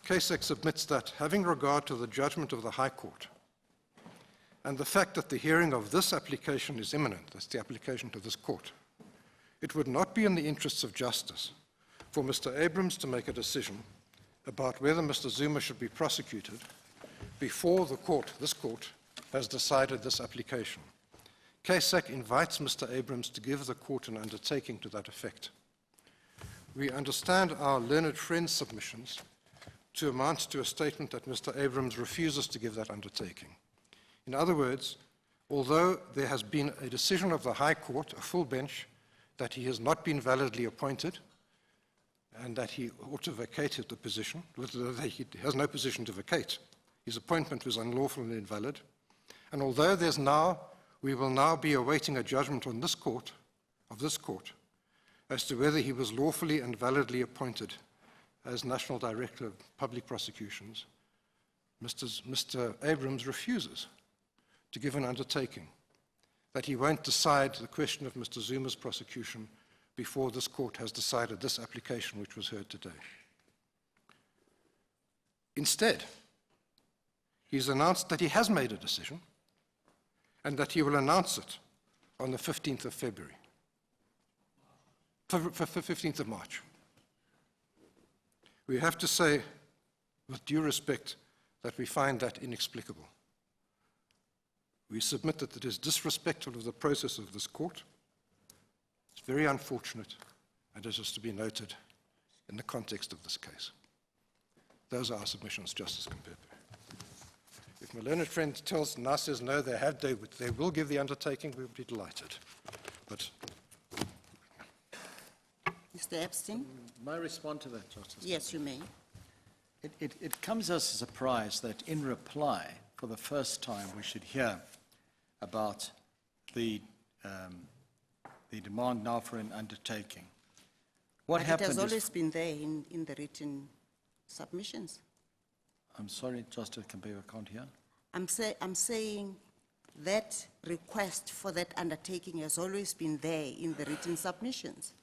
KSEC submits that, having regard to the judgment of the High Court and the fact that the hearing of this application is imminent, that's the application to this court, it would not be in the interests of justice for Mr. Abrahams to make a decision about whether Mr. Zuma should be prosecuted before the court, this court, has decided this application. KSEC invites Mr. Abrahams to give the court an undertaking to that effect. We understand our learned friend's submissions to amount to a statement that Mr. Abrahams refuses to give that undertaking. In other words, although there has been a decision of the High Court, a full bench, that he has not been validly appointed and that he ought to vacate the position, that he has no position to vacate. His appointment was unlawful and invalid. And although we will now be awaiting a judgment on this court, as to whether he was lawfully and validly appointed as National Director of Public Prosecutions, Mr. Abrahams refuses to give an undertaking that he won't decide the question of Mr. Zuma's prosecution before this court has decided this application which was heard today. Instead, he's announced that he has made a decision and that he will announce it on the 15th of February, 15th of March. We have to say, with due respect, that we find that inexplicable. We submit that it is disrespectful of the process of this court. It's very unfortunate, and it is to be noted in the context of this case. Those are our submissions, Justice Kampepe. If my learned friend now says no, they will give the undertaking, we would be delighted. But Mr. Epstein? May I respond to that, Justice? Yes, you may. It comes as a surprise that in reply, for the first time, we should hear about the demand now for an undertaking. What But happened it has is- always been there in the written submissions. I'm sorry, Justice Kampepe, I can't hear. I'm saying that request for that undertaking has always been there in the written submissions.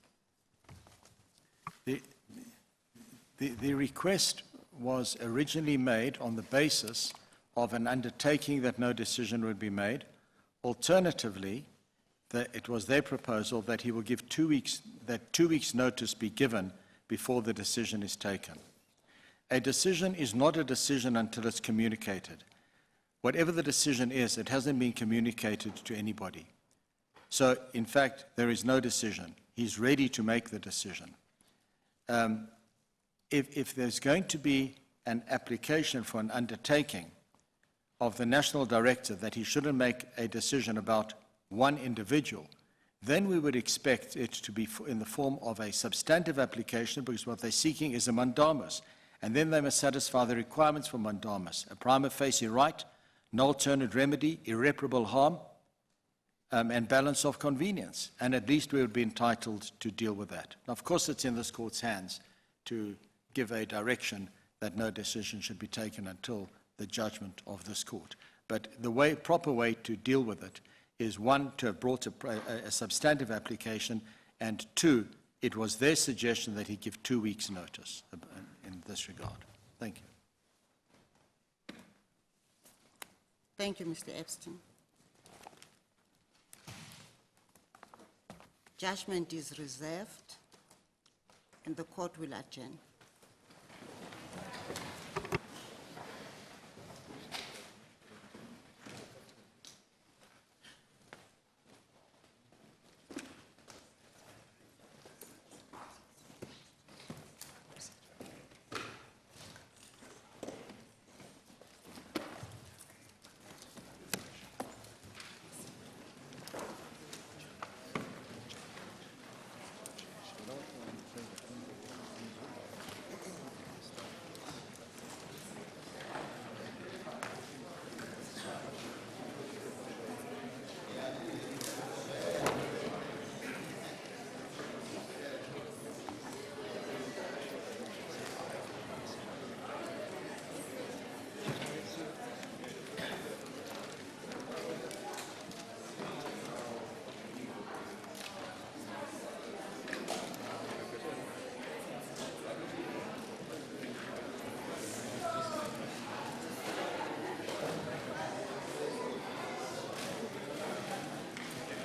The request was originally made on the basis of an undertaking that no decision would be made. Alternatively, it was their proposal that he will give 2 weeks, that 2 weeks' notice be given before the decision is taken. A decision is not a decision until it's communicated. Whatever the decision is, it hasn't been communicated to anybody. So, in fact, there is no decision. He's ready to make the decision. If there's going to be an application for an undertaking of the National Director that he shouldn't make a decision about one individual, then we would expect it to be in the form of a substantive application, because what they're seeking is a mandamus. And then they must satisfy the requirements for mandamus: a prima facie right, no alternate remedy, irreparable harm, and balance of convenience. And at least we would be entitled to deal with that. Now, of course, it's in this court's hands to give a direction that no decision should be taken until the judgment of this court. But the proper way to deal with it is, one, to have brought a substantive application, and two, it was their suggestion that he give 2 weeks' notice in this regard. Thank you. Thank you, Mr. Epstein. Judgment is reserved, and the court will adjourn.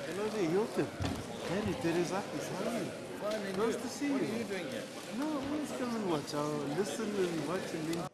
Hello there, Hilton. Hey, Teresakis, how are you? Fine, and Nice you? to see What you. are you doing here? No, always come and watch. I'll listen and watch and then...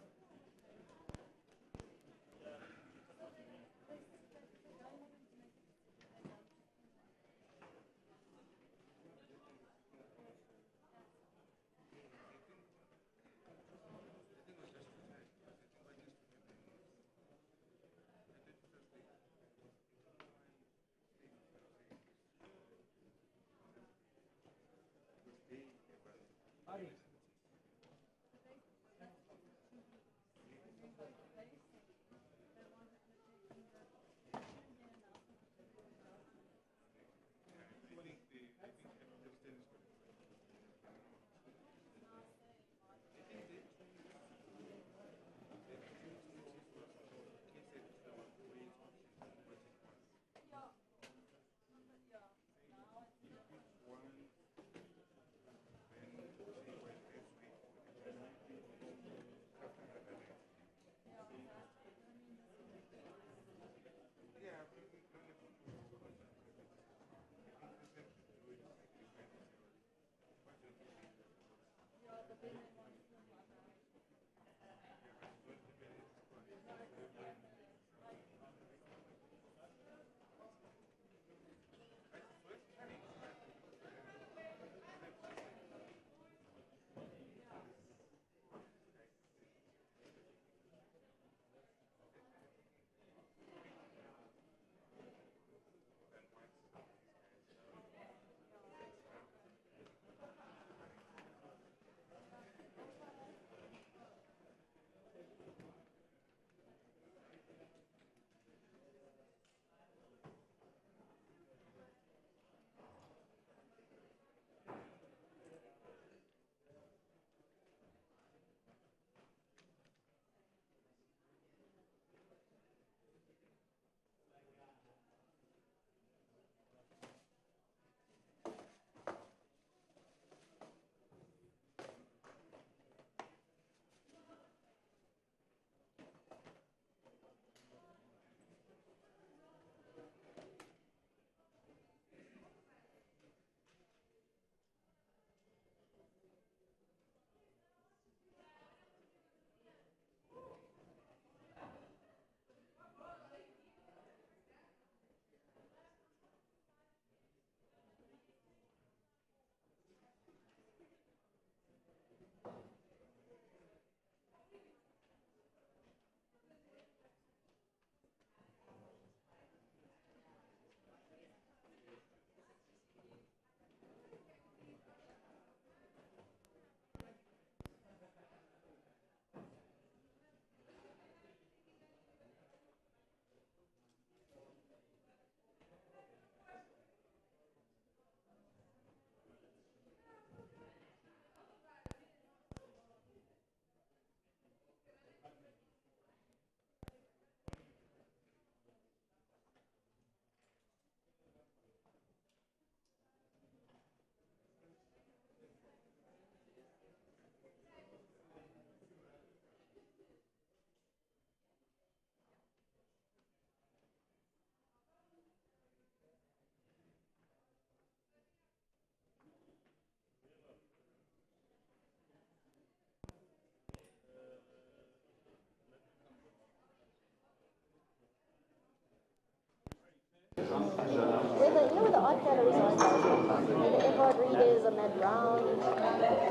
Where the art galleries are, where the Everard Readers and that round,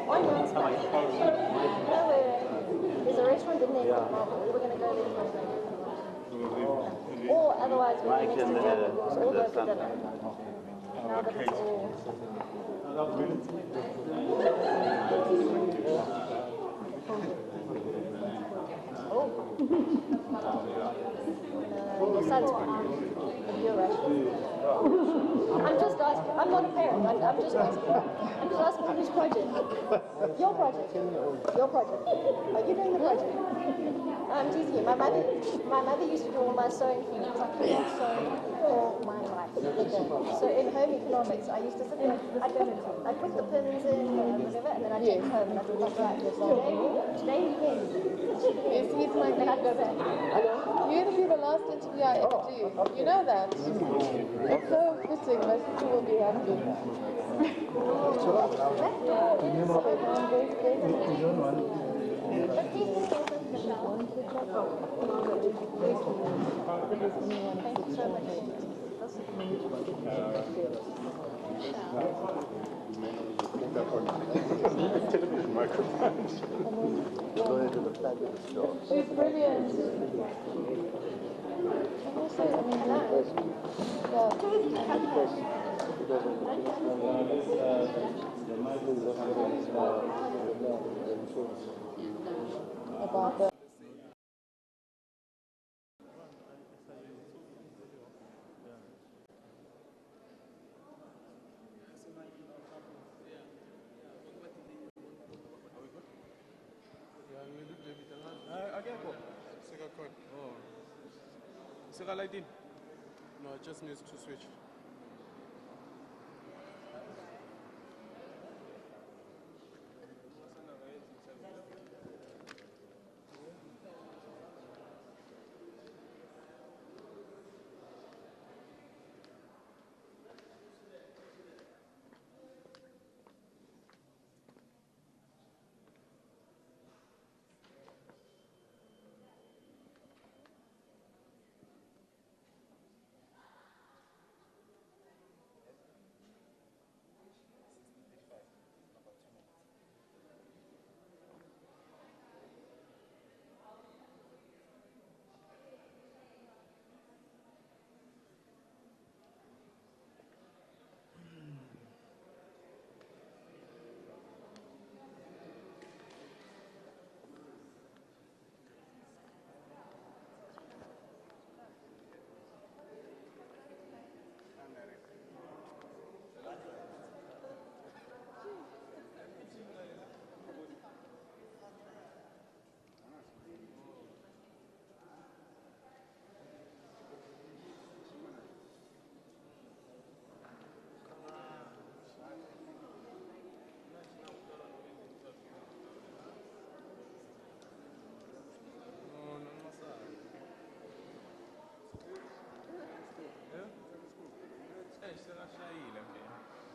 on your spot. Where there's a restaurant in there called Marble. We were going to go there for a drink. Or otherwise, we're next to German, we'll all go for dinner. Now that it's all... Your son's fine. You're right. I'm just asking. I'm not a parent. I'm just asking. I'm just asking whose project? Your project. Your project. Are you doing the project? I'm teasing you. My mother used to do all my sewing for me because I could not sew all my life. So in home economics, I used to sit there. I'd put the pins in and whatever, and then I'd take it home and I'd do it right. Today you can. You see, it's like that. You're going to be the last interview I ever do. You know that. It's so fitting. My sister will be happy. Thank you so much. Television microphones. It's brilliant. And also, I mean, that was, yeah. About the No, it just needs to switch.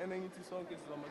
And then you two songs is on my